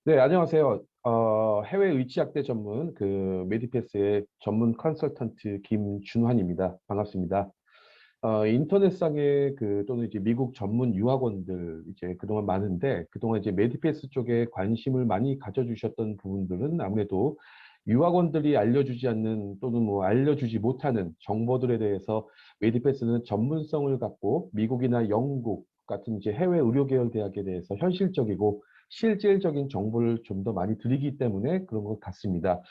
네, 안녕하세요. 해외 의치학대 전문 메디패스의 전문 컨설턴트 김준환입니다. 반갑습니다. 인터넷상에 또는 이제 미국 전문 유학원들 이제 그동안 많은데 그동안 이제 메디패스 쪽에 관심을 많이 가져주셨던 부분들은 아무래도 유학원들이 알려주지 않는 또는 뭐 알려주지 못하는 정보들에 대해서 메디패스는 전문성을 갖고 미국이나 영국 같은 이제 해외 의료 계열 대학에 대해서 현실적이고 실질적인 정보를 좀 더 많이 드리기 때문에 그런 것 같습니다.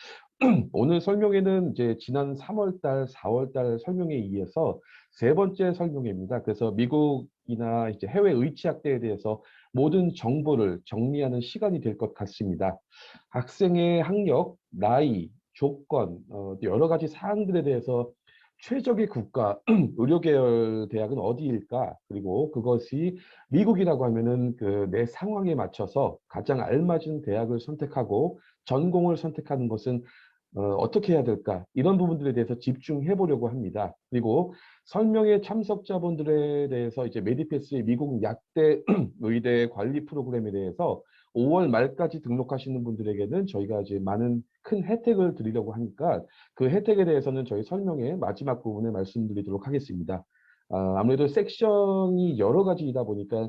오늘 설명회는 이제 지난 3월 달, 4월 달 설명회에 이어서 세 번째 설명회입니다. 그래서 미국이나 이제 해외 의치학대에 대해서 모든 정보를 정리하는 시간이 될 것 같습니다. 학생의 학력, 나이, 조건, 여러 가지 사항들에 대해서 최적의 국가, 의료계열 대학은 어디일까? 그리고 그것이 미국이라고 하면은 내 상황에 맞춰서 가장 알맞은 대학을 선택하고 전공을 선택하는 것은 어떻게 해야 될까? 이런 부분들에 대해서 집중해 보려고 합니다. 그리고 설명회 참석자분들에 대해서 이제 메디패스의 미국 약대 의대 관리 프로그램에 대해서 5월 말까지 등록하시는 분들에게는 저희가 이제 많은 큰 혜택을 드리려고 하니까 그 혜택에 대해서는 저희 설명회 마지막 부분에 말씀드리도록 하겠습니다. 아무래도 섹션이 여러 가지이다 보니까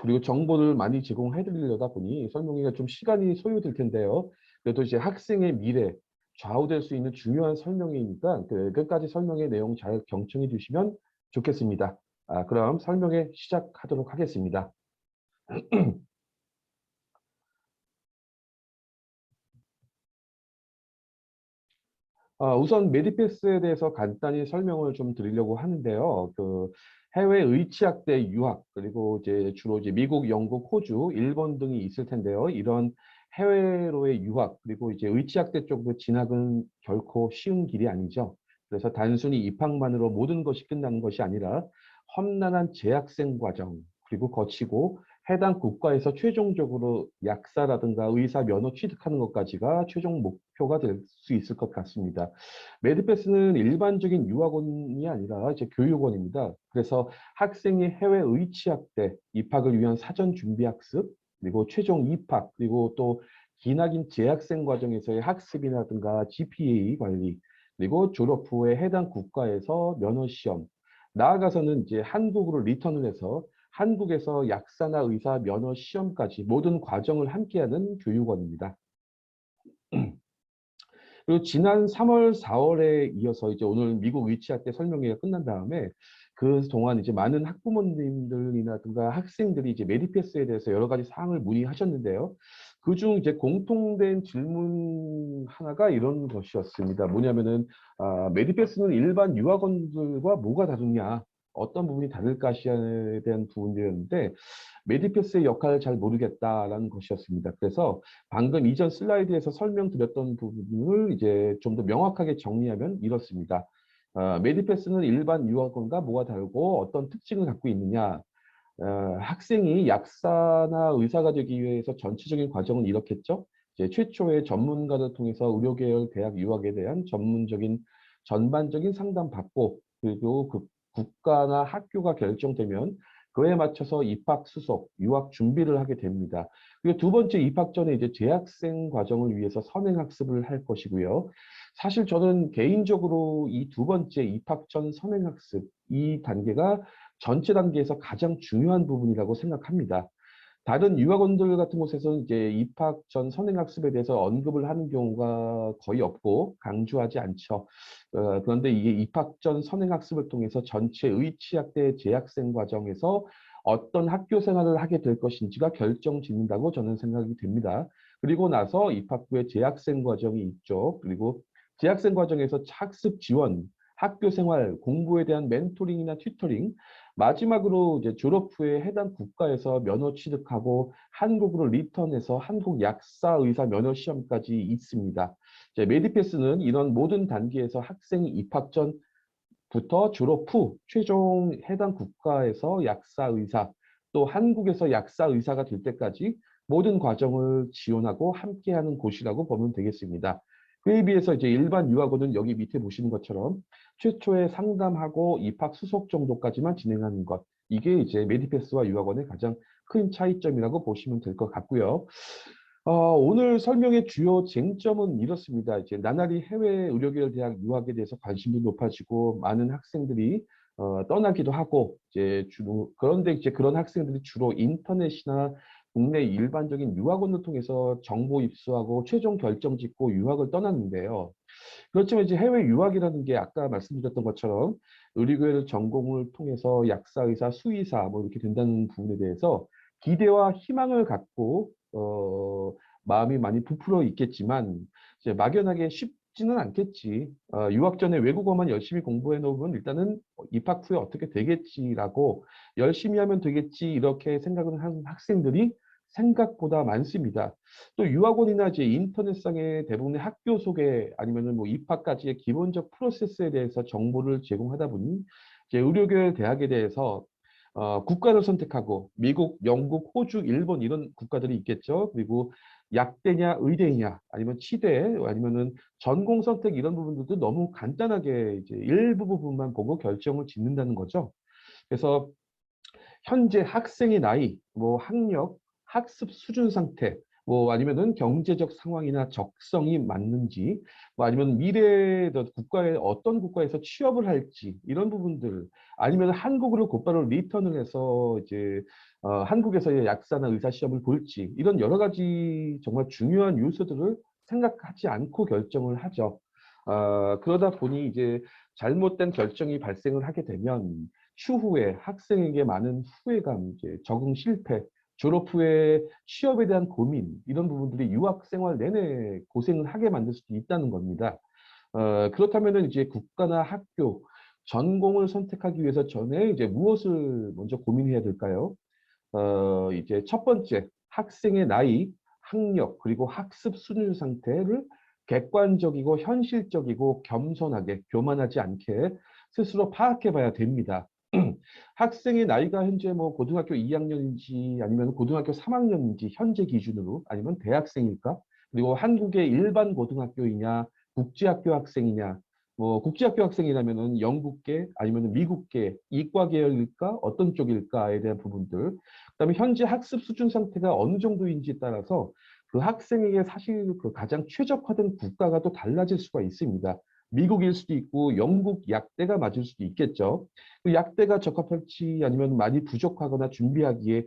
그리고 정보를 많이 제공해 드리려다 보니 설명회가 좀 시간이 소요될 텐데요. 그래도 이제 학생의 미래, 좌우될 수 있는 중요한 설명회이니까 끝까지 설명의 내용 잘 경청해 주시면 좋겠습니다. 그럼 설명회 시작하도록 하겠습니다. 우선 메디패스에 대해서 간단히 설명을 좀 드리려고 하는데요. 해외 의치학대 유학, 그리고 이제 주로 이제 미국, 영국, 호주, 일본 등이 있을 텐데요. 이런 해외로의 유학, 그리고 이제 의치학대 쪽으로 진학은 결코 쉬운 길이 아니죠. 그래서 단순히 입학만으로 모든 것이 끝나는 것이 아니라 험난한 재학생 과정, 그리고 거치고 해당 국가에서 최종적으로 약사라든가 의사 면허 취득하는 것까지가 최종 목표가 될 수 있을 것 같습니다. 메드패스는 일반적인 유학원이 아니라 이제 교육원입니다. 그래서 학생이 해외 의치학 때 입학을 위한 사전 준비 학습, 그리고 최종 입학, 그리고 또 기나긴 재학생 과정에서의 학습이라든가 GPA 관리, 그리고 졸업 후에 해당 국가에서 면허 시험, 나아가서는 이제 한국으로 리턴을 해서 한국에서 약사나 의사 면허 시험까지 모든 과정을 함께하는 교육원입니다. 그리고 지난 3월, 4월에 이어서 이제 오늘 미국 위치할 때 설명회가 끝난 다음에 그 동안 이제 많은 학부모님들이라든가 학생들이 이제 메디패스에 대해서 여러 가지 사항을 문의하셨는데요. 그중 이제 공통된 질문 하나가 이런 것이었습니다. 뭐냐면은 메디패스는 일반 유학원들과 뭐가 다르냐? 어떤 부분이 다를까에 대한 부분이었는데 메디패스의 역할을 잘 모르겠다라는 것이었습니다. 그래서 방금 이전 슬라이드에서 설명드렸던 부분을 이제 좀 더 명확하게 정리하면 이렇습니다. 메디패스는 일반 유학원과 뭐가 다르고 어떤 특징을 갖고 있느냐. 학생이 약사나 의사가 되기 위해서 전체적인 과정은 이렇겠죠. 이제 최초의 전문가를 통해서 의료계열 대학 유학에 대한 전문적인 전반적인 상담 받고 그리고 그 국가나 학교가 결정되면 그에 맞춰서 입학 수속, 유학 준비를 하게 됩니다. 그리고 두 번째 입학 전에 이제 재학생 과정을 위해서 선행학습을 할 것이고요. 사실 저는 개인적으로 이 두 번째 입학 전 선행학습 이 단계가 전체 단계에서 가장 중요한 부분이라고 생각합니다. 다른 유학원들 같은 곳에서는 이제 입학 전 선행학습에 대해서 언급을 하는 경우가 거의 없고 강조하지 않죠. 그런데 이게 입학 전 선행학습을 통해서 전체 의치학대 재학생 과정에서 어떤 학교 생활을 하게 될 것인지가 결정짓는다고 저는 생각이 됩니다. 그리고 나서 입학 후에 재학생 과정이 있죠. 그리고 재학생 과정에서 학습 지원, 학교 생활, 공부에 대한 멘토링이나 튜터링, 마지막으로 이제 졸업 후에 해당 국가에서 면허 취득하고 한국으로 리턴해서 한국 약사 의사 면허 시험까지 있습니다. 이제 메디패스는 이런 모든 단계에서 학생이 입학 전부터 졸업 후 최종 해당 국가에서 약사 의사 또 한국에서 약사 의사가 될 때까지 모든 과정을 지원하고 함께하는 곳이라고 보면 되겠습니다. 그에 비해서 이제 일반 유학원은 여기 밑에 보시는 것처럼 최초에 상담하고 입학 수속 정도까지만 진행하는 것. 이게 이제 메디패스와 유학원의 가장 큰 차이점이라고 보시면 될 것 같고요. 오늘 설명의 주요 쟁점은 이렇습니다. 이제 나날이 해외 의료계열 대학 유학에 대해서 관심도 높아지고 많은 학생들이 떠나기도 하고 이제 주로 그런데 이제 그런 학생들이 주로 인터넷이나 국내 일반적인 유학원을 통해서 정보 입수하고 최종 결정 짓고 유학을 떠났는데요. 그렇지만 이제 해외 유학이라는 게 아까 말씀드렸던 것처럼 의료계열 전공을 통해서 약사, 의사, 수의사 뭐 이렇게 된다는 부분에 대해서 기대와 희망을 갖고 마음이 많이 부풀어 있겠지만 이제 막연하게 쉽지는 않겠지. 유학 전에 외국어만 열심히 공부해 놓으면 일단은 입학 후에 어떻게 되겠지라고 열심히 하면 되겠지 이렇게 생각을 하는 학생들이 생각보다 많습니다. 또 유학원이나 이제 인터넷상의 대부분의 학교 소개 아니면은 뭐 입학까지의 기본적 프로세스에 대해서 정보를 제공하다 보니 이제 의료계 대학에 대해서 국가를 선택하고 미국, 영국, 호주, 일본 이런 국가들이 있겠죠. 그리고 약대냐, 의대냐, 아니면 치대, 아니면은 전공 선택 이런 부분들도 너무 간단하게 이제 일부 부분만 보고 결정을 짓는다는 거죠. 그래서 현재 학생의 나이, 뭐 학력, 학습 수준 상태, 뭐 아니면은 경제적 상황이나 적성이 맞는지, 뭐 아니면 미래에 국가에 어떤 국가에서 취업을 할지 이런 부분들, 아니면 한국으로 곧바로 리턴을 해서 이제 한국에서의 약사나 의사 시험을 볼지 이런 여러 가지 정말 중요한 요소들을 생각하지 않고 결정을 하죠. 그러다 보니 이제 잘못된 결정이 발생을 하게 되면 추후에 학생에게 많은 후회감, 이제 적응 실패, 졸업 후에 취업에 대한 고민, 이런 부분들이 유학 생활 내내 고생을 하게 만들 수도 있다는 겁니다. 그렇다면은 이제 국가나 학교, 전공을 선택하기 위해서 전에 이제 무엇을 먼저 고민해야 될까요? 이제 첫 번째, 학생의 나이, 학력, 그리고 학습 수준 상태를 객관적이고 현실적이고 겸손하게 교만하지 않게 스스로 파악해 봐야 됩니다. 학생의 나이가 현재 뭐 고등학교 2학년인지 아니면 고등학교 3학년인지 현재 기준으로 아니면 대학생일까? 그리고 한국의 일반 고등학교이냐, 국제학교 학생이냐, 뭐 국제학교 학생이라면은 영국계 아니면 미국계 이과 계열일까 어떤 쪽일까에 대한 부분들 그다음에 현재 학습 수준 상태가 어느 정도인지에 따라서 그 학생에게 사실 그 가장 최적화된 국가가 또 달라질 수가 있습니다. 미국일 수도 있고 영국 약대가 맞을 수도 있겠죠. 그 약대가 적합할지 아니면 많이 부족하거나 준비하기에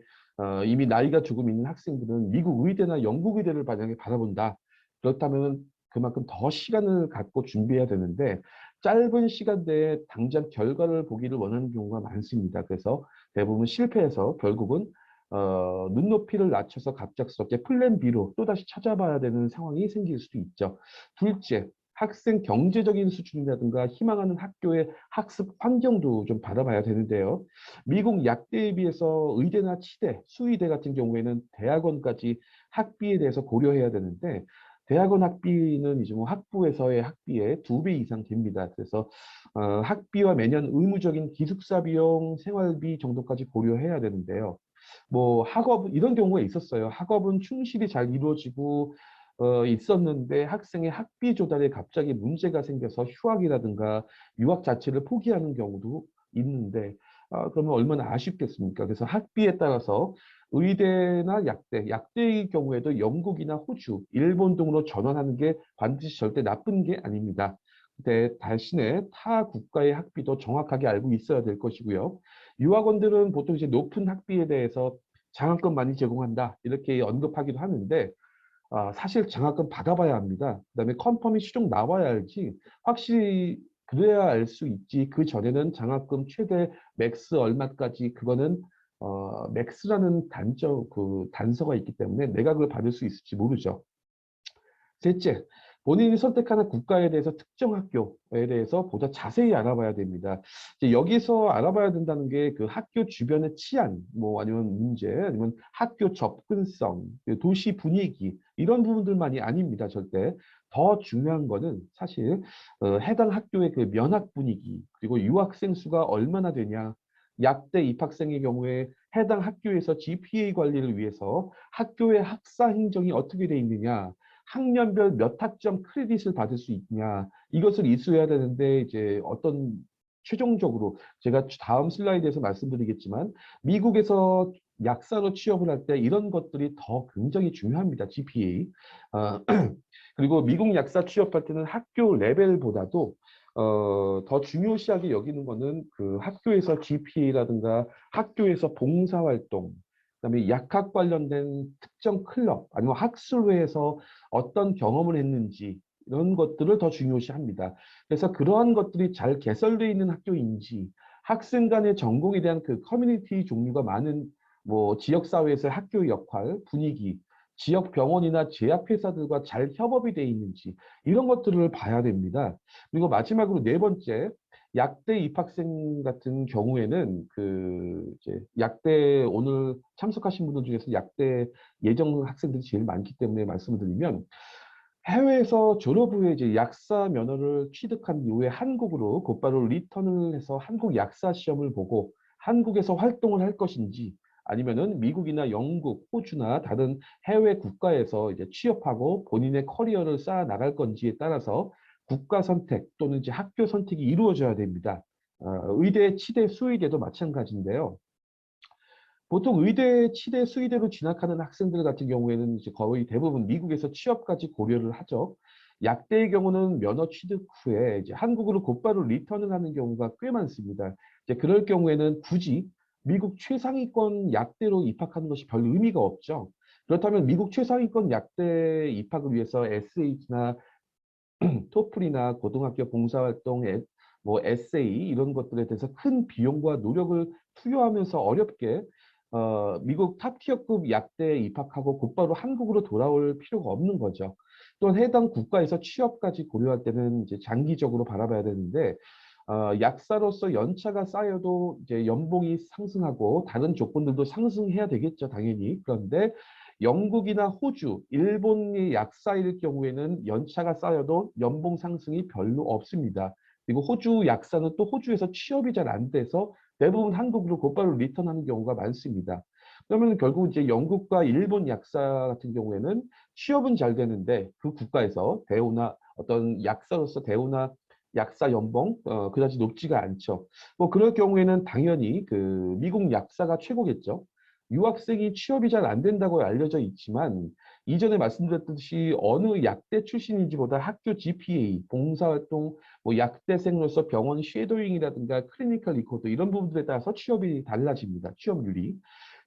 이미 나이가 조금 있는 학생들은 미국 의대나 영국 의대를 만약에 바라본다. 그렇다면 그만큼 더 시간을 갖고 준비해야 되는데 짧은 시간 내에 당장 결과를 보기를 원하는 경우가 많습니다. 그래서 대부분 실패해서 결국은 눈높이를 낮춰서 갑작스럽게 플랜 B로 또다시 찾아봐야 되는 상황이 생길 수도 있죠. 둘째, 학생 경제적인 수준이라든가 희망하는 학교의 학습 환경도 좀 받아봐야 되는데요. 미국 약대에 비해서 의대나 치대, 수의대 같은 경우에는 대학원까지 학비에 대해서 고려해야 되는데 대학원 학비는 이제 뭐 학부에서의 학비의 2배 이상 됩니다. 그래서 학비와 매년 의무적인 기숙사 비용, 생활비 정도까지 고려해야 되는데요. 뭐 학업 이런 경우가 있었어요. 학업은 충실히 잘 이루어지고 있었는데 학생의 학비 조달에 갑자기 문제가 생겨서 휴학이라든가 유학 자체를 포기하는 경우도 있는데 그러면 얼마나 아쉽겠습니까? 그래서 학비에 따라서 의대나 약대, 약대의 경우에도 영국이나 호주, 일본 등으로 전환하는 게 반드시 절대 나쁜 게 아닙니다. 근데 대신에 타 국가의 학비도 정확하게 알고 있어야 될 것이고요. 유학원들은 보통 이제 높은 학비에 대해서 장학금 많이 제공한다 이렇게 언급하기도 하는데 사실 장학금 받아봐야 합니다. 그다음에 컨펌이 최종 나와야 알지 확실히 그래야 알 수 있지. 그 전에는 장학금 최대 맥스 얼마까지 그거는 맥스라는 그 단서가 있기 때문에 내가 그걸 받을 수 있을지 모르죠. 셋째, 본인이 선택하는 국가에 대해서 특정 학교에 대해서 보다 자세히 알아봐야 됩니다. 이제 여기서 알아봐야 된다는 게 그 학교 주변의 치안, 뭐 아니면 문제, 아니면 학교 접근성, 그 도시 분위기 이런 부분들만이 아닙니다. 절대. 더 중요한 거는 사실 해당 학교의 그 면학 분위기 그리고 유학생 수가 얼마나 되냐. 약대 입학생의 경우에 해당 학교에서 GPA 관리를 위해서 학교의 학사 행정이 어떻게 돼 있느냐. 학년별 몇 학점 크레딧을 받을 수 있냐 이것을 이수해야 되는데 이제 어떤 최종적으로 제가 다음 슬라이드에서 말씀드리겠지만 미국에서 약사로 취업을 할 때 이런 것들이 더 굉장히 중요합니다. GPA. 어, 그리고 미국 약사 취업할 때는 학교 레벨보다도 더 중요시하게 여기는 거는 그 학교에서 GPA라든가 학교에서 봉사활동, 그다음에 약학 관련된 특정 클럽 아니면 학술회에서 어떤 경험을 했는지 이런 것들을 더 중요시합니다. 그래서 그러한 것들이 잘 개설되어 있는 학교인지 학생 간의 전공에 대한 그 커뮤니티 종류가 많은 뭐 지역사회에서의 학교의 역할, 분위기, 지역 병원이나 제약회사들과 잘 협업이 되어 있는지 이런 것들을 봐야 됩니다. 그리고 마지막으로 네 번째, 약대 입학생 같은 경우에는 그 이제 약대 오늘 참석하신 분들 중에서 약대 예정 학생들이 제일 많기 때문에 말씀을 드리면 해외에서 졸업 후에 이제 약사 면허를 취득한 이후에 한국으로 곧바로 리턴을 해서 한국 약사 시험을 보고 한국에서 활동을 할 것인지 아니면은 미국이나 영국, 호주나 다른 해외 국가에서 이제 취업하고 본인의 커리어를 쌓아 나갈 건지에 따라서 국가 선택 또는 이제 학교 선택이 이루어져야 됩니다. 의대, 치대, 수의대도 마찬가지인데요. 보통 의대, 치대, 수의대로 진학하는 학생들 같은 경우에는 이제 거의 대부분 미국에서 취업까지 고려를 하죠. 약대의 경우는 면허 취득 후에 이제 한국으로 곧바로 리턴을 하는 경우가 꽤 많습니다. 이제 그럴 경우에는 굳이 미국 최상위권 약대로 입학하는 것이 별 의미가 없죠. 그렇다면 미국 최상위권 약대 입학을 위해서 SAT나 토플이나 고등학교 봉사활동, 뭐 에세이 이런 것들에 대해서 큰 비용과 노력을 투여하면서 어렵게 미국 탑티어급 약대에 입학하고 곧바로 한국으로 돌아올 필요가 없는 거죠. 또한 해당 국가에서 취업까지 고려할 때는 이제 장기적으로 바라봐야 되는데 약사로서 연차가 쌓여도 이제 연봉이 상승하고 다른 조건들도 상승해야 되겠죠, 당연히. 그런데 영국이나 호주, 일본의 약사일 경우에는 연차가 쌓여도 연봉 상승이 별로 없습니다. 그리고 호주 약사는 또 호주에서 취업이 잘 안 돼서 대부분 한국으로 곧바로 리턴하는 경우가 많습니다. 그러면 결국 이제 영국과 일본 약사 같은 경우에는 취업은 잘 되는데 그 국가에서 대우나 어떤 약사로서 대우나 약사 연봉 그다지 높지가 않죠. 뭐 그럴 경우에는 당연히 그 미국 약사가 최고겠죠. 유학생이 취업이 잘 안 된다고 알려져 있지만 이전에 말씀드렸듯이 어느 약대 출신인지보다 학교 GPA, 봉사활동, 뭐 약대생으로서 병원 쉐도잉이라든가 클리니컬 리코드 이런 부분들에 따라서 취업이 달라집니다. 취업률이.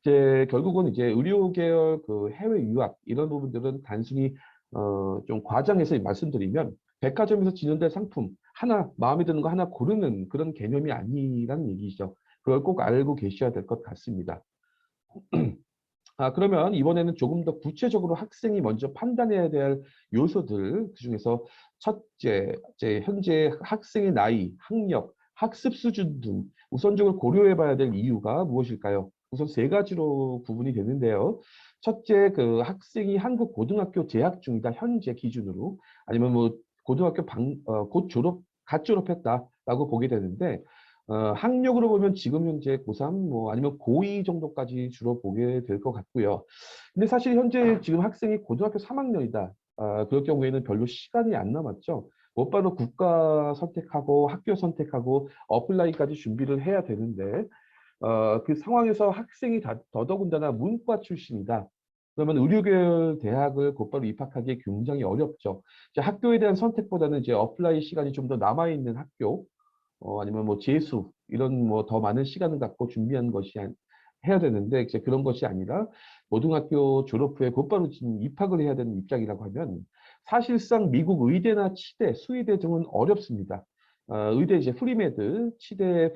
이제 결국은 이제 의료 계열 그 해외 유학 이런 부분들은 단순히 좀 과장해서 말씀드리면 백화점에서 진열된 상품 하나 마음에 드는 거 하나 고르는 그런 개념이 아니라는 얘기죠. 그걸 꼭 알고 계셔야 될 것 같습니다. 그러면 이번에는 조금 더 구체적으로 학생이 먼저 판단해야 될 요소들, 그중에서 첫째, 이제 현재 학생의 나이, 학력, 학습 수준 등 우선적으로 고려해 봐야 될 이유가 무엇일까요? 우선 세 가지로 구분이 되는데요. 첫째, 그 학생이 한국 고등학교 재학 중이다, 현재 기준으로. 아니면 뭐 고등학교 곧 갓 졸업했다라고 보게 되는데, 학력으로 보면 지금 현재 고3 뭐 아니면 고2 정도까지 주로 보게 될 것 같고요. 근데 사실 현재 지금 학생이 고등학교 3학년이다. 그럴 경우에는 별로 시간이 안 남았죠. 곧바로 국가 선택하고 학교 선택하고 어플라이까지 준비를 해야 되는데 그 상황에서 학생이 더더군다나 문과 출신이다. 그러면 의료계열 대학을 곧바로 입학하기 굉장히 어렵죠. 이제 학교에 대한 선택보다는 이제 어플라이 시간이 좀 더 남아있는 학교, 아니면 뭐 재수 이런 뭐 더 많은 시간을 갖고 준비하는 것이 해야 되는데 이제 그런 것이 아니라 고등학교 졸업 후에 곧바로 지금 입학을 해야 되는 입장이라고 하면 사실상 미국 의대나 치대, 수의대 등은 어렵습니다. 의대 이제 프리메드, 치대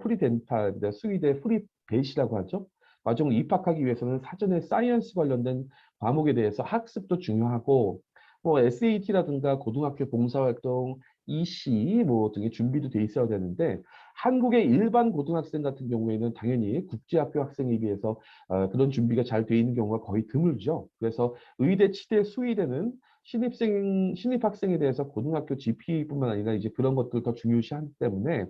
프리덴탈, 수의대 프리벳이라고 하죠. 과정 입학하기 위해서는 사전에 사이언스 관련된 과목에 대해서 학습도 중요하고 뭐 SAT라든가 고등학교 봉사활동, EC 뭐 등의 준비도 돼 있어야 되는데 한국의 일반 고등학생 같은 경우에는 당연히 국제학교 학생에 비해서 그런 준비가 잘 돼 있는 경우가 거의 드물죠. 그래서 의대, 치대, 수의대는 신입학생에 대해서 고등학교 GPA뿐만 아니라 이제 그런 것들 더 중요시하기 때문에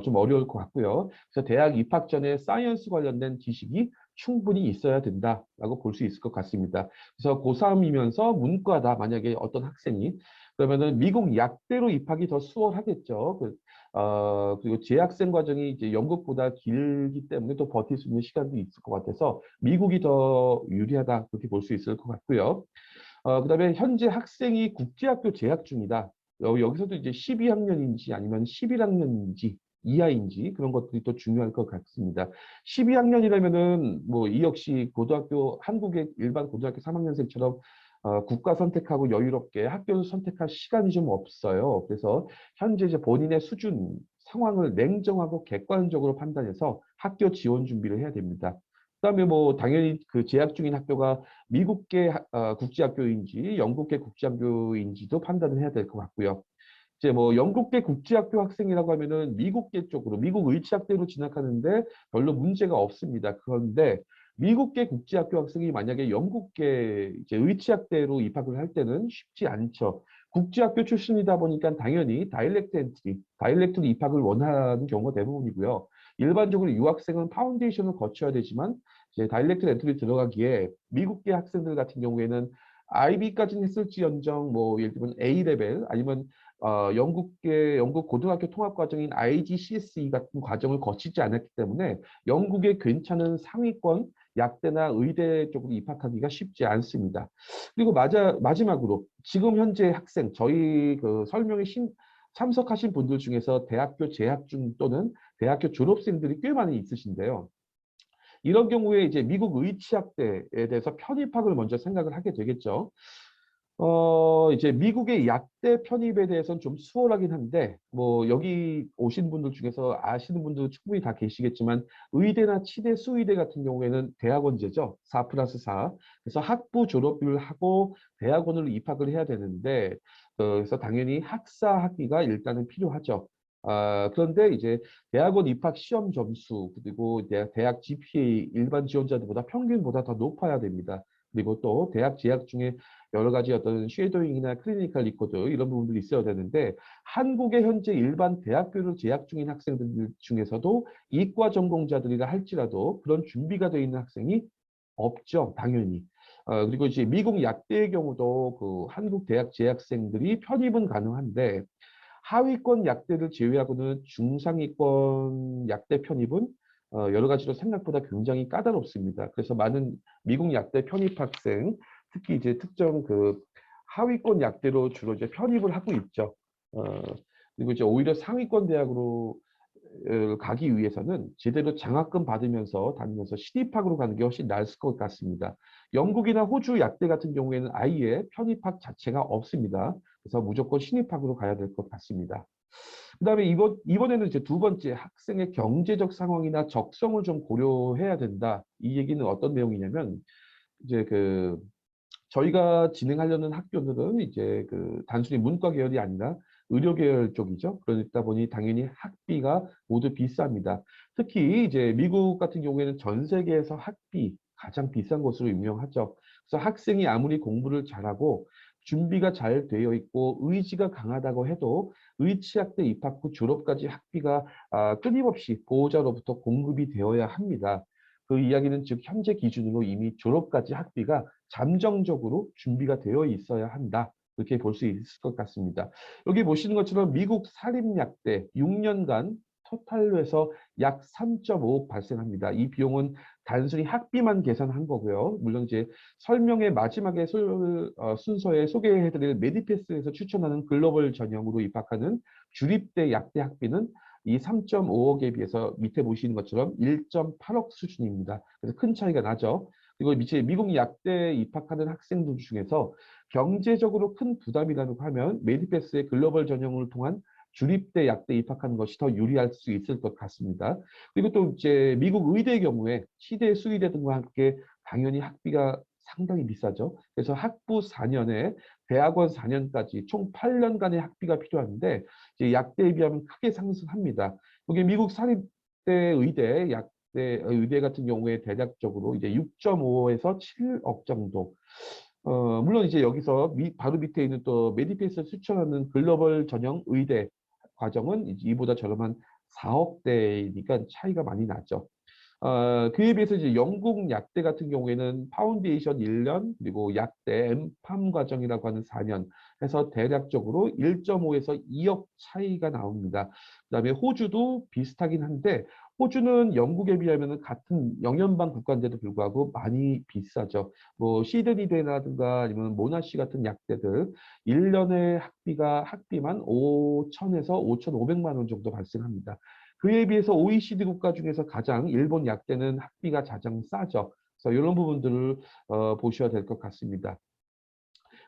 좀 어려울 것 같고요. 그래서 대학 입학 전에 사이언스 관련된 지식이 충분히 있어야 된다라고 볼 수 있을 것 같습니다. 그래서 고3이면서 문과다 만약에 어떤 학생이 그러면은 미국 약대로 입학이 더 수월하겠죠. 그리고 재학생 과정이 이제 영국보다 길기 때문에 또 버틸 수 있는 시간도 있을 것 같아서 미국이 더 유리하다 그렇게 볼 수 있을 것 같고요. 그다음에 현재 학생이 국제학교 재학 중이다. 여기서도 이제 12학년인지 아니면 11학년인지 이하인지 그런 것들이 또 중요할 것 같습니다. 12학년이라면은 뭐 이 역시 고등학교 한국의 일반 고등학교 3학년생처럼 국가 선택하고 여유롭게 학교를 선택할 시간이 좀 없어요. 그래서 현재 이제 본인의 수준 상황을 냉정하고 객관적으로 판단해서 학교 지원 준비를 해야 됩니다. 그다음에 뭐 당연히 그 재학 중인 학교가 미국계 국제학교인지 영국계 국제학교인지도 판단을 해야 될 것 같고요. 이제 뭐 영국계 국제학교 학생이라고 하면은 미국계 쪽으로 미국 의치학대로 진학하는데 별로 문제가 없습니다. 그런데 미국계 국제학교 학생이 만약에 영국계 이제 의치학대로 입학을 할 때는 쉽지 않죠. 국제학교 출신이다 보니까 당연히 다이렉트로 입학을 원하는 경우가 대부분이고요. 일반적으로 유학생은 파운데이션을 거쳐야 되지만 이제 다이렉트 엔트리 들어가기에 미국계 학생들 같은 경우에는 IB까지는 했을지언정 뭐 예를 들면 A레벨 아니면 영국 고등학교 통합 과정인 IGCSE 같은 과정을 거치지 않았기 때문에 영국의 괜찮은 상위권 약대나 의대 쪽으로 입학하기가 쉽지 않습니다. 그리고 마지막으로 지금 현재 학생 저희 그 설명에 참석하신 분들 중에서 대학교 재학 중 또는 대학교 졸업생들이 꽤 많이 있으신데요. 이런 경우에 이제 미국 의치학대에 대해서 편입학을 먼저 생각을 하게 되겠죠. 이제 미국의 약대 편입에 대해서는 좀 수월하긴 한데, 뭐, 여기 오신 분들 중에서 아시는 분들 충분히 다 계시겠지만, 의대나 치대, 수의대 같은 경우에는 대학원제죠. 4+4. 그래서 학부 졸업을 하고 대학원으로 입학을 해야 되는데, 그래서 당연히 학사 학위가 일단은 필요하죠. 그런데 이제 대학원 입학 시험 점수, 그리고 대학 GPA 일반 지원자들보다 평균보다 더 높아야 됩니다. 그리고 또 대학 재학 중에 여러 가지 어떤 쉐도잉이나 클리니컬 리코드 이런 부분들이 있어야 되는데 한국의 현재 일반 대학교를 재학 중인 학생들 중에서도 이과 전공자들이라 할지라도 그런 준비가 되어 있는 학생이 없죠, 당연히. 그리고 이제 미국 약대의 경우도 그 한국 대학 재학생들이 편입은 가능한데 하위권 약대를 제외하고는 중상위권 약대 편입은 여러 가지로 생각보다 굉장히 까다롭습니다. 그래서 많은 미국 약대 편입 학생, 특히 이제 특정 그 하위권 약대로 주로 이제 편입을 하고 있죠. 어, 그리고 이제 오히려 상위권 대학으로 가기 위해서는 제대로 장학금 받으면서 다니면서 신입학으로 가는 게 훨씬 나을 것 같습니다. 영국이나 호주 약대 같은 경우에는 아예 편입학 자체가 없습니다. 그래서 무조건 신입학으로 가야 될 것 같습니다. 그다음에 이번에는 이제 두 번째 학생의 경제적 상황이나 적성을 좀 고려해야 된다. 이 얘기는 어떤 내용이냐면 이제 그 저희가 진행하려는 학교들은 이제 그 단순히 문과 계열이 아니라 의료 계열 쪽이죠. 그러다 보니 당연히 학비가 모두 비쌉니다. 특히 이제 미국 같은 경우에는 전 세계에서 학비 가장 비싼 곳으로 유명하죠. 그래서 학생이 아무리 공부를 잘하고 준비가 잘 되어 있고 의지가 강하다고 해도 의치학대 입학 후 졸업까지 학비가 끊임없이 보호자로부터 공급이 되어야 합니다. 그 이야기는 즉 현재 기준으로 이미 졸업까지 학비가 잠정적으로 준비가 되어 있어야 한다. 그렇게 볼 수 있을 것 같습니다. 여기 보시는 것처럼 미국 사립약대 6년간 토탈로 해서 약 3.5억 발생합니다. 이 비용은 단순히 학비만 계산한 거고요. 물론 이제 설명의 마지막에 순서에 소개해드릴 메디패스에서 추천하는 글로벌 전형으로 입학하는 주립대 약대 학비는 이 3.5억에 비해서 밑에 보시는 것처럼 1.8억 수준입니다. 그래서 큰 차이가 나죠. 그리고 이제 미국 약대에 입학하는 학생들 중에서 경제적으로 큰 부담이라고 하면 메디패스의 글로벌 전형을 통한 주립대 약대 입학하는 것이 더 유리할 수 있을 것 같습니다. 그리고 또 이제 미국 의대의 경우에 치대, 수의대 등과 함께 당연히 학비가 상당히 비싸죠. 그래서 학부 4년에 대학원 4년까지 총 8년간의 학비가 필요한데 이제 약대에 비하면 크게 상승합니다. 여기 미국 사립대 의대 약대 의대 같은 경우에 대략적으로 이제 6.5에서 7억 정도. 물론 이제 여기서 바로 밑에 있는 또 메디페이스 추천하는 글로벌 전형 의대 과정은 이보다 저렴한 4억대니까 차이가 많이 나죠. 그에 비해서 이제 영국 약대 같은 경우에는 파운데이션 1년, 그리고 약대 엠팜 과정이라고 하는 4년 해서 대략적으로 1.5에서 2억 차이가 나옵니다. 그다음에 호주도 비슷하긴 한데 호주는 영국에 비하면 같은 영연방 국가인데도 불구하고 많이 비싸죠. 뭐 시드니대라든가 아니면 모나시 같은 약대들 1년에 학비만 5천에서 5,500만 원 정도 발생합니다. 그에 비해서 OECD 국가 중에서 가장 일본 약대는 학비가 가장 싸죠. 그래서 이런 부분들을 보셔야 될 것 같습니다.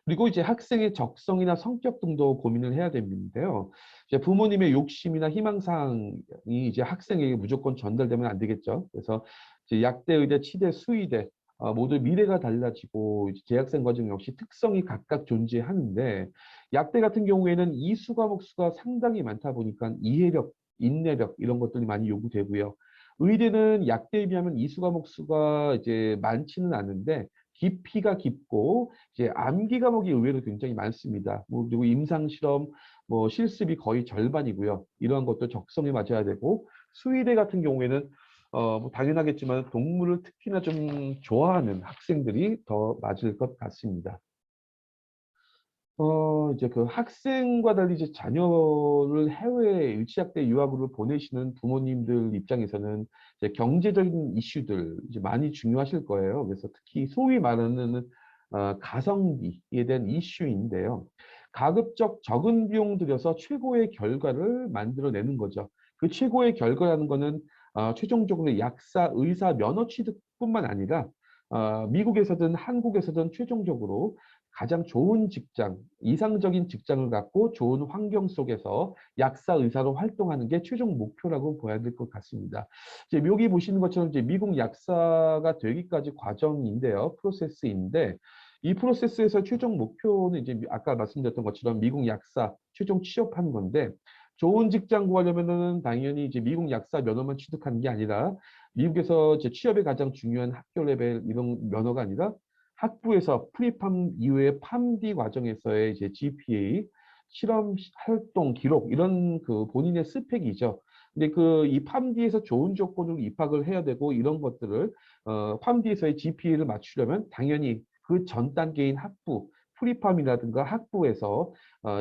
그리고 이제 학생의 적성이나 성격 등도 고민을 해야 되는데요. 이제 부모님의 욕심이나 희망사항이 이제 학생에게 무조건 전달되면 안 되겠죠. 그래서 이제 약대, 의대, 치대, 수의대 모두 미래가 달라지고 이제 재학생 과정 역시 특성이 각각 존재하는데 약대 같은 경우에는 이수 과목 수가 상당히 많다 보니까 이해력, 인내력 이런 것들이 많이 요구되고요. 의대는 약대에 비하면 이수 과목 수가 이제 많지는 않은데 깊이가 깊고 이제 암기 과목이 의외로 굉장히 많습니다. 뭐 그리고 임상 실험, 뭐 실습이 거의 절반이고요. 이러한 것도 적성에 맞아야 되고 수의대 같은 경우에는 뭐 당연하겠지만 동물을 특히나 좀 좋아하는 학생들이 더 맞을 것 같습니다. 이제 그 학생과 달리 이제 자녀를 해외 일시학대 유학으로 보내시는 부모님들 입장에서는 이제 경제적인 이슈들 이제 많이 중요하실 거예요. 그래서 특히 소위 말하는 가성비에 대한 이슈인데요. 가급적 적은 비용 들여서 최고의 결과를 만들어내는 거죠. 그 최고의 결과라는 거는 최종적으로 약사, 의사 면허 취득뿐만 아니라 미국에서든 한국에서든 최종적으로 가장 좋은 직장, 이상적인 직장을 갖고 좋은 환경 속에서 약사, 의사로 활동하는 게 최종 목표라고 봐야 될 것 같습니다. 이제 여기 보시는 것처럼 이제 미국 약사가 되기까지 과정인데요. 프로세스인데 이 프로세스에서 최종 목표는 이제 아까 말씀드렸던 것처럼 미국 약사 최종 취업하는 건데 좋은 직장 구하려면은 당연히 이제 미국 약사 면허만 취득하는 게 아니라 미국에서 이제 취업에 가장 중요한 학교 레벨 이런 면허가 아니라 학부에서 프리팜 이후에 팜디 과정에서의 이제 GPA, 실험 활동 기록 이런 그 본인의 스펙이죠. 근데 그 이 팜디에서 좋은 조건으로 입학을 해야 되고 이런 것들을 팜디에서의 GPA를 맞추려면 당연히 그 전 단계인 학부, 프리팜이라든가 학부에서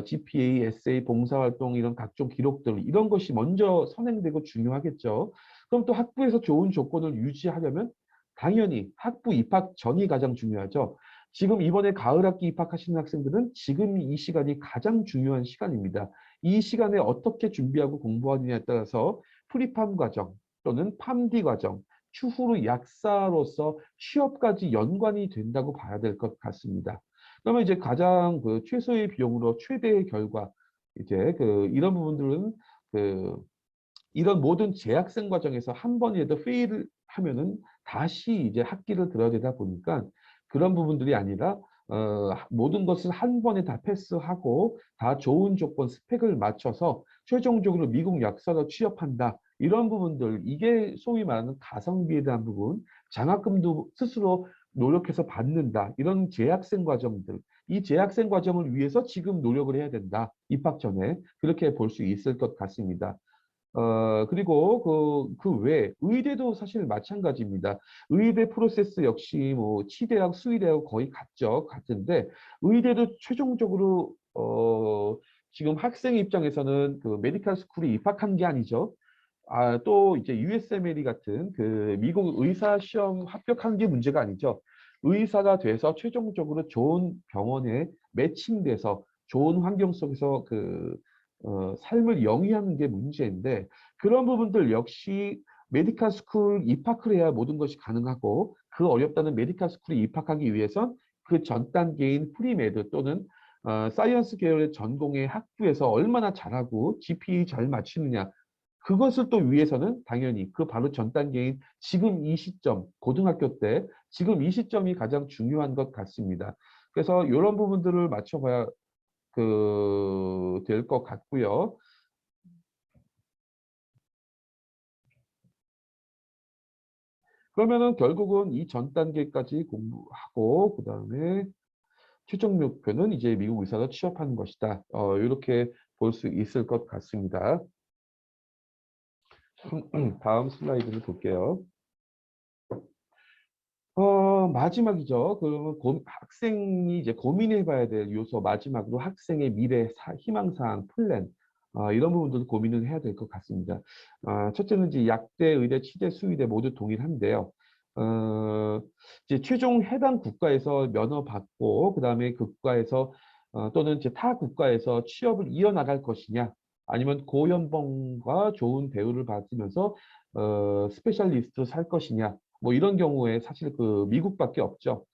GPA, 에세이, 봉사활동 이런 각종 기록들 이런 것이 먼저 선행되고 중요하겠죠. 그럼 또 학부에서 좋은 조건을 유지하려면 당연히 학부 입학 전이 가장 중요하죠. 지금 이번에 가을 학기 입학하시는 학생들은 지금 이 시간이 가장 중요한 시간입니다. 이 시간에 어떻게 준비하고 공부하느냐에 따라서 프리팜 과정 또는 팜디 과정, 추후로 약사로서 취업까지 연관이 된다고 봐야 될 것 같습니다. 그러면 이제 가장 그 최소의 비용으로 최대의 결과, 이제 그 이런 부분들은 그 이런 모든 재학생 과정에서 한 번이라도 페일을 하면은 다시 이제 학기를 들어야 되다 보니까 그런 부분들이 아니라 모든 것을 한 번에 다 패스하고 다 좋은 조건 스펙을 맞춰서 최종적으로 미국 약사로 취업한다. 이런 부분들 이게 소위 말하는 가성비에 대한 부분, 장학금도 스스로 노력해서 받는다. 이런 재학생 과정들. 이 재학생 과정을 위해서 지금 노력을 해야 된다. 입학 전에. 그렇게 볼 수 있을 것 같습니다. 그리고 그 외에 의대도 사실 마찬가지입니다. 의대 프로세스 역시 뭐 치대하고 수의대하고 거의 같은데 의대도 최종적으로 지금 학생 입장에서는 그 메디컬 스쿨에 입학한 게 아니죠. 또 이제 USMLE 같은 그 미국 의사 시험 합격한 게 문제가 아니죠. 의사가 돼서 최종적으로 좋은 병원에 매칭돼서 좋은 환경 속에서 삶을 영위하는 게 문제인데 그런 부분들 역시 메디컬 스쿨 입학을 해야 모든 것이 가능하고 그 어렵다는 메디컬 스쿨에 입학하기 위해선 그 전 단계인 프리메드 또는 사이언스 계열의 전공의 학부에서 얼마나 잘하고 GPA 잘 맞추느냐 그것을 또 위해서는 당연히 그 바로 전 단계인 지금 이 시점, 고등학교 때 지금 이 시점이 가장 중요한 것 같습니다. 그래서 이런 부분들을 맞춰봐야 될 것 같고요. 그러면은 결국은 이 전 단계까지 공부하고 그다음에 최종 목표는 이제 미국 의사로 취업하는 것이다. 이렇게 볼 수 있을 것 같습니다. 다음 슬라이드를 볼게요. 마지막이죠. 그러면 학생이 이제 고민해 봐야 될 요소 마지막으로 학생의 미래, 희망사항, 플랜, 이런 부분들도 고민을 해야 될 것 같습니다. 첫째는 이제 약대, 의대, 치대, 수의대 모두 동일한데요. 어, 이제 최종 해당 국가에서 면허받고, 그 다음에 그 국가에서 또는 이제 타 국가에서 취업을 이어나갈 것이냐, 아니면 고연봉과 좋은 대우를 받으면서 스페셜리스트로 살 것이냐, 뭐 이런 경우에 사실 그 미국밖에 없죠.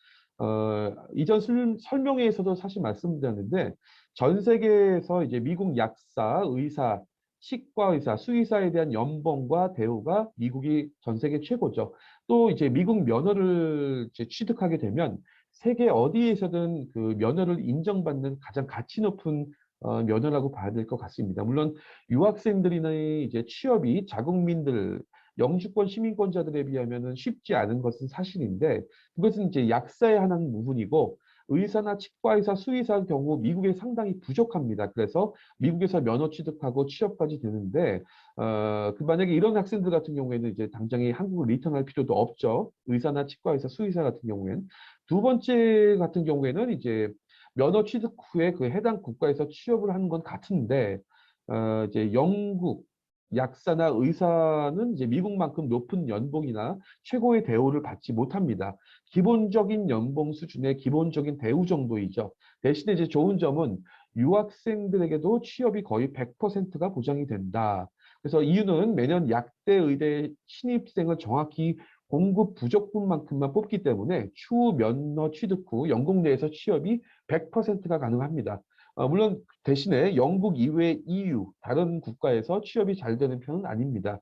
이전 설명회에서도 사실 말씀드렸는데 전 세계에서 이제 미국 약사, 의사, 치과 의사, 수의사에 대한 연봉과 대우가 미국이 전 세계 최고죠. 또 이제 미국 면허를 이제 취득하게 되면 세계 어디에서든 그 면허를 인정받는 가장 가치 높은 면허라고 봐야 될 것 같습니다. 물론 유학생들이나 이제 취업이 자국민들 영주권 시민권자들에 비하면 쉽지 않은 것은 사실인데 그것은 이제 약사의 하나는 부분이고 의사나 치과의사, 수의사 경우 미국에 상당히 부족합니다. 그래서 미국에서 면허 취득하고 취업까지 되는데 그 만약에 이런 학생들 같은 경우에는 이제 당장에 한국을 리턴할 필요도 없죠. 의사나 치과의사, 수의사 같은 경우에는 두 번째 같은 경우에는 이제 면허 취득 후에 그 해당 국가에서 취업을 하는 건 같은데 이제 영국 약사나 의사는 이제 미국만큼 높은 연봉이나 최고의 대우를 받지 못합니다. 기본적인 연봉 수준의 기본적인 대우 정도이죠. 대신에 이제 좋은 점은 유학생들에게도 취업이 거의 100%가 보장이 된다. 그래서 이유는 매년 약대 의대 신입생을 정확히 공급 부족분만큼만 뽑기 때문에 추후 면허 취득 후 영국 내에서 취업이 100%가 가능합니다. 물론 대신에 영국 이외 EU 다른 국가에서 취업이 잘 되는 편은 아닙니다.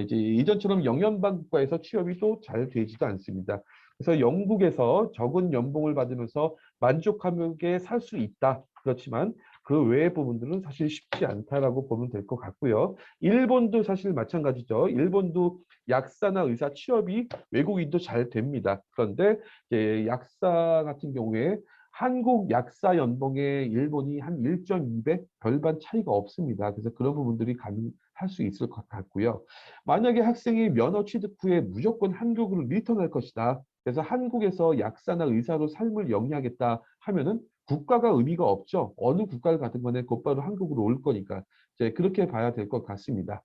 이제 이전처럼 영연방 국가에서 취업이 또 잘 되지도 않습니다. 그래서 영국에서 적은 연봉을 받으면서 만족하게 살 수 있다. 그렇지만 그 외의 부분들은 사실 쉽지 않다라고 보면 될 것 같고요. 일본도 사실 마찬가지죠. 일본도 약사나 의사 취업이 외국인도 잘 됩니다. 그런데 이제 약사 같은 경우에 한국 약사 연봉의 일본이 한 1.2배 별반 차이가 없습니다. 그래서 그런 부분들이 가능할 수 있을 것 같고요. 만약에 학생이 면허 취득 후에 무조건 한국으로 리턴할 것이다. 그래서 한국에서 약사나 의사로 삶을 영위하겠다 하면은 국가가 의미가 없죠. 어느 국가를 가든 간에 곧바로 한국으로 올 거니까 이제 그렇게 봐야 될 것 같습니다.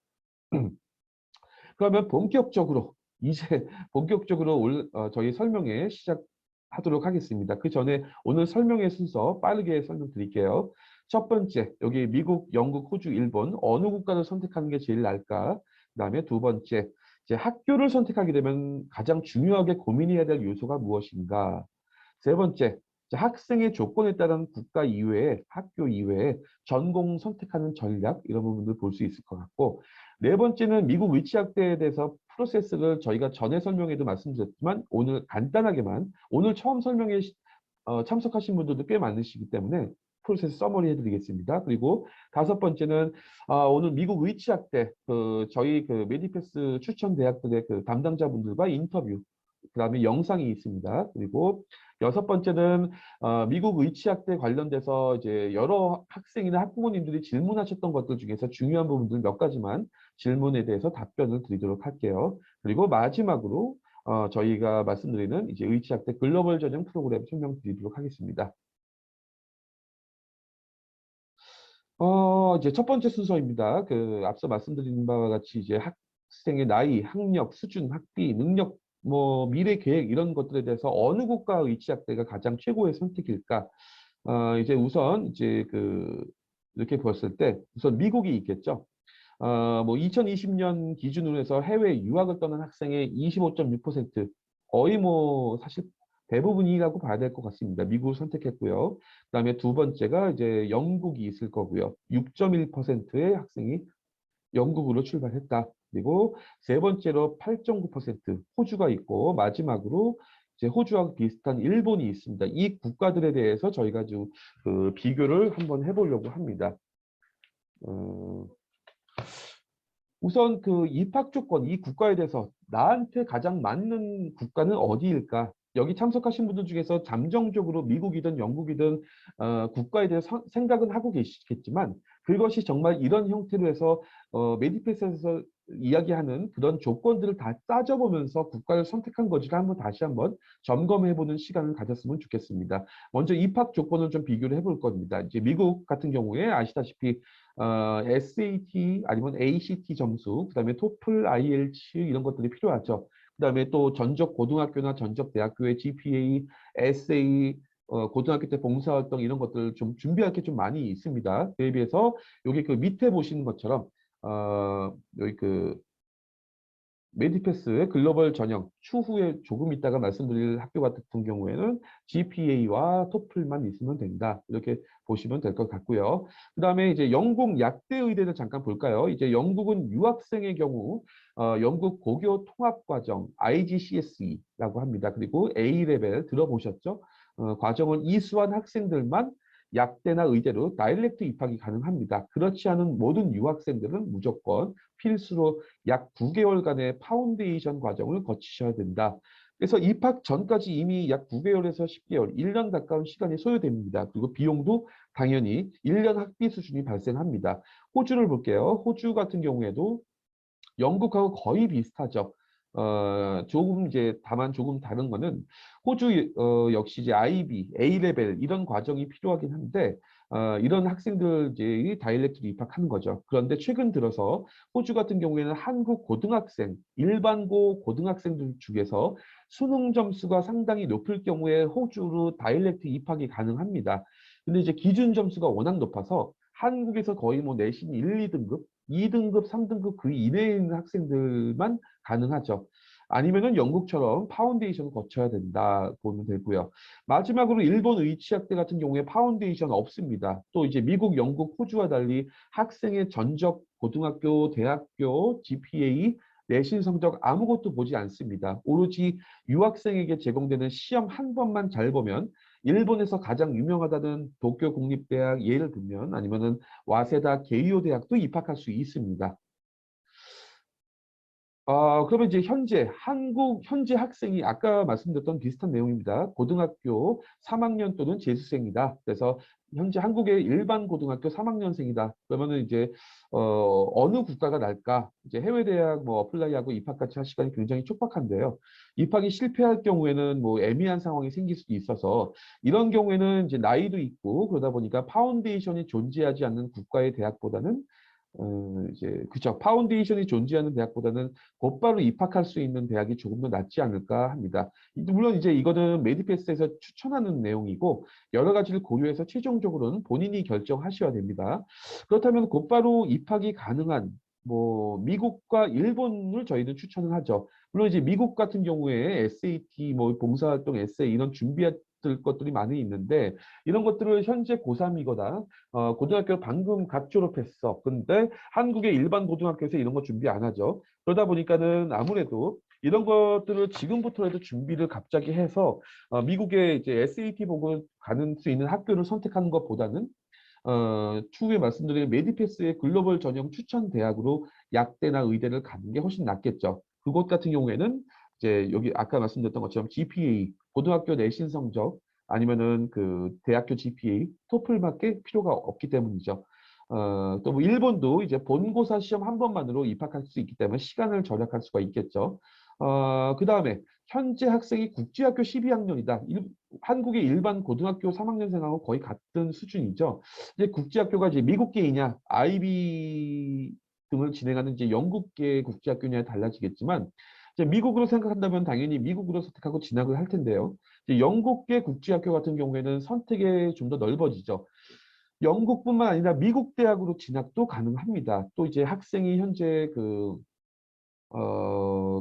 그러면 본격적으로 이제 본격적으로 저희 설명회 시작하도록 하겠습니다. 그 전에 오늘 설명회 순서 빠르게 설명드릴게요. 첫 번째, 여기 미국, 영국, 호주, 일본 어느 국가를 선택하는 게 제일 나을까? 그다음에 두 번째, 이제 학교를 선택하게 되면 가장 중요하게 고민해야 될 요소가 무엇인가? 세 번째, 학생의 조건에 따른 국가 이외에 학교 이외에 전공 선택하는 전략 이런 부분들 볼 수 있을 것 같고 네 번째는 미국 위치학대에 대해서 프로세스를 저희가 전에 설명에도 말씀드렸지만 오늘 간단하게만 오늘 처음 설명에 참석하신 분들도 꽤 많으시기 때문에 프로세스 서머리 해드리겠습니다. 그리고 다섯 번째는 오늘 미국 위치학대 저희 그 메디패스 추천 대학들의 그 담당자분들과 인터뷰 그다음에 영상이 있습니다. 그리고 여섯 번째는 미국 의치학대 관련돼서 이제 여러 학생이나 학부모님들이 질문하셨던 것들 중에서 중요한 부분들 몇 가지만 질문에 대해서 답변을 드리도록 할게요. 그리고 마지막으로 저희가 말씀드리는 이제 의치학대 글로벌 전형 프로그램 설명드리도록 하겠습니다. 이제 첫 번째 순서입니다. 그 앞서 말씀드린 바와 같이 이제 학생의 나이, 학력, 수준, 학비, 능력, 뭐 미래 계획 이런 것들에 대해서 어느 국가의 의치학대가 가장 최고의 선택일까? 이제 우선 이제 이렇게 보았을 때 우선 미국이 있겠죠. 뭐 2020년 기준으로 해서 해외 유학을 떠난 학생의 25.6% 거의 뭐 사실 대부분이라고 봐야 될 것 같습니다. 미국을 선택했고요. 그다음에 두 번째가 이제 영국이 있을 거고요. 6.1%의 학생이 영국으로 출발했다. 그리고 세 번째로 8.9% 호주가 있고 마지막으로 이제 호주와 비슷한 일본이 있습니다. 이 국가들에 대해서 저희가 좀 비교를 한번 해보려고 합니다. 어, 우선 그 입학 조건, 이 국가에 대해서 나한테 가장 맞는 국가는 어디일까? 여기 참석하신 분들 중에서 잠정적으로 미국이든 영국이든 국가에 대해 생각은 하고 계시겠지만 그것이 정말 이런 형태로 해서 메디패스에서 이야기하는 그런 조건들을 다 따져보면서 국가를 선택한 건지를 다시 한번 점검해보는 시간을 가졌으면 좋겠습니다. 먼저 입학 조건을 좀 비교를 해볼 겁니다. 이제 미국 같은 경우에 아시다시피 SAT 아니면 ACT 점수, 그다음에 토플, IELTS 이런 것들이 필요하죠. 그다음에 또 전적 고등학교나 전적 대학교의 GPA, 에세이, 고등학교 때 봉사활동 이런 것들 좀 준비할 게 좀 많이 있습니다. 그에 비해서 여기 그 밑에 보시는 것처럼 여기 그 메디패스의 글로벌 전형 추후에 조금 있다가 말씀드릴 학교 같은 경우에는 GPA와 토플만 있으면 된다. 이렇게 보시면 될 것 같고요. 그다음에 이제 영국 약대 의대를 잠깐 볼까요? 이제 영국은 유학생의 경우 영국 고교 통합 과정 IGCSE라고 합니다. 그리고 A레벨 들어보셨죠? 과정을 이수한 학생들만 약대나 의대로 다이렉트 입학이 가능합니다. 그렇지 않은 모든 유학생들은 무조건 필수로 약 9개월간의 파운데이션 과정을 거치셔야 된다. 그래서 입학 전까지 이미 약 9개월에서 10개월, 1년 가까운 시간이 소요됩니다. 그리고 비용도 당연히 1년 학비 수준이 발생합니다. 호주를 볼게요. 호주 같은 경우에도 영국하고 거의 비슷하죠. 조금 이제 다만 조금 다른 거는 호주 역시 이제 IB, A레벨 이런 과정이 필요하긴 한데 이런 학생들이 다이렉트로 입학하는 거죠. 그런데 최근 들어서 호주 같은 경우에는 한국 고등학생, 일반고 고등학생들 중에서 수능 점수가 상당히 높을 경우에 호주로 다이렉트 입학이 가능합니다. 근데 이제 기준 점수가 워낙 높아서 한국에서 거의 뭐 내신 1, 2등급, 2등급, 3등급 그 이내에 있는 학생들만 가능하죠. 아니면은 영국처럼 파운데이션을 거쳐야 된다 보면 되고요. 마지막으로 일본 의치학대 같은 경우에 파운데이션 없습니다. 또 이제 미국, 영국, 호주와 달리 학생의 전적, 고등학교, 대학교, GPA, 내신 성적 아무것도 보지 않습니다. 오로지 유학생에게 제공되는 시험 한 번만 잘 보면 일본에서 가장 유명하다는 도쿄 국립대학 예를 들면 아니면은 와세다 게이오 대학도 입학할 수 있습니다. 그러면 이제 현재 학생이 아까 말씀드렸던 비슷한 내용입니다. 고등학교 3학년 또는 재수생이다. 그래서 현재 한국의 일반 고등학교 3학년생이다. 그러면은 이제 어느 국가가 날까? 이제 해외 대학 뭐 어플라이하고 입학까지 할 시간이 굉장히 촉박한데요. 입학이 실패할 경우에는 뭐 애매한 상황이 생길 수도 있어서 이런 경우에는 이제 나이도 있고 그러다 보니까 파운데이션이 존재하지 않는 국가의 대학보다는 이제 그죠. 파운데이션이 존재하는 대학보다는 곧바로 입학할 수 있는 대학이 조금 더 낫지 않을까 합니다. 물론 이제 이거는 메디패스에서 추천하는 내용이고 여러 가지를 고려해서 최종적으로는 본인이 결정하셔야 됩니다. 그렇다면 곧바로 입학이 가능한 뭐 미국과 일본을 저희는 추천을 하죠. 물론 이제 미국 같은 경우에 SAT 뭐 봉사활동 에세이 이런 준비할 것들이 많이 있는데 이런 것들을 현재 고3이거나 고등학교 방금 갓 졸업했어. 근데 한국의 일반 고등학교에서 이런 거 준비 안 하죠. 그러다 보니까는 아무래도 이런 것들을 지금부터라도 준비를 갑자기 해서 미국의 이제 SAT 보고 가는 수 있는 학교를 선택하는 것보다는 추후에 말씀드린 메디패스의 글로벌 전형 추천 대학으로 약대나 의대를 가는 게 훨씬 낫겠죠. 그곳 같은 경우에는 이제 여기 아까 말씀드렸던 것처럼 GPA, 고등학교 내신 성적 아니면은 그 대학교 GPA, 토플밖에 필요가 없기 때문이죠. 또 뭐 일본도 이제 본고사 시험 한 번만으로 입학할 수 있기 때문에 시간을 절약할 수가 있겠죠. 그 다음에 현재 학생이 국제학교 12학년이다. 한국의 일반 고등학교 3학년생하고 거의 같은 수준이죠. 이제 국제학교가 이제 미국계이냐, IB 등을 진행하는 이제 영국계 국제학교냐에 달라지겠지만, 이제 미국으로 생각한다면 당연히 미국으로 선택하고 진학을 할 텐데요. 이제 영국계 국제학교 같은 경우에는 선택이 좀 더 넓어지죠. 영국뿐만 아니라 미국 대학으로 진학도 가능합니다. 또 이제 학생이 현재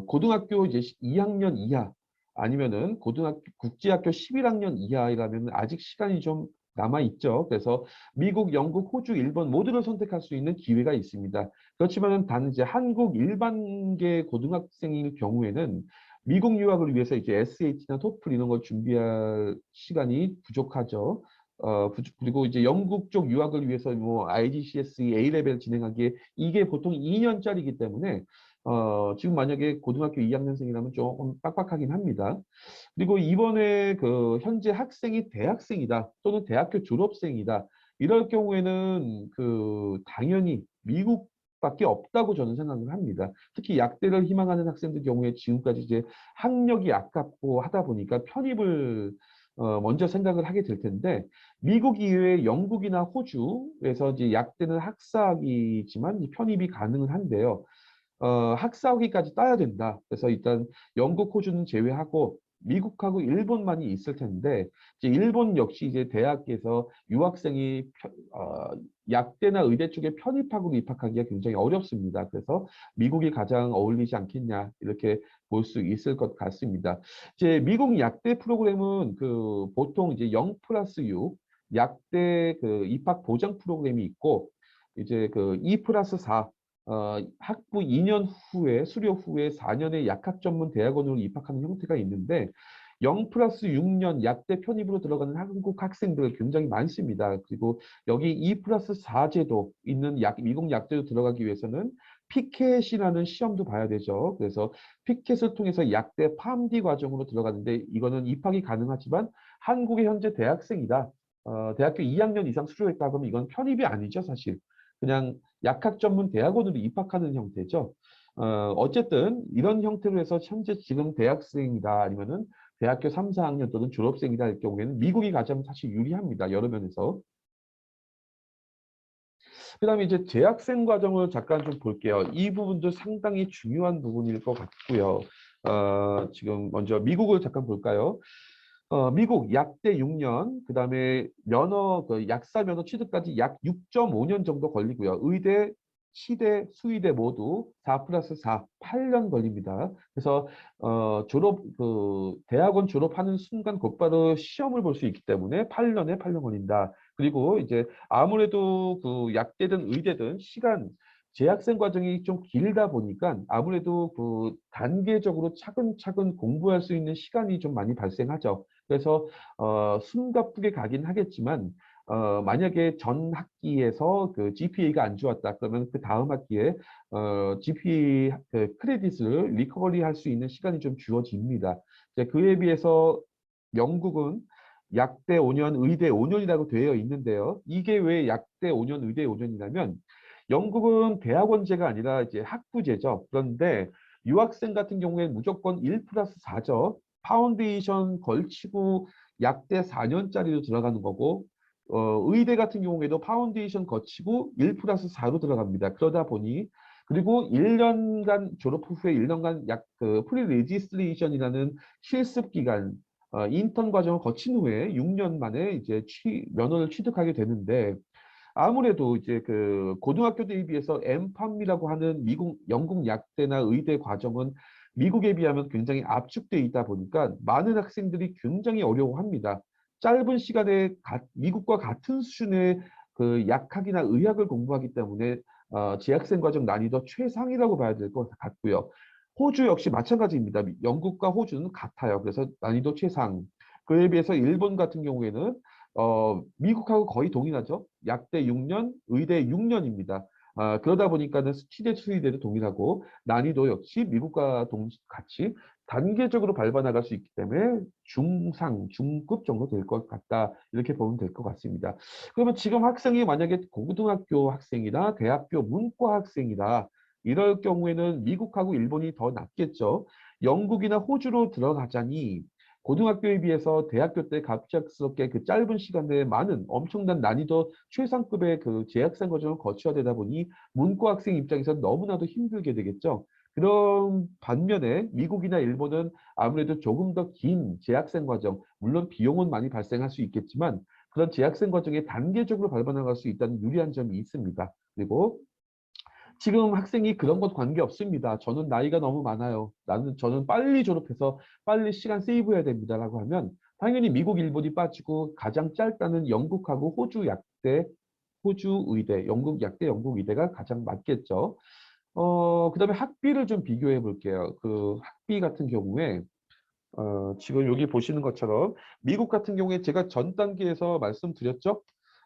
고등학교 이제 2학년 이하 아니면은 고등학교 국제학교 11학년 이하이라면 아직 시간이 좀 남아 있죠. 그래서 미국, 영국, 호주, 일본 모두를 선택할 수 있는 기회가 있습니다. 그렇지만은 단 이제 한국 일반계 고등학생일 경우에는 미국 유학을 위해서 이제 SAT나 토플 이런 걸 준비할 시간이 부족하죠. 그리고 이제 영국 쪽 유학을 위해서 뭐 IGCSE A레벨 진행하기에 이게 보통 2년짜리이기 때문에 지금 만약에 고등학교 2학년생이라면 조금 빡빡하긴 합니다. 그리고 이번에 그 현재 학생이 대학생이다 또는 대학교 졸업생이다 이럴 경우에는 그 당연히 미국 밖에 없다고 저는 생각을 합니다. 특히 약대를 희망하는 학생들 경우에 지금까지 이제 학력이 아깝고 하다 보니까 편입을 먼저 생각을 하게 될 텐데 미국 이외에 영국이나 호주에서 이제 약대는 학사학이지만 편입이 가능은 한데요. 학사학위까지 따야 된다. 그래서 일단 영국, 호주는 제외하고 미국하고 일본만이 있을 텐데 이제 일본 역시 이제 대학에서 유학생이 약대나 의대 쪽에 편입하고 입학하기가 굉장히 어렵습니다. 그래서 미국이 가장 어울리지 않겠냐 이렇게 볼 수 있을 것 같습니다. 이제 미국 약대 프로그램은 그 보통 이제 0+6 약대 그 입학 보장 프로그램이 있고 이제 그 2+4 학부 2년 후에 수료 후에 4년의 약학 전문 대학원으로 입학하는 형태가 있는데 0+6년 약대 편입으로 들어가는 한국 학생들 굉장히 많습니다. 그리고 여기 2+4 제도 있는 미국 약대로 들어가기 위해서는 피켓이라는 시험도 봐야 되죠. 그래서 피켓을 통해서 약대 팜디 과정으로 들어가는데 이거는 입학이 가능하지만 한국의 현재 대학생이다. 대학교 2학년 이상 수료했다 그러면 이건 편입이 아니죠, 사실. 그냥 약학 전문 대학원으로 입학하는 형태죠. 어쨌든 이런 형태로 해서 현재 지금 대학생이다 아니면은 대학교 3, 4학년 또는 졸업생이다 할 경우에는 미국이 가장 사실 유리합니다. 여러 면에서. 그다음에 이제 재학생 과정을 잠깐 좀 볼게요. 이 부분도 상당히 중요한 부분일 것 같고요. 지금 먼저 미국을 잠깐 볼까요? 미국 약대 6년, 그다음에 그 약사 면허 취득까지 약 6.5년 정도 걸리고요. 의대, 치대, 수의대 모두 4+4, 8년 걸립니다. 그래서 대학원 졸업하는 순간 곧바로 시험을 볼 수 있기 때문에 8년 걸린다. 그리고 이제 아무래도 그 약대든 의대든 재학생 과정이 좀 길다 보니까 아무래도 그 단계적으로 차근차근 공부할 수 있는 시간이 좀 많이 발생하죠. 그래서 숨가쁘게 가긴 하겠지만 만약에 전 학기에서 그 GPA가 안 좋았다 그러면 그 다음 학기에 GPA 그 크레딧을 리커버리 할 수 있는 시간이 좀 주어집니다. 그에 비해서 영국은 약대 5년, 의대 5년이라고 되어 있는데요. 이게 왜 약대 5년, 의대 5년이냐면 영국은 대학원제가 아니라 이제 학부제죠. 그런데 유학생 같은 경우에 무조건 1+4죠. 파운데이션 걸치고 약대 4년짜리로 들어가는 거고 의대 같은 경우에도 파운데이션 거치고 1+4로 들어갑니다. 그러다 보니 그리고 1년간 졸업 후에 1년간 그 프리 레지스트레이션이라는 실습 기간 인턴 과정을 거친 후에 6년 만에 이제 면허를 취득하게 되는데 아무래도 이제 그 고등학교 대비해서 엠팜이라고 하는 영국 약대나 의대 과정은 미국에 비하면 굉장히 압축돼 있다 보니까 많은 학생들이 굉장히 어려워합니다. 짧은 시간에 미국과 같은 수준의 그 약학이나 의학을 공부하기 때문에 재학생 과정 난이도 최상이라고 봐야 될 것 같고요. 호주 역시 마찬가지입니다. 영국과 호주는 같아요. 그래서 난이도 최상. 그에 비해서 일본 같은 경우에는 미국하고 거의 동일하죠. 약대 6년, 의대 6년입니다. 그러다 보니까는 치대 수의대도 동일하고 난이도 역시 미국과 같이 단계적으로 밟아나갈 수 있기 때문에 중상, 중급 정도 될 것 같다. 이렇게 보면 될 것 같습니다. 그러면 지금 학생이 만약에 고등학교 학생이나 대학교 문과 학생이다. 이럴 경우에는 미국하고 일본이 더 낫겠죠. 영국이나 호주로 들어가자니 고등학교에 비해서 대학교 때 갑작스럽게 그 짧은 시간 내에 많은 엄청난 난이도 최상급의 그 재학생 과정을 거쳐야 되다 보니 문과 학생 입장에서 너무나도 힘들게 되겠죠. 그런 반면에 미국이나 일본은 아무래도 조금 더 긴 재학생 과정, 물론 비용은 많이 발생할 수 있겠지만 그런 재학생 과정에 단계적으로 밟아나갈 수 있다는 유리한 점이 있습니다. 그리고 지금 학생이 그런 것 관계없습니다. 저는 나이가 너무 많아요. 저는 빨리 졸업해서 빨리 시간 세이브해야 됩니다라고 하면 당연히 미국, 일본이 빠지고 가장 짧다는 영국하고 호주 약대, 호주 의대, 영국 약대, 영국 의대가 가장 맞겠죠. 그다음에 학비를 좀 비교해 볼게요. 그 학비 같은 경우에 지금 여기 보시는 것처럼 미국 같은 경우에 제가 전 단계에서 말씀드렸죠.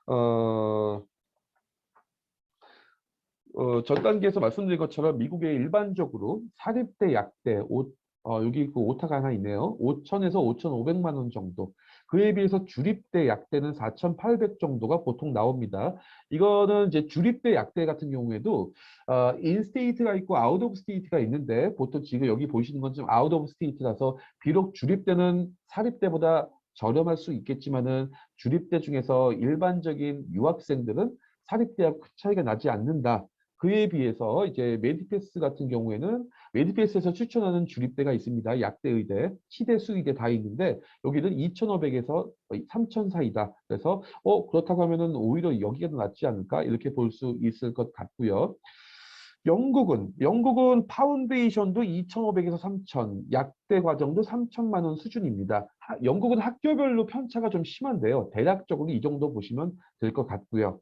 어, 전 단계에서 말씀드린 것처럼 미국의 일반적으로 사립대 약대 여기 그 오타가 하나 있네요. 5천에서 5,500만 원 정도. 그에 비해서 주립대 약대는 4,800 정도가 보통 나옵니다. 이거는 이제 주립대 약대 같은 경우에도 인스테이트가 있고 아웃 오브 스테이트가 있는데 보통 지금 여기 보시는 건 좀 아웃 오브 스테이트라서 비록 주립대는 사립대보다 저렴할 수 있겠지만은 주립대 중에서 일반적인 유학생들은 사립대하고 큰 차이가 나지 않는다. 그에 비해서 이제 메디패스 같은 경우에는 메디패스에서 추천하는 주립대가 있습니다. 약대의대, 치대, 수의대 다 있는데 여기는 2,500에서 3,000 사이다. 그래서 그렇다고 하면은 오히려 여기가 더 낫지 않을까? 이렇게 볼 수 있을 것 같고요. 영국은 파운데이션도 2,500에서 3,000, 약대 과정도 3천만 원 수준입니다. 영국은 학교별로 편차가 좀 심한데요. 대략적으로 이 정도 보시면 될 것 같고요.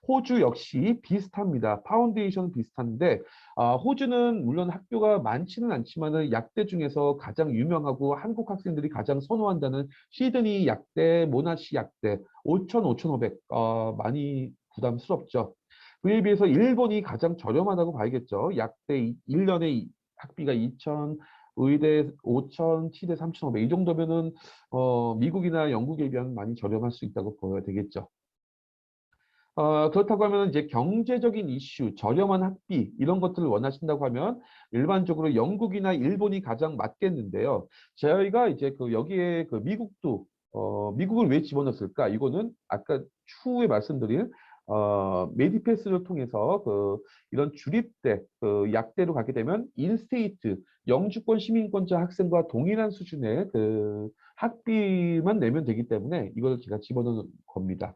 호주 역시 비슷합니다. 파운데이션 비슷한데 호주는 물론 학교가 많지는 않지만은 약대 중에서 가장 유명하고 한국 학생들이 가장 선호한다는 시드니 약대, 모나시 약대 5,000, 5,500 많이 부담스럽죠. 그에 비해서 일본이 가장 저렴하다고 봐야겠죠. 약대 1년에 학비가 2,000, 의대 5,000, 치대 3,500 이 정도면은 미국이나 영국에 비하면 많이 저렴할 수 있다고 보여야 되겠죠. 그렇다고 하면 이제 경제적인 이슈, 저렴한 학비 이런 것들을 원하신다고 하면 일반적으로 영국이나 일본이 가장 맞겠는데요. 저희가 이제 그 여기에 그 미국도 미국을 왜 집어넣었을까? 이거는 아까 추후에 말씀드린 메디패스를 통해서 그 이런 주립대, 그 약대로 가게 되면 인스테이트, 영주권 시민권자 학생과 동일한 수준의 그 학비만 내면 되기 때문에 이걸 제가 집어넣은 겁니다.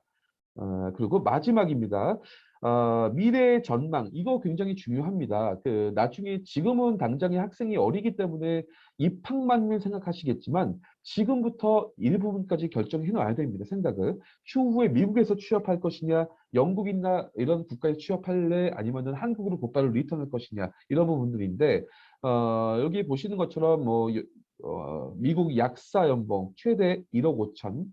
그리고 마지막입니다. 미래의 전망, 이거 굉장히 중요합니다. 그, 나중에 지금은 당장에 학생이 어리기 때문에 입학만을 생각하시겠지만 지금부터 일부분까지 결정해 놔야 됩니다. 생각을. 추후에 미국에서 취업할 것이냐, 영국이나 이런 국가에 취업할래, 아니면은 한국으로 곧바로 리턴할 것이냐, 이런 부분들인데, 여기 보시는 것처럼 뭐, 미국 약사 연봉 최대 1억 5천,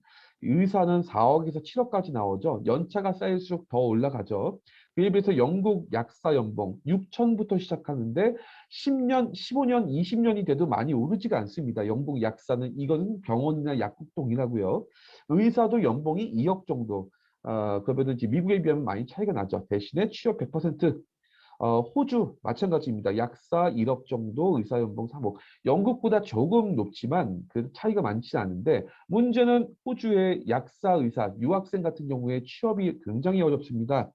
의사는 4억에서 7억까지 나오죠. 연차가 쌓일수록 더 올라가죠. 그에 비해서 영국 약사 연봉 6천부터 시작하는데 10년, 15년, 20년이 돼도 많이 오르지가 않습니다. 영국 약사는 이거는 병원이나 약국 동일하고요. 의사도 연봉이 2억 정도. 그러면 이제 미국에 비하면 많이 차이가 나죠. 대신에 취업 100%, 호주 마찬가지입니다. 약사 1억 정도, 의사 연봉 3억. 영국보다 조금 높지만 그 차이가 많지 않은데 문제는 호주의 약사, 의사, 유학생 같은 경우에 취업이 굉장히 어렵습니다.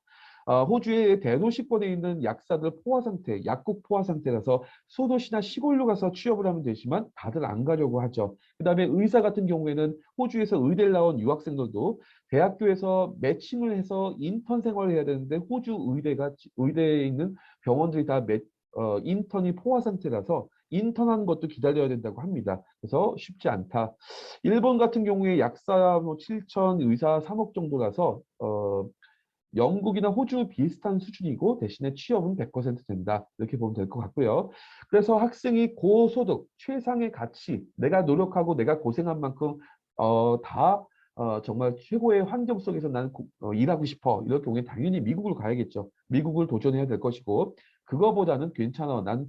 호주의 대도시권에 있는 약사들 포화 상태, 약국 포화 상태라서 소도시나 시골로 가서 취업을 하면 되지만 다들 안 가려고 하죠. 그다음에 의사 같은 경우에는 호주에서 의대를 나온 유학생들도 대학교에서 매칭을 해서 인턴 생활을 해야 되는데 호주 의대에 있는 병원들이 다 인턴이 포화 상태라서 인턴하는 것도 기다려야 된다고 합니다. 그래서 쉽지 않다. 일본 같은 경우에 약사 뭐 7천, 의사 3억 정도라서 영국이나 호주 비슷한 수준이고 대신에 취업은 100% 된다. 이렇게 보면 될 것 같고요. 그래서 학생이 고소득, 최상의 가치, 내가 노력하고 내가 고생한 만큼 다 정말 최고의 환경 속에서 나는 일하고 싶어. 이럴 경우에 당연히 미국을 가야겠죠. 미국을 도전해야 될 것이고 그거보다는 괜찮아. 난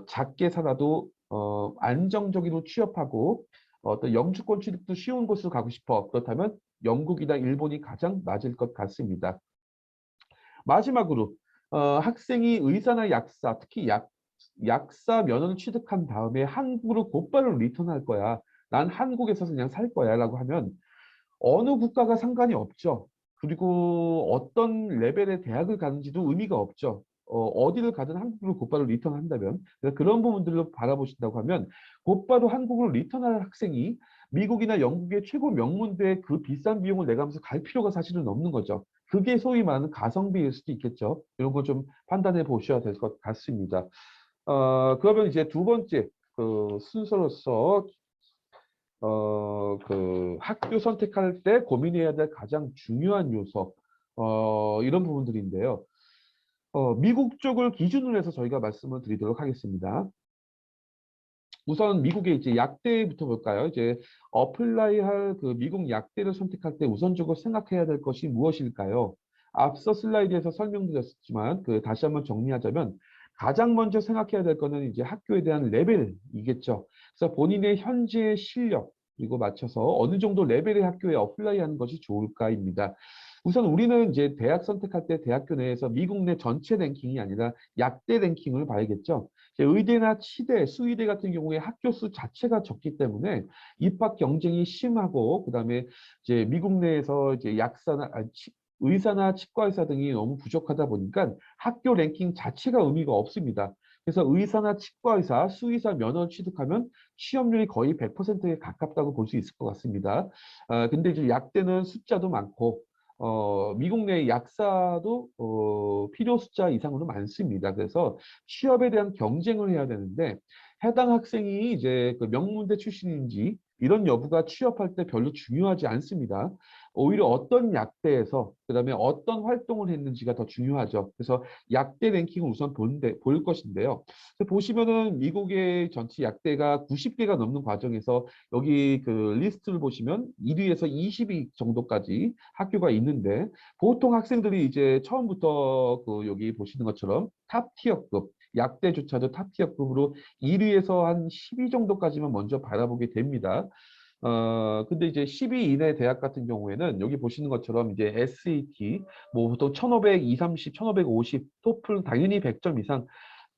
작게 살아도 안정적으로 취업하고 어떤 영주권 취득도 쉬운 곳으로 가고 싶어. 그렇다면 영국이나 일본이 가장 맞을 것 같습니다. 마지막으로 학생이 의사나 약사, 특히 약사 면허를 취득한 다음에 한국으로 곧바로 리턴할 거야. 난 한국에서 그냥 살 거야 라고 하면 어느 국가가 상관이 없죠. 그리고 어떤 레벨의 대학을 가는지도 의미가 없죠. 어디를 가든 한국으로 곧바로 리턴한다면 그래서 그런 부분들로 바라보신다고 하면 곧바로 한국으로 리턴할 학생이 미국이나 영국의 최고 명문대에 그 비싼 비용을 내가면서 갈 필요가 사실은 없는 거죠. 그게 소위 말하는 가성비일 수도 있겠죠. 이런 거 좀 판단해 보셔야 될 것 같습니다. 그러면 이제 두 번째 그 순서로서 그 학교 선택할 때 고민해야 될 가장 중요한 요소, 이런 부분들인데요. 미국 쪽을 기준으로 해서 저희가 말씀을 드리도록 하겠습니다. 우선 미국의 이제 약대부터 볼까요? 이제 어플라이 할 그 미국 약대를 선택할 때 우선적으로 생각해야 될 것이 무엇일까요? 앞서 슬라이드에서 설명드렸지만 그 다시 한번 정리하자면 가장 먼저 생각해야 될 거는 이제 학교에 대한 레벨이겠죠. 그래서 본인의 현재 실력, 그리고 맞춰서 어느 정도 레벨의 학교에 어플라이하는 것이 좋을까입니다. 우선 우리는 이제 대학 선택할 때 대학교 내에서 미국 내 전체 랭킹이 아니라 약대 랭킹을 봐야겠죠. 이제 의대나 치대, 수의대 같은 경우에 학교 수 자체가 적기 때문에 입학 경쟁이 심하고 그다음에 이제 미국 내에서 이제 의사나 치과 의사 등이 너무 부족하다 보니까 학교 랭킹 자체가 의미가 없습니다. 그래서 의사나 치과 의사, 수의사 면허를 취득하면 취업률이 거의 100%에 가깝다고 볼 수 있을 것 같습니다. 근데 이제 약대는 숫자도 많고 미국 내 약사도 필요 숫자 이상으로 많습니다. 그래서 취업에 대한 경쟁을 해야 되는데 해당 학생이 이제 그 명문대 출신인지 이런 여부가 취업할 때 별로 중요하지 않습니다. 오히려 어떤 약대에서 그다음에 어떤 활동을 했는지가 더 중요하죠. 그래서 약대 랭킹을 우선 볼 것인데요. 보시면은 미국의 전체 약대가 90개가 넘는 과정에서 여기 그 리스트를 보시면 1위에서 20위 정도까지 학교가 있는데 보통 학생들이 이제 처음부터 그 여기 보시는 것처럼 탑 티어급 약대조차도 탑 티어급으로 1위에서 한 10위 정도까지만 먼저 바라보게 됩니다. 근데 이제 10위 이내 대학 같은 경우에는 여기 보시는 것처럼 이제 SAT, 뭐 보통 1500, 230, 1550, 토플 당연히 100점 이상,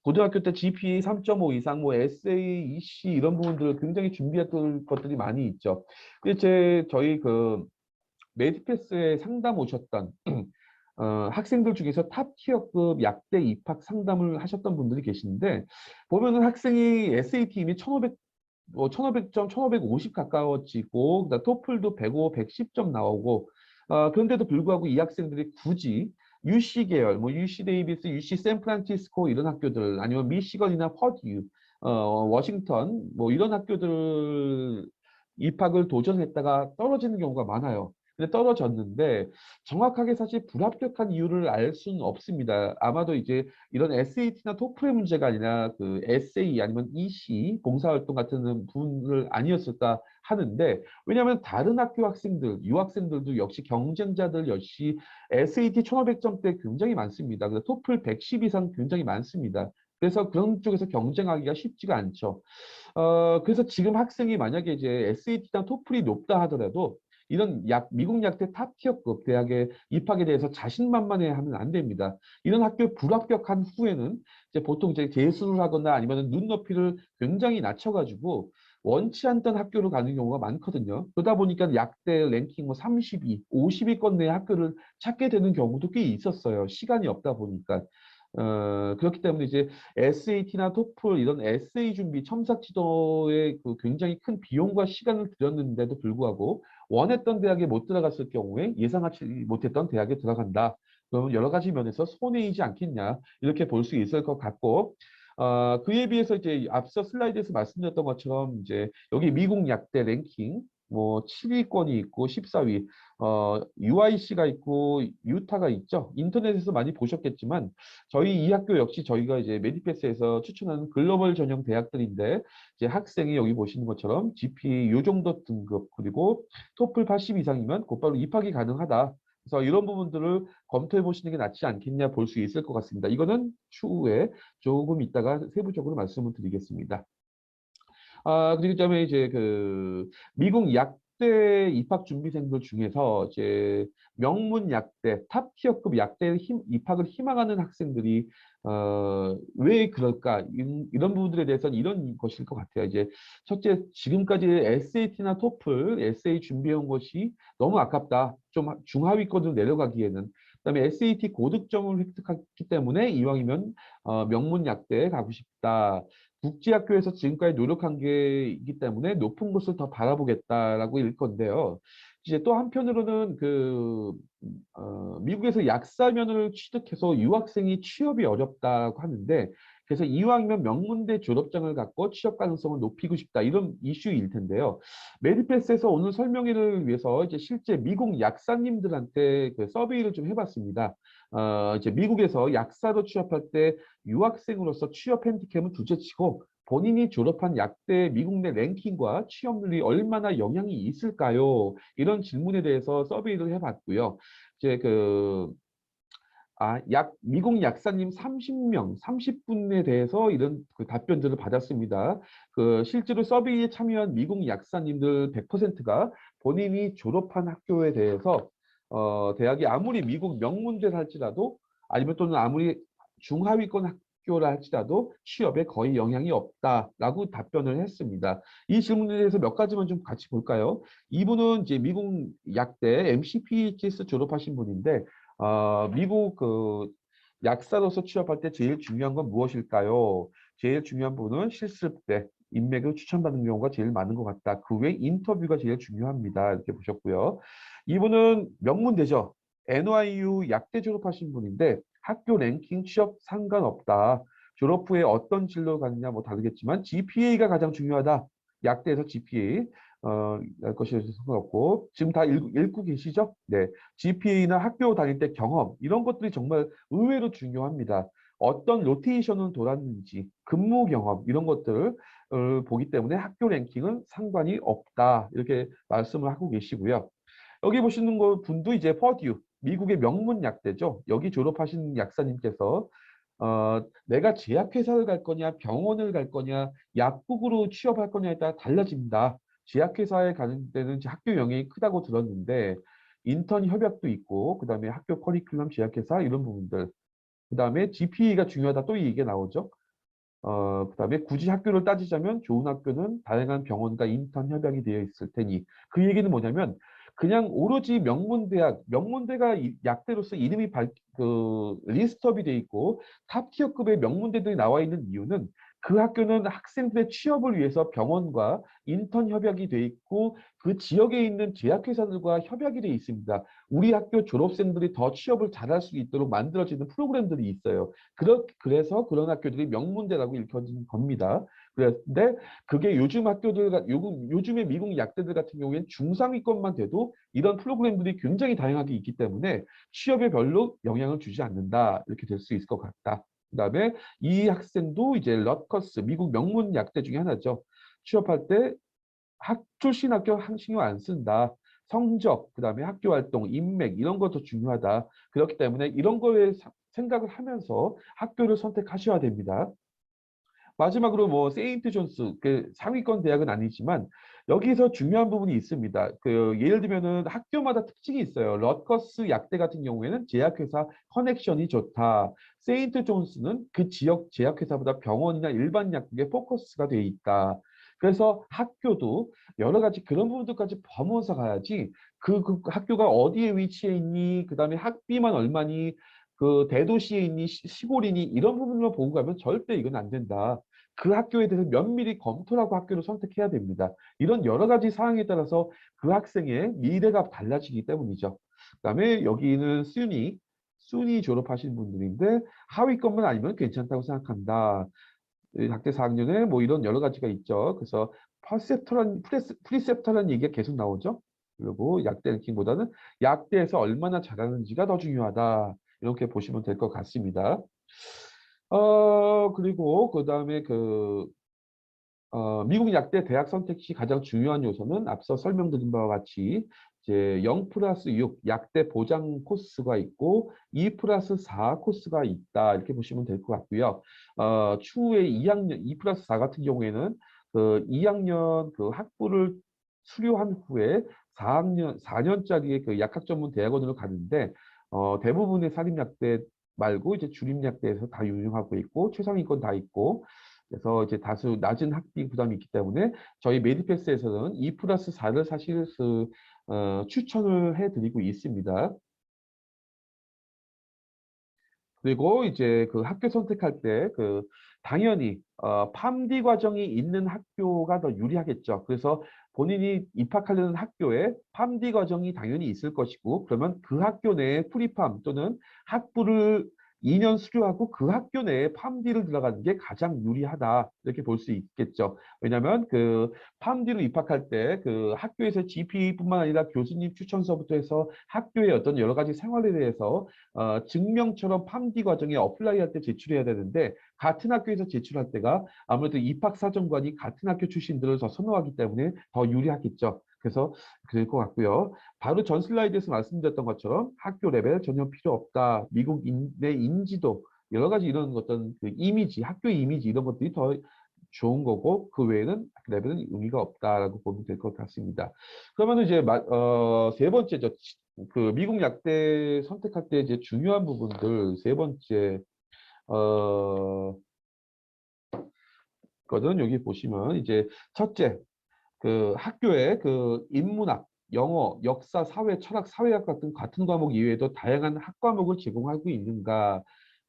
고등학교 때 GPA 3.5 이상, 뭐 에세이, EC 이런 부분들 굉장히 준비했던 것들이 많이 있죠. 근데 저희 그 메디패스에 상담 오셨던 학생들 중에서 탑 티어급 약대 입학 상담을 하셨던 분들이 계시는데 보면은 학생이 SAT 이미 1500 뭐 1500점, 1550 가까워지고 그다음 토플도 105, 110점 나오고 그런데도 불구하고 이 학생들이 굳이 UC 계열, 뭐 UC 데이비스, UC 샌프란시스코 이런 학교들 아니면 미시건이나 퍼듀, 워싱턴 뭐 이런 학교들 입학을 도전했다가 떨어지는 경우가 많아요. 근데 떨어졌는데 정확하게 사실 불합격한 이유를 알 수는 없습니다. 아마도 이제 이런 SAT나 토플의 문제가 아니라 그 SA 아니면 EC 봉사활동 같은 부분을 아니었을까 하는데 왜냐하면 다른 학교 학생들, 유학생들도 역시 경쟁자들 역시 SAT 1500점대 굉장히 많습니다. 그래서 토플 110 이상 굉장히 많습니다. 그래서 그런 쪽에서 경쟁하기가 쉽지가 않죠. 그래서 지금 학생이 만약에 이제 SAT나 토플이 높다 하더라도 이런 미국 약대 탑티어급 대학에 입학에 대해서 자신만만해 하면 안 됩니다. 이런 학교에 불합격한 후에는 이제 보통 이제 재수를 하거나 아니면 눈높이를 굉장히 낮춰가지고 원치 않던 학교로 가는 경우가 많거든요. 그러다 보니까 약대 랭킹 뭐 30위, 50위권 내 학교를 찾게 되는 경우도 꽤 있었어요. 시간이 없다 보니까. 그렇기 때문에 이제 SAT나 토플 이런 에세이 준비 첨삭 지도에 그 굉장히 큰 비용과 시간을 들였는데도 불구하고 원했던 대학에 못 들어갔을 경우에 예상하지 못했던 대학에 들어간다. 그러면 여러 가지 면에서 손해이지 않겠냐 이렇게 볼 수 있을 것 같고 그에 비해서 이제 앞서 슬라이드에서 말씀드렸던 것처럼 이제 여기 미국 약대 랭킹 뭐 7위권이 있고 14위 UIC가 있고 유타가 있죠. 인터넷에서 많이 보셨겠지만 저희 이 학교 역시 저희가 이제 메디패스에서 추천하는 글로벌 전형 대학들인데 이제 학생이 여기 보시는 것처럼 GPA 요 정도 등급 그리고 토플 80 이상이면 곧바로 입학이 가능하다. 그래서 이런 부분들을 검토해 보시는 게 낫지 않겠냐 볼 수 있을 것 같습니다. 이거는 추후에 조금 이따가 세부적으로 말씀을 드리겠습니다. 그리고 그다음에 이제 그 미국 약대 입학 준비생들 중에서 이제 명문 약대, 탑 티어급 약대 입학을 희망하는 학생들이 왜 그럴까? 이런 부분들에 대해서는 이런 것일 것 같아요. 이제 첫째, 지금까지 SAT나 토플, SA 준비해온 것이 너무 아깝다. 좀 중하위권으로 내려가기에는. 그다음에 SAT 고득점을 획득했기 때문에 이왕이면 명문 약대에 가고 싶다. 국제학교에서 지금까지 노력한 게 있기 때문에 높은 곳을 더 바라보겠다라고 일 건데요. 이제 또 한편으로는 미국에서 약사면을 취득해서 유학생이 취업이 어렵다고 하는데 그래서 이왕이면 명문대 졸업장을 갖고 취업 가능성을 높이고 싶다 이런 이슈일 텐데요. 메디패스에서 오늘 설명회를 위해서 이제 실제 미국 약사님들한테 그 서베이를 좀 해봤습니다. 이제 미국에서 약사로 취업할 때 유학생으로서 취업 핸디캡은 둘째치고 본인이 졸업한 약대 미국 내 랭킹과 취업률이 얼마나 영향이 있을까요? 이런 질문에 대해서 서베이를 해봤고요. 이제 미국 약사님 30명, 30분에 대해서 이런 그 답변들을 받았습니다. 실제로 서베이에 참여한 미국 약사님들 100%가 본인이 졸업한 학교에 대해서 대학이 아무리 미국 명문대를 할지라도 아니면 또는 아무리 중하위권 학교라 할지라도 취업에 거의 영향이 없다라고 답변을 했습니다. 이 질문에 대해서 몇 가지만 좀 같이 볼까요? 이분은 이제 미국 약대 MCPHS 졸업하신 분인데 미국 약사로서 취업할 때 제일 중요한 건 무엇일까요? 제일 중요한 분은 실습 때 인맥을 추천받는 경우가 제일 많은 것 같다. 그 외에 인터뷰가 제일 중요합니다. 이렇게 보셨고요. 이분은 명문대죠. NYU 약대 졸업하신 분인데 학교 랭킹 취업 상관없다. 졸업 후에 어떤 진로 가느냐 뭐 다르겠지만 GPA가 가장 중요하다. 약대에서 GPA 할 것이 상관없고 지금 다 읽고 계시죠? 네. GPA나 학교 다닐 때 경험 이런 것들이 정말 의외로 중요합니다. 어떤 로테이션은 돌았는지 근무 경험 이런 것들을 보기 때문에 학교 랭킹은 상관이 없다. 이렇게 말씀을 하고 계시고요. 여기 보시는 분도 이제 퍼듀, 미국의 명문 약대죠. 여기 졸업하신 약사님께서 내가 제약회사를 갈 거냐, 병원을 갈 거냐, 약국으로 취업할 거냐에 따라 달라집니다. 제약회사에 가는 데는 이제 학교 영향이 크다고 들었는데 인턴 협약도 있고 그다음에 학교 커리큘럼 제약회사 이런 부분들 그다음에 GPA가 중요하다 또 이 얘기가 나오죠. 그다음에 굳이 학교를 따지자면 좋은 학교는 다양한 병원과 인턴 협약이 되어 있을 테니 그 얘기는 뭐냐면 그냥 오로지 명문대학, 명문대가 약대로서 이름이 리스트업이 돼 있고 탑티어급의 명문대들이 나와 있는 이유는 그 학교는 학생들의 취업을 위해서 병원과 인턴 협약이 돼 있고 그 지역에 있는 제약회사들과 협약이 돼 있습니다. 우리 학교 졸업생들이 더 취업을 잘할 수 있도록 만들어지는 프로그램들이 있어요. 그래서 그런 학교들이 명문대라고 일컬어진 겁니다. 그런데 그게 요즘 요즘의 미국 약대들 같은 경우에는 중상위권만 돼도 이런 프로그램들이 굉장히 다양하게 있기 때문에 취업에 별로 영향을 주지 않는다. 이렇게 될 수 있을 것 같다. 그다음에 이 학생도 이제 러커스, 미국 명문 약대 중에 하나죠. 취업할 때 출신 학교 신경 안 쓴다. 성적, 그다음에 학교 활동, 인맥 이런 것도 중요하다. 그렇기 때문에 이런 거에 생각을 하면서 학교를 선택하셔야 됩니다. 마지막으로 뭐 세인트 존스 그 상위권 대학은 아니지만 여기서 중요한 부분이 있습니다. 예를 들면은 학교마다 특징이 있어요. 러커스 약대 같은 경우에는 제약회사 커넥션이 좋다. 세인트 존스는 그 지역 제약회사보다 병원이나 일반 약국에 포커스가 돼 있다. 그래서 학교도 여러 가지 그런 부분들까지 보면서 가야지 그 학교가 어디에 위치해 있니, 그다음에 학비만 얼마니, 그 대도시에 있니, 시골이니 이런 부분만 보고 가면 절대 이건 안 된다. 그 학교에 대해서 면밀히 검토를 하고 학교를 선택해야 됩니다. 이런 여러 가지 사항에 따라서 그 학생의 미래가 달라지기 때문이죠. 그다음에 여기는 순위 졸업하신 분들인데 하위권만 아니면 괜찮다고 생각한다. 학대 4학년에 뭐 이런 여러 가지가 있죠. 그래서 프리셉터란 얘기가 계속 나오죠. 그리고 약대 랭킹보다는 약대에서 얼마나 잘하는지가 더 중요하다. 이렇게 보시면 될 것 같습니다. 그리고 그다음에 미국 약대 대학 선택 시 가장 중요한 요소는 앞서 설명드린 바와 같이 이제 0 플러스 6 약대 보장 코스가 있고 2 플러스 4 코스가 있다. 이렇게 보시면 될 것 같고요. 추후에 2학년, 2 플러스 4 같은 경우에는 2학년 학부를 수료한 후에 4년짜리의 약학 전문 대학원으로 가는데 대부분의 사립약대 말고 이제 주립약대에서 다 운영하고 있고 최상위권 다 있고 그래서 이제 다수 낮은 학비 부담이 있기 때문에 저희 메디패스에서는 2 플러스 4를 사실 추천을 해드리고 있습니다. 그리고 이제 학교 선택할 때 당연히 팜디 과정이 있는 학교가 더 유리하겠죠. 그래서 본인이 입학하려는 학교에 팜디 과정이 당연히 있을 것이고 그러면 그 학교 내에 프리팜 또는 학부를 2년 수료하고 그 학교 내에 팜디를 들어가는 게 가장 유리하다 이렇게 볼 수 있겠죠. 왜냐하면 팜디로 입학할 때 학교에서 GPA뿐만 아니라 교수님 추천서부터 해서 학교의 어떤 여러 가지 생활에 대해서 증명처럼 팜디 과정에 어플라이할 때 제출해야 되는데 같은 학교에서 제출할 때가 아무래도 입학사정관이 같은 학교 출신들을 더 선호하기 때문에 더 유리하겠죠. 그래서 그럴 것 같고요. 바로 전 슬라이드에서 말씀드렸던 것처럼 학교 레벨 전혀 필요 없다. 미국 내 인지도 여러 가지 이런 어떤 그 이미지, 학교 이미지 이런 것들이 더 좋은 거고 그 외에는 레벨은 의미가 없다라고 보면 될 것 같습니다. 그러면 이제 세 번째 그 미국 약대 선택할 때 이제 중요한 부분들 세 번째 어 거든 여기 보시면 이제 첫째 그 학교에 그 인문학, 영어, 역사, 사회, 철학, 사회학 같은 과목 이외에도 다양한 학과목을 제공하고 있는가.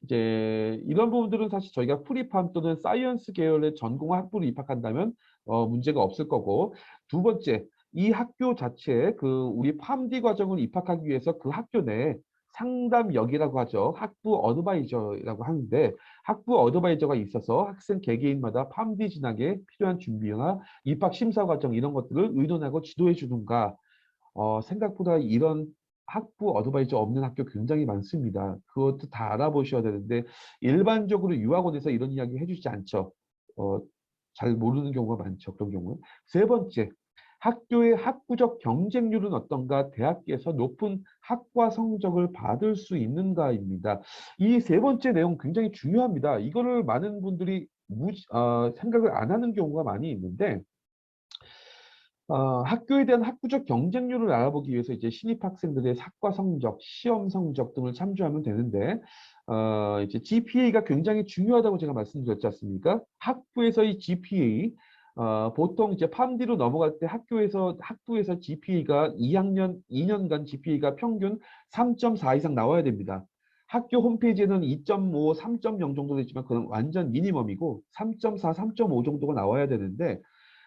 이제 이런 부분들은 사실 저희가 프리팜 또는 사이언스 계열의 전공 학부로 입학한다면 문제가 없을 거고 두 번째 이 학교 자체에 그 우리 팜디 과정을 입학하기 위해서 그 학교 내에 상담역이라고 하죠. 학부 어드바이저라고 하는데 학부 어드바이저가 있어서 학생 개개인마다 팜디 진학에 필요한 준비나 입학 심사 과정 이런 것들을 의논하고 지도해 주는가. 생각보다 이런 학부 어드바이저 없는 학교 굉장히 많습니다. 그것도 다 알아보셔야 되는데 일반적으로 유학원에서 이런 이야기 해주지 않죠. 어, 잘 모르는 경우가 많죠. 그런 경우는. 세 번째, 학교의 학부적 경쟁률은 어떤가, 대학에서 높은 학과 성적을 받을 수 있는가입니다. 이 세 번째 내용 굉장히 중요합니다. 이거를 많은 분들이 생각을 안 하는 경우가 많이 있는데 학교에 대한 학부적 경쟁률을 알아보기 위해서 이제 신입 학생들의 학과 성적, 시험 성적 등을 참조하면 되는데, 이제 GPA가 굉장히 중요하다고 제가 말씀드렸지 않습니까? 학부에서의 GPA, 보통 이제 팜디로 넘어갈 때 학부에서 GPA가 2년간 GPA가 평균 3.4 이상 나와야 됩니다. 학교 홈페이지에는 2.5, 3.0 정도 되지만 그건 완전 미니멈이고 3.4, 3.5 정도가 나와야 되는데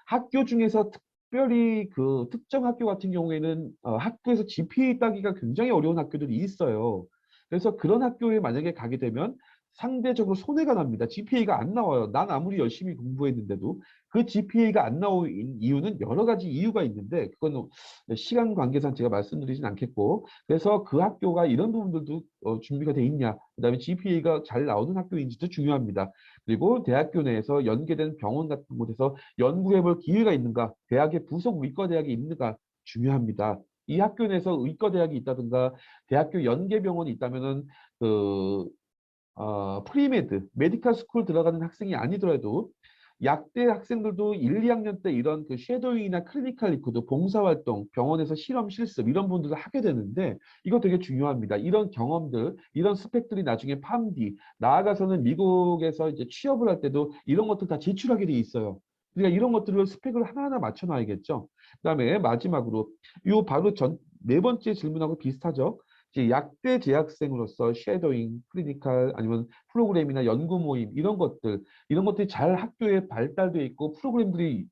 학교 중에서 특별히 그 특정 학교 같은 경우에는 학부에서 GPA 따기가 굉장히 어려운 학교들이 있어요. 그래서 그런 학교에 만약에 가게 되면 상대적으로 손해가 납니다. GPA가 안 나와요. 난 아무리 열심히 공부했는데도 그 GPA가 안 나온 이유는 여러 가지 이유가 있는데 그건 시간 관계상 제가 말씀드리진 않겠고 그래서 그 학교가 이런 부분들도 준비가 돼 있냐 그다음에 GPA가 잘 나오는 학교인지도 중요합니다. 그리고 대학교 내에서 연계된 병원 같은 곳에서 연구해볼 기회가 있는가, 대학의 부속 의과대학이 있는가 중요합니다. 이 학교 내에서 의과대학이 있다든가 대학교 연계병원이 있다면은 그 프리메드, 메디컬 스쿨 들어가는 학생이 아니더라도 약대 학생들도 1, 2학년 때 이런 그 쉐도잉이나 클리니컬 리크도 봉사활동, 병원에서 실험 실습 이런 분들을 하게 되는데 이거 되게 중요합니다. 이런 경험들, 이런 스펙들이 나중에 팜디, 나아가서는 미국에서 이제 취업을 할 때도 이런 것들 다 제출하게 돼 있어요. 그러니까 이런 것들을 스펙을 하나하나 맞춰놔야겠죠. 그다음에 마지막으로 요 바로 네 번째 질문하고 비슷하죠. 이제 약대 재학생으로서 쉐도잉, 클리니컬 아니면 프로그램이나 연구 모임 이런 것들이 잘 학교에 발달돼 있고 프로그램들이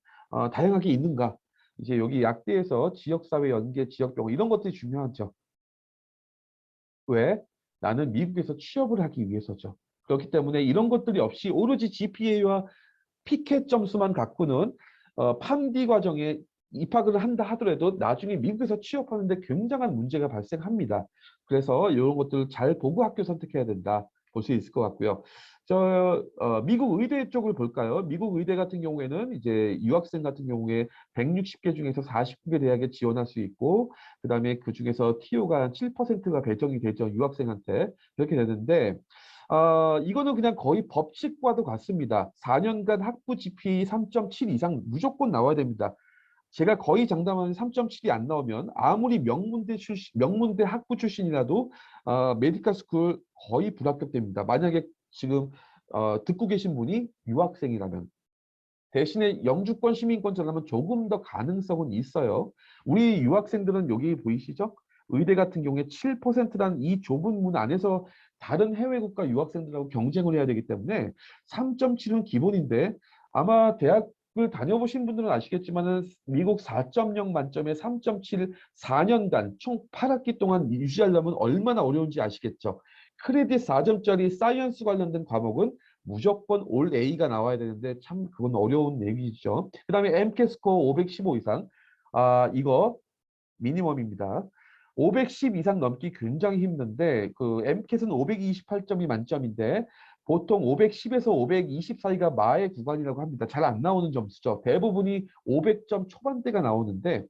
다양하게 있는가? 이제 여기 약대에서 지역사회 연계, 지역병원 이런 것들이 중요하죠. 왜? 나는 미국에서 취업을 하기 위해서죠. 그렇기 때문에 이런 것들이 없이 오로지 GPA와 피켓 점수만 갖고는 팜디 과정에 입학을 한다 하더라도 나중에 미국에서 취업하는데 굉장한 문제가 발생합니다. 그래서 이런 것들을 잘 보고 학교 선택해야 된다. 볼 수 있을 것 같고요. 미국 의대 쪽을 볼까요? 미국 의대 같은 경우에는 이제 유학생 같은 경우에 160개 중에서 49개 대학에 지원할 수 있고, 그 다음에 그 중에서 TO가 한 7%가 배정이 되죠. 유학생한테. 그렇게 되는데, 이거는 그냥 거의 법칙과도 같습니다. 4년간 학부 GPA 3.7 이상 무조건 나와야 됩니다. 제가 거의 장담하는 3.7이 안 나오면 아무리 명문대 학부 출신이라도 메디컬 스쿨 거의 불합격됩니다. 만약에 지금 듣고 계신 분이 유학생이라면 대신에 영주권 시민권자라면 조금 더 가능성은 있어요. 우리 유학생들은 여기 보이시죠? 의대 같은 경우에 7%라는 이 좁은 문 안에서 다른 해외 국가 유학생들하고 경쟁을 해야 되기 때문에 3.7은 기본인데 아마 대학을 다녀보신 분들은 아시겠지만은 미국 4.0 만점에 3.7 4년간 총 8학기 동안 유지하려면 얼마나 어려운지 아시겠죠? 크레딧 4점짜리 사이언스 관련된 과목은 무조건 올 A가 나와야 되는데 참 그건 어려운 얘기죠. 그 다음에 MCAT 스코어 515 이상. 이거 미니멈입니다. 510 이상 넘기 굉장히 힘든데 그 MCAT은 528점이 만점인데 보통 510에서 520 사이가 마의 구간이라고 합니다. 잘 안 나오는 점수죠. 대부분이 500점 초반대가 나오는데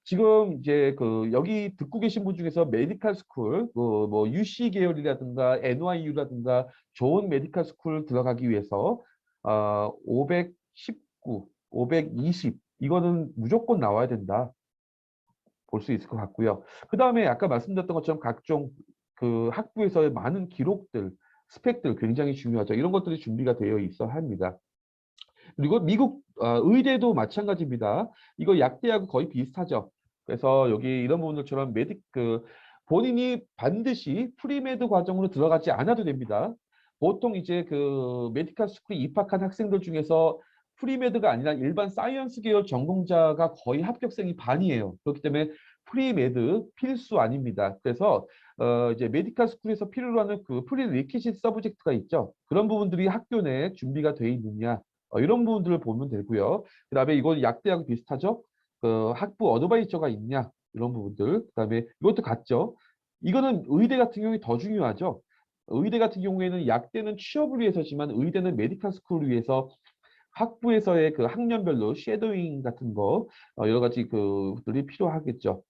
지금 이제 그 여기 듣고 계신 분 중에서 메디컬 스쿨, 뭐 UC 계열이라든가 NYU라든가 좋은 메디컬 스쿨 들어가기 위해서 519, 520 이거는 무조건 나와야 된다. 볼 수 있을 것 같고요. 그 다음에 아까 말씀드렸던 것처럼 각종 그 학부에서의 많은 기록들, 스펙들 굉장히 중요하죠. 이런 것들이 준비가 되어 있어야 합니다. 그리고 미국 의대도 마찬가지입니다. 이거 약대하고 거의 비슷하죠. 그래서 여기 이런 부분들처럼 본인이 반드시 프리메드 과정으로 들어가지 않아도 됩니다. 보통 이제 그 메디컬 스쿨에 입학한 학생들 중에서 프리메드가 아니라 일반 사이언스 계열 전공자가 거의 합격생이 반이에요. 그렇기 때문에 프리메드 필수 아닙니다. 그래서 이제 메디컬 스쿨에서 필요로 하는 그 프리리퀴짓 서브젝트가 있죠. 그런 부분들이 학교 내에 준비가 되어 있느냐 이런 부분들을 보면 되고요. 그다음에 이건 약대하고 비슷하죠. 그 학부 어드바이저가 있냐 이런 부분들. 그다음에 이것도 같죠. 이거는 의대 같은 경우에 더 중요하죠. 의대 같은 경우에는 약대는 취업을 위해서지만 의대는 메디컬 스쿨을 위해서 학부에서의 그 학년별로 쉐도잉 같은 거 여러 가지 그들이 필요하겠죠.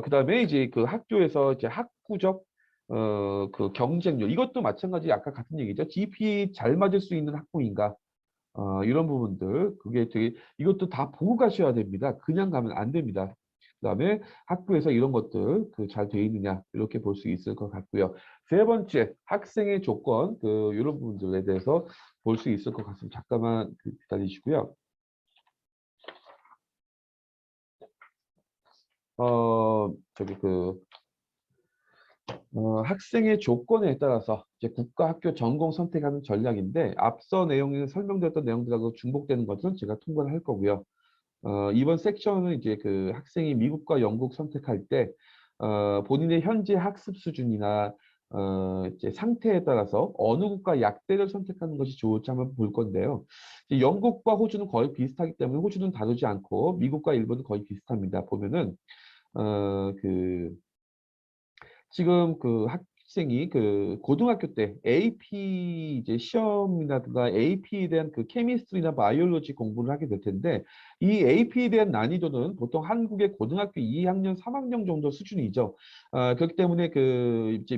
그다음에 이제 그 학교에서 이제 학구적 그 경쟁률 이것도 마찬가지 아까 같은 얘기죠. GPA 잘 맞을 수 있는 학부인가 이런 부분들 그게 되게 이것도 다 보고 가셔야 됩니다. 그냥 가면 안 됩니다. 그다음에 학교에서 이런 것들 그 잘 돼 있느냐 이렇게 볼 수 있을 것 같고요. 세 번째 학생의 조건 그 이런 부분들에 대해서 볼 수 있을 것 같습니다. 잠깐만 기다리시고요. 저기 학생의 조건에 따라서 이제 국가학교 전공 선택하는 전략인데 앞서 내용에 설명드렸던 내용들하고 중복되는 것은 제가 통과를 할 거고요. 이번 섹션은 이제 그 학생이 미국과 영국 선택할 때 본인의 현재 학습 수준이나 이제 상태에 따라서 어느 국가 약대를 선택하는 것이 좋을지 한번 볼 건데요. 이제 영국과 호주는 거의 비슷하기 때문에 호주는 다르지 않고 미국과 일본은 거의 비슷합니다. 보면은 그 지금 그 학생이 그 고등학교 때 AP 이제 시험이라든가 AP에 대한 그 케미스트리나 바이올로지 공부를 하게 될 텐데 이 AP에 대한 난이도는 보통 한국의 고등학교 2학년, 3학년 정도 수준이죠. 그렇기 때문에 그 이제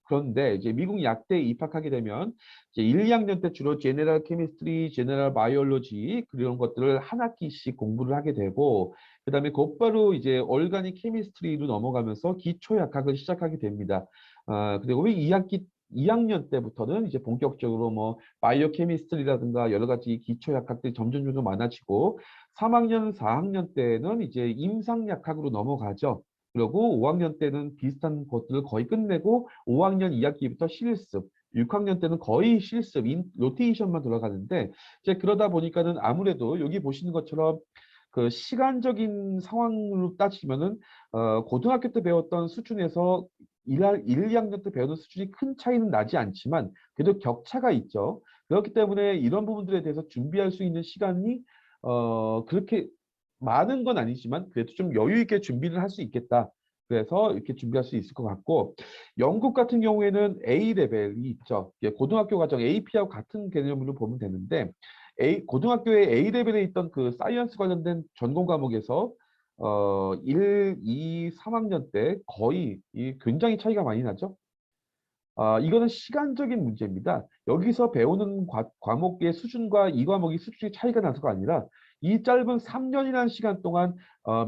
그런데 이제 미국 약대에 입학하게 되면 이제 1, 2학년 때 주로 제네럴 케미스트리, 제네럴 바이올로지 그런 것들을 한 학기씩 공부를 하게 되고 그다음에 곧바로 이제 얼가닉 케미스트리로 넘어가면서 기초 약학을 시작하게 됩니다. 그리고 왜 2학년 때부터는 이제 본격적으로 뭐 바이오 케미스트리라든가 여러 가지 기초 약학들이 점점 많아지고 3학년, 4학년 때는 이제 임상 약학으로 넘어가죠. 그리고 5학년 때는 비슷한 것들을 거의 끝내고 5학년 2학기부터 실습, 6학년 때는 거의 실습, 로테이션만 돌아가는데 이제 그러다 보니까는 아무래도 여기 보시는 것처럼 그 시간적인 상황으로 따지면은 고등학교 때 배웠던 수준에서 1, 2학년 때 배우는 수준이 큰 차이는 나지 않지만 그래도 격차가 있죠. 그렇기 때문에 이런 부분들에 대해서 준비할 수 있는 시간이 그렇게 많은 건 아니지만 그래도 좀 여유 있게 준비를 할 수 있겠다. 그래서 이렇게 준비할 수 있을 것 같고 영국 같은 경우에는 A 레벨이 있죠. 고등학교 과정 AP하고 같은 개념으로 보면 되는데 고등학교에 A 레벨에 있던 그 사이언스 관련된 전공 과목에서 1, 2, 3학년 때 거의 굉장히 차이가 많이 나죠. 이거는 시간적인 문제입니다. 여기서 배우는 과목의 수준과 이 과목의 수준이 차이가 나서가 아니라 이 짧은 3년이라는 시간 동안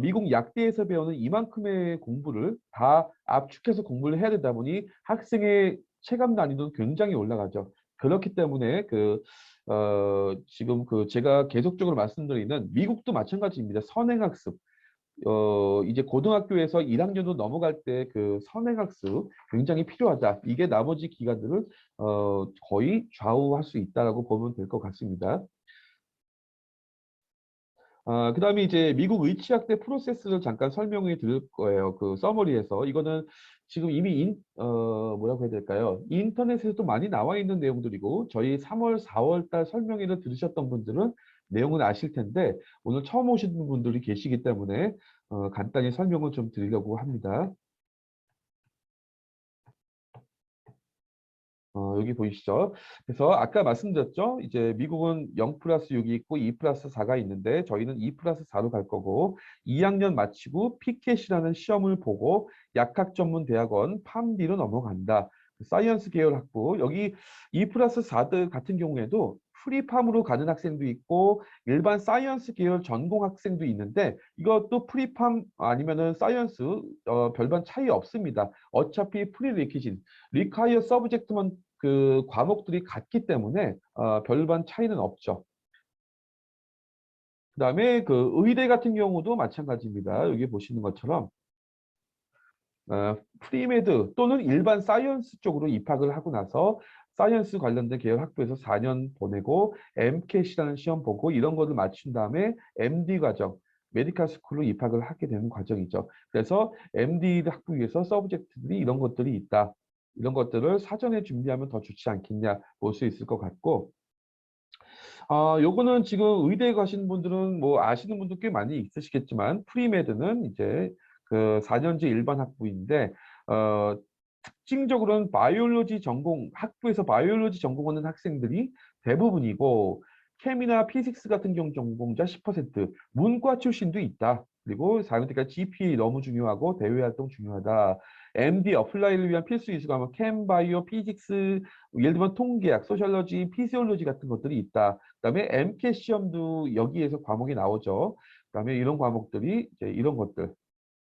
미국 약대에서 배우는 이만큼의 공부를 다 압축해서 공부를 해야 되다 보니 학생의 체감 난이도는 굉장히 올라가죠. 그렇기 때문에 지금 제가 계속적으로 말씀드리는 미국도 마찬가지입니다. 선행학습. 이제 고등학교에서 1학년으로 넘어갈 때 그 선행학습 굉장히 필요하다. 이게 나머지 기간들을 거의 좌우할 수 있다라고 보면 될 것 같습니다. 그다음에 이제 미국 의치학대 프로세스를 잠깐 설명해 드릴 거예요. 그 서머리에서 이거는 지금 이미 뭐라고 해야 될까요? 인터넷에서도 많이 나와 있는 내용들이고 저희 3월, 4월 달 설명회를 들으셨던 분들은 내용은 아실 텐데 오늘 처음 오시는 분들이 계시기 때문에 간단히 설명을 좀 드리려고 합니다. 여기 보이시죠? 그래서 아까 말씀드렸죠? 이제 미국은 0 플러스 6이 있고 2 플러스 4가 있는데 저희는 2 플러스 4로 갈 거고 2학년 마치고 피켓이라는 시험을 보고 약학전문대학원 팜디로 넘어간다. 사이언스 계열 학부 여기 2 플러스 4 같은 경우에도 프리팜으로 가는 학생도 있고 일반 사이언스 계열 전공 학생도 있는데 이것도 프리팜 아니면은 사이언스 별반 차이 없습니다. 어차피 프리리퀴진 리콰이어 서브젝트만 그 과목들이 같기 때문에 별반 차이는 없죠. 그다음에 그 의대 같은 경우도 마찬가지입니다. 여기 보시는 것처럼 프리메드 또는 일반 사이언스 쪽으로 입학을 하고 나서 사이언스 관련된 계열 학부에서 4년 보내고 MCAT이라는 시험 보고 이런 거를 마친 다음에 MD 과정, 메디컬 스쿨로 입학을 하게 되는 과정이죠. 그래서 MD 학부에서 서브젝트들이 이런 것들이 있다. 이런 것들을 사전에 준비하면 더 좋지 않겠냐 볼 수 있을 것 같고 요거는 지금 의대에 가신 분들은 뭐 아시는 분도 꽤 많이 있으시겠지만 프리메드는 이제 그 4년제 일반 학부인데 어 특징적으로는 바이올로지 전공 학부에서 바이올로지 전공하는 학생들이 대부분이고 케미나 피직스 같은 경우 전공자 10%, 문과 출신도 있다. 그리고 4년제까지 GPA 너무 중요하고 대외 활동 중요하다. MD 어플라이를 위한 필수 이수가 하면 캠, 바이오, 피직스, 예를 들면 통계학, 소셜러지, 피지올로지 같은 것들이 있다. 그다음에 MCAT 시험도 여기에서 과목이 나오죠. 그다음에 이런 과목들이 이제 이런 것들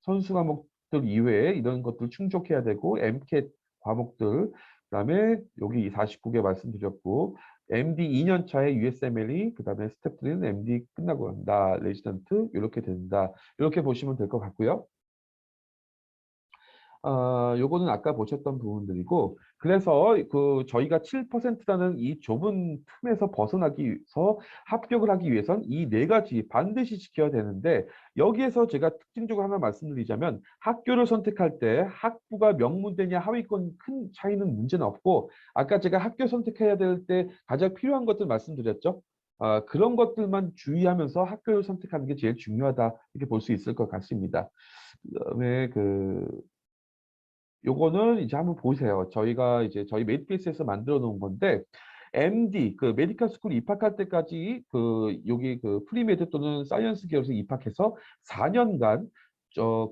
선수 과목들 이외에 이런 것들 충족해야 되고 MCAT 과목들 그다음에 여기 49개 말씀드렸고 MD 2년 차에 USMLE 그다음에 스태프들은 MD 끝나고 한다. 레지던트 이렇게 된다. 이렇게 보시면 될 것 같고요. 요거는 아까 보셨던 부분들이고 그래서 그 저희가 7%라는 이 좁은 틈에서 벗어나기 위해서 합격을 하기 위해선 이 네 가지 반드시 지켜야 되는데 여기에서 제가 특징적으로 하나 말씀드리자면 학교를 선택할 때 학부가 명문대냐 하위권 큰 차이는 문제는 없고 아까 제가 학교 선택해야 될 때 가장 필요한 것들 말씀드렸죠. 그런 것들만 주의하면서 학교를 선택하는 게 제일 중요하다 이렇게 볼 수 있을 것 같습니다. 그다음에 요거는 이제 한번 보세요. 저희가 이제 저희 메디페이스에서 만들어 놓은 건데 MD 그 메디컬 스쿨 입학할 때까지 그 여기 그 프리메드 또는 사이언스 계열에서 입학해서 4년간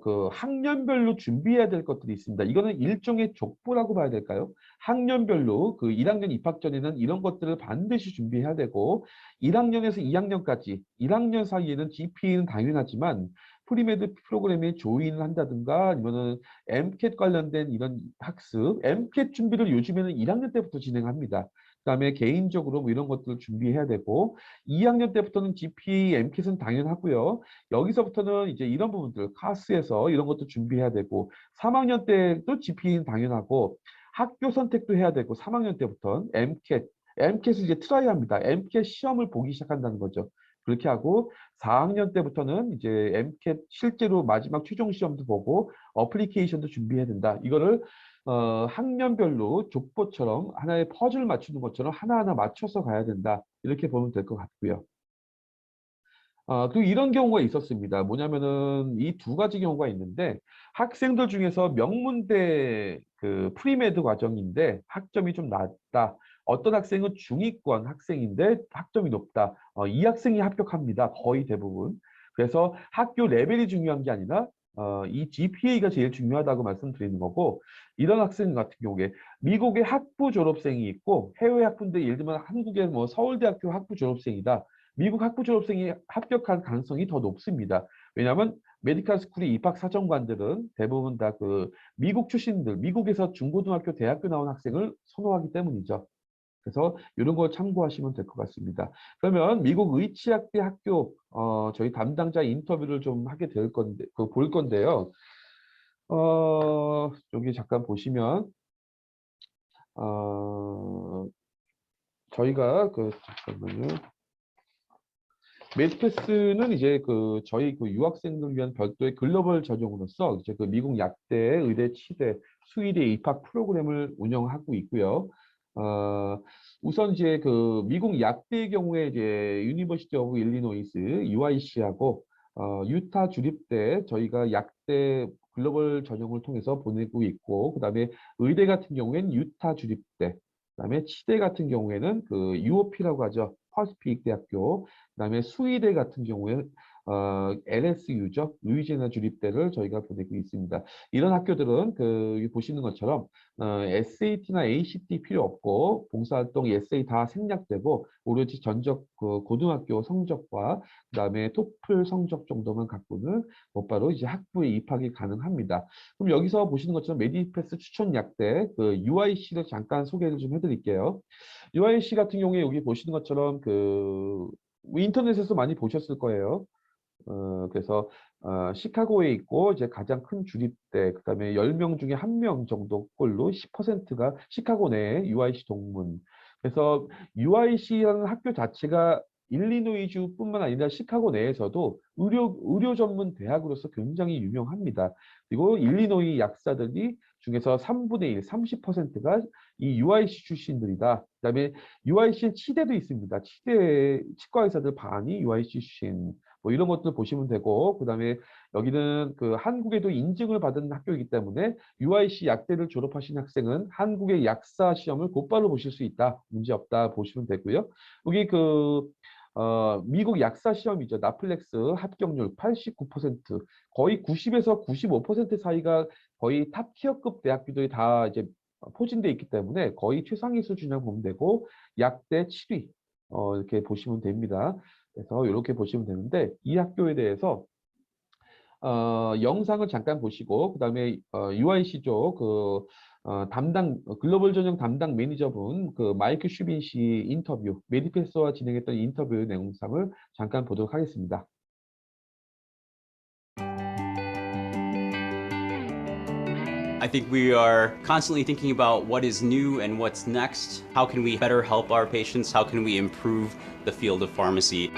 그 학년별로 준비해야 될 것들이 있습니다. 이거는 일종의 족보라고 봐야 될까요? 학년별로 그 1학년 입학 전에는 이런 것들을 반드시 준비해야 되고 1학년에서 2학년까지 1학년 사이에는 GPA는 당연하지만 프리메드 프로그램에 조인을 한다든가 아니면은 MCAT 관련된 이런 학습, MCAT 준비를 요즘에는 1학년 때부터 진행합니다. 그다음에 개인적으로 뭐 이런 것들을 준비해야 되고 2학년 때부터는 GPA, MCAT은 당연하고요. 여기서부터는 이제 이런 부분들, 카스에서 이런 것도 준비해야 되고 3학년 때도 GPA는 당연하고 학교 선택도 해야 되고 3학년 때부터는 MCAT을 이제 트라이 합니다. MCAT 시험을 보기 시작한다는 거죠. 그렇게 하고 4학년 때부터는 이제 MCAT 실제로 마지막 최종 시험도 보고 어플리케이션도 준비해야 된다. 이거를 학년별로 족보처럼 하나의 퍼즐 맞추는 것처럼 하나하나 맞춰서 가야 된다. 이렇게 보면 될 것 같고요. 그리고 이런 경우가 있었습니다. 뭐냐면은 이 두 가지 경우가 있는데 학생들 중에서 명문대 그 프리메드 과정인데 학점이 좀 낮다. 어떤 학생은 중위권 학생인데 학점이 높다. 이 학생이 합격합니다. 거의 대부분. 그래서 학교 레벨이 중요한 게 아니라 이 GPA가 제일 중요하다고 말씀드리는 거고 이런 학생 같은 경우에 미국의 학부 졸업생이 있고 해외 학부인데 예를 들면 한국의 뭐 서울대학교 학부 졸업생이다. 미국 학부 졸업생이 합격할 가능성이 더 높습니다. 왜냐하면 메디컬 스쿨의 입학 사정관들은 대부분 다 그 미국 출신들, 미국에서 중고등학교, 대학교 나온 학생을 선호하기 때문이죠. 그래서 이런 거 참고하시면 될 것 같습니다. 그러면 미국 의치학대 학교 저희 담당자 인터뷰를 좀 하게 될 건데 볼 건데요. 여기 잠깐 보시면 어, 저희가 잠깐만요. 메디패스는 이제 그 저희 그 유학생들 위한 별도의 글로벌 전용으로서 이제 그 미국 약대, 의대, 치대, 수의대 입학 프로그램을 운영하고 있고요. 어, 우선 이제 그 미국 약대의 경우에 이제 유니버시티 오브 일리노이스 UIC하고 유타 주립대 저희가 약대 글로벌 전형을 통해서 보내고 있고 그다음에 의대 같은 경우에는 유타 주립대 그다음에 치대 같은 경우에는 그 UOP라고 하죠. 퍼시픽 대학교. 그다음에 수의대 같은 경우에 LSU죠. 루이지애나 주립대를 저희가 보내고 있습니다. 이런 학교들은 여기 보시는 것처럼 SAT나 ACT 필요 없고 봉사활동, 에세이 다 생략되고 오로지 전적 고등학교 성적과 그다음에 토플 성적 정도만 갖고는 곧바로 이제 학부에 입학이 가능합니다. 그럼 여기서 보시는 것처럼 메디패스 추천 약대 UIC를 잠깐 소개를 좀 해드릴게요. UIC 같은 경우에 여기 보시는 것처럼 인터넷에서 많이 보셨을 거예요. 그래서 시카고에 있고 이제 가장 큰 주립대, 그다음에 10명 중에 1명 정도 꼴로 10%가 시카고 내에 UIC 동문. 그래서 UIC라는 학교 자체가 일리노이주뿐만 아니라 시카고 내에서도 의료 전문 대학으로서 굉장히 유명합니다. 그리고 일리노이 약사들이 중에서 3분의 1, 30%가 이 UIC 출신들이다. 그다음에 UIC는 치대도 있습니다. 치과 의사들 반이 UIC 출신. 뭐 이런 것들 보시면 되고, 그다음에 여기는 한국에도 인증을 받은 학교이기 때문에 UIC 약대를 졸업하신 학생은 한국의 약사 시험을 곧바로 보실 수 있다. 문제 없다 보시면 되고요. 여기 미국 약사 시험이죠. 나플렉스 합격률 89%, 거의 90에서 95% 사이가 거의 탑티어급 대학교들이 다 이제 포진돼 있기 때문에 거의 최상위 수준이라고 보면 되고, 약대 7위 이렇게 보시면 됩니다. 그래서 이렇게 보시면 되는데, 이 학교에 대해서 영상을 잠깐 보시고 그다음에 UIC 쪽 글로벌 전형 담당 매니저분 마이크 슈빈 씨 인터뷰, 메디패스와 진행했던 인터뷰 내용상을 잠깐 보도록 하겠습니다. I think we are constantly thinking about what is new and what's next. How can we better help our patients? How can we improve the field of pharmacy?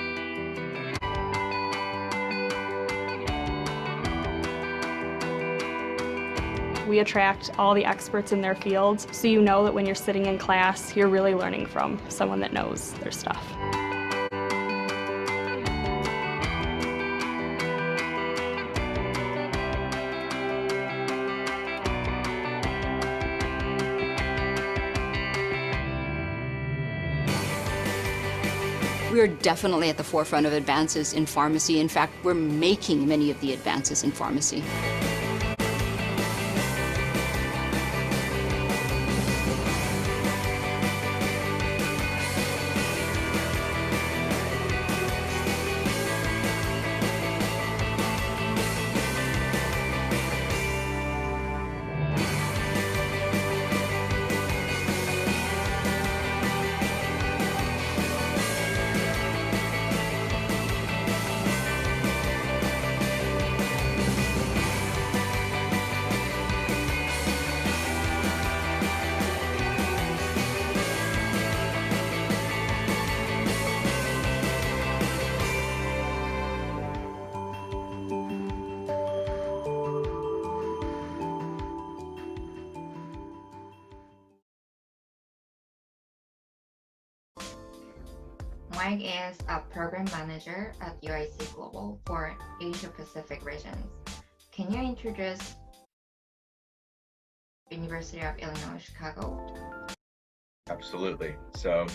We attract all the experts in their fields, so you know that when you're sitting in class, you're really learning from someone that knows their stuff. We're definitely at the forefront of advances in pharmacy. In fact, we're making many of the advances in pharmacy. Mike is a program manager at UIC Global for Asia Pacific regions. Can you introduce University of Illinois Chicago? Absolutely. So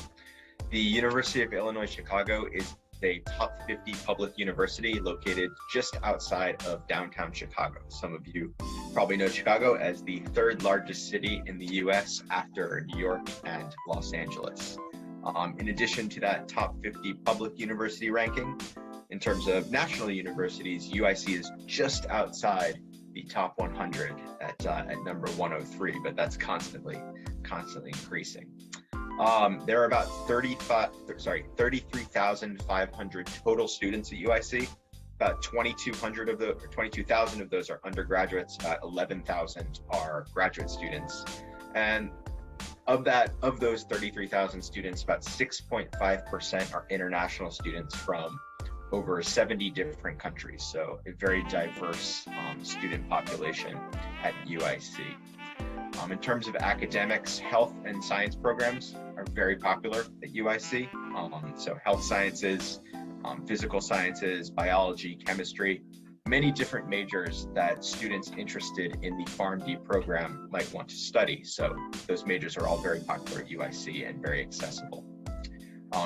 the University of Illinois Chicago is a top 50 public university located just outside of downtown Chicago. Some of you probably know Chicago as the third largest city in the US after New York and Los Angeles. In addition to that top 50 public university ranking, in terms of national universities, UIC is just outside the top 100 at number 103, but that's constantly increasing. There are about 33,500 total students at UIC. About 22,000 of those are undergraduates. 11,000 are graduate students, and of those 33,000 students, about 6.5% are international students from over 70 different countries. So a very diverse student population at UIC. In terms of academics, health and science programs are very popular at UIC. So health sciences, physical sciences, biology, chemistry, many different majors that students interested in the PharmD program might want to study. So those majors are all very popular at UIC and very accessible.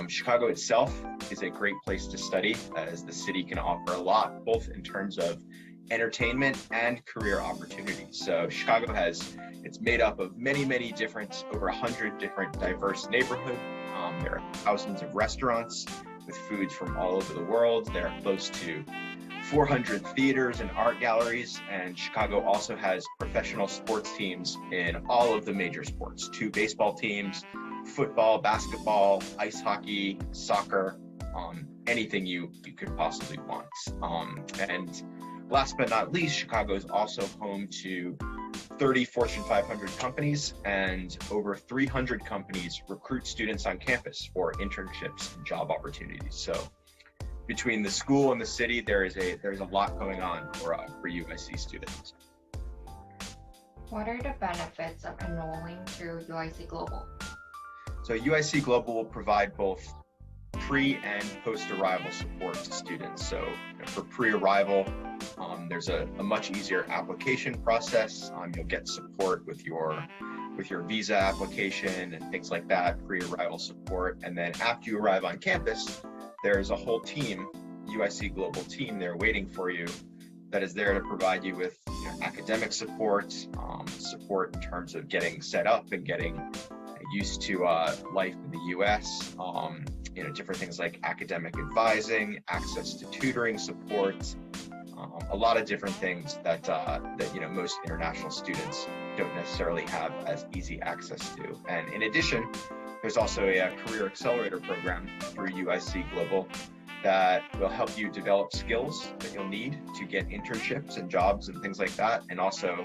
Chicago itself is a great place to study, as the city can offer a lot, both in terms of entertainment and career opportunities. So Chicago it's made up of many different, over 100 different diverse neighborhoods. There are thousands of restaurants with foods from all over the world. There are close to 400 theaters and art galleries, and Chicago also has professional sports teams in all of the major sports, 2 baseball teams, football, basketball, ice hockey, soccer, anything you could possibly want. And last but not least, Chicago is also home to 30 Fortune 500 companies, and over 300 companies recruit students on campus for internships and job opportunities. So between the school and the city, there's a lot going on for UIC students. What are the benefits of enrolling through UIC Global? So UIC Global will provide both pre and post-arrival support to students. So for pre-arrival, there's a much easier application process. You'll get support with your visa application and things like that, pre-arrival support. And then after you arrive on campus, there's a whole team, UIC Global team there waiting for you, that is there to provide you with academic support, support in terms of getting set up and getting used to life in the US, different things like academic advising, access to tutoring support, a lot of different things that most international students don't necessarily have as easy access to. And in addition, there's also a career accelerator program through UIC Global that will help you develop skills that you'll need to get internships and jobs and things like that, and also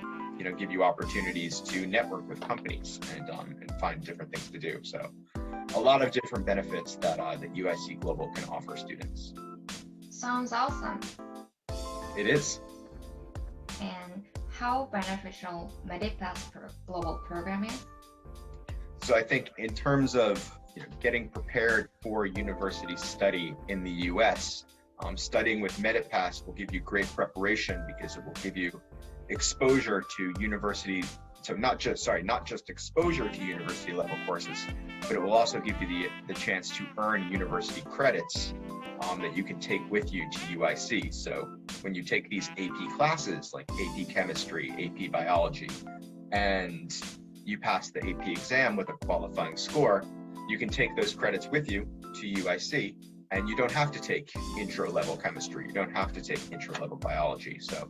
give you opportunities to network with companies and find different things to do. So a lot of different benefits that UIC Global can offer students. Sounds awesome. It is. And how beneficial MediPass Global program is? So I think in terms of getting prepared for university study in the US, studying with MediPass will give you great preparation, because it will give you exposure to university. So not just exposure to university level courses, but it will also give you the chance to earn university credits that you can take with you to UIC. So when you take these AP classes like AP Chemistry, AP Biology, and you pass the AP exam with a qualifying score, you can take those credits with you to UIC, and you don't have to take intro level chemistry. You don't have to take intro level biology. So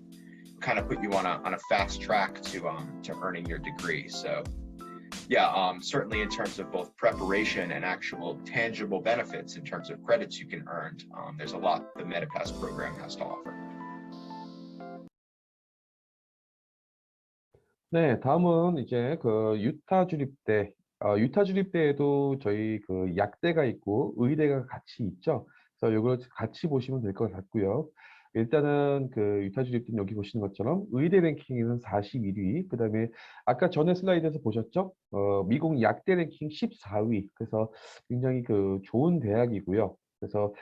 kind of put you on a fast track to earning your degree. So yeah, certainly in terms of both preparation and actual tangible benefits in terms of credits you can earn, there's a lot the MediPass program has to offer. 네, 다음은 이제 그 유타 주립대, 유타 주립대에도 저희 그 약대가 있고 의대가 같이 있죠. 그래서 이걸 같이 보시면 될 것 같고요. 일단은 그 유타 주립대는 여기 보시는 것처럼 의대 랭킹에는 41위, 그다음에 아까 전에 슬라이드에서 보셨죠? 미국 약대 랭킹 14위. 그래서 굉장히 그 좋은 대학이고요. 그래서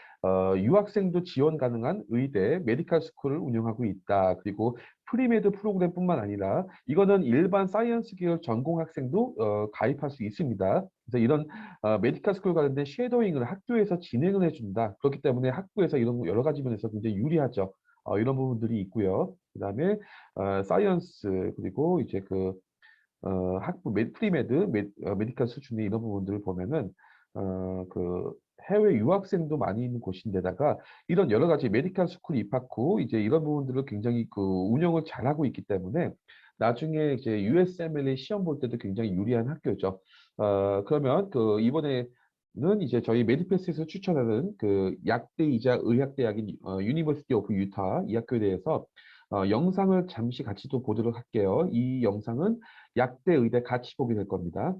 유학생도 지원 가능한 의대 메디컬 스쿨을 운영하고 있다. 그리고 프리메드 프로그램뿐만 아니라 이거는 일반 사이언스 계열 전공 학생도 가입할 수 있습니다. 그래서 이런 메디컬 스쿨 관련된 쉐도잉을 학교에서 진행을 해준다. 그렇기 때문에 학부에서 이런 여러 가지 면에서 굉장히 유리하죠. 이런 부분들이 있고요. 그다음에 사이언스, 그리고 이제 그 학부 프리메드 메디컬 수준의 이런 부분들을 보면은 그 해외 유학생도 많이 있는 곳인데다가 이런 여러 가지 메디컬 스쿨 입학 후 이제 이런 부분들을 굉장히 그 운영을 잘하고 있기 때문에 나중에 이제 USMLE 시험 볼 때도 굉장히 유리한 학교죠. 그러면 그 이번에는 이제 저희 메디패스에서 추천하는 그 약대이자 의학대학인 유니버시티 오브 유타 이 학교에 대해서 영상을 잠시 같이 또 보도록 할게요. 이 영상은 약대 의대 같이 보게 될 겁니다.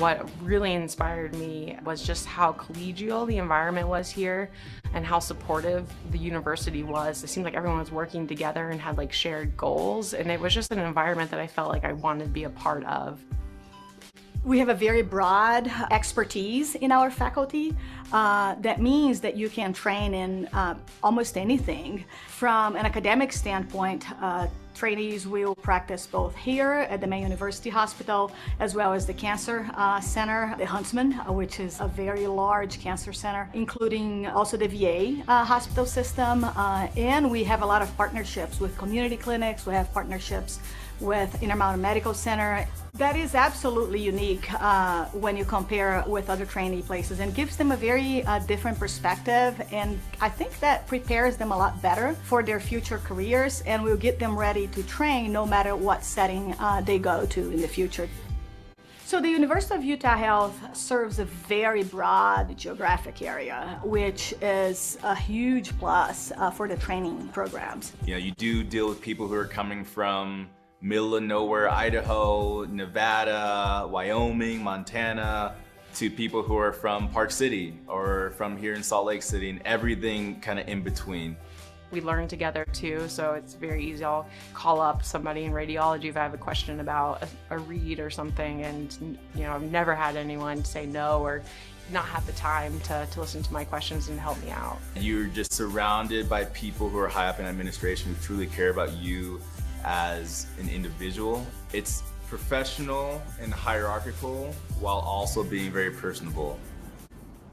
What really inspired me was just how collegial the environment was here and how supportive the university was. It seemed like everyone was working together and had like shared goals, and it was just an environment that I felt like I wanted to be a part of. We have a very broad expertise in our faculty. That means that you can train in almost anything. From an academic standpoint, trainees will practice both here at the Mayo University Hospital as well as the Cancer Center, the Huntsman, which is a very large cancer center, including also the VA hospital system. And we have a lot of partnerships with community clinics. We have partnerships with Intermountain Medical Center. That is absolutely unique when you compare with other trainee places and gives them a very different perspective, and I think that prepares them a lot better for their future careers and will get them ready to train no matter what setting they go to in the future. So the University of Utah Health serves a very broad geographic area, which is a huge plus for the training programs. You know, you do deal with people who are coming from middle of nowhere, Idaho, Nevada, Wyoming, Montana, to people who are from Park City or from here in Salt Lake City, and everything kind of in between. We learn together too, so it's very easy. I'll call up somebody in radiology if I have a question about a read or something, and you know, I've never had anyone say no or not have the time to listen to my questions and help me out. You're just surrounded by people who are high up in administration who truly care about you as an individual. It's professional and hierarchical while also being very personable.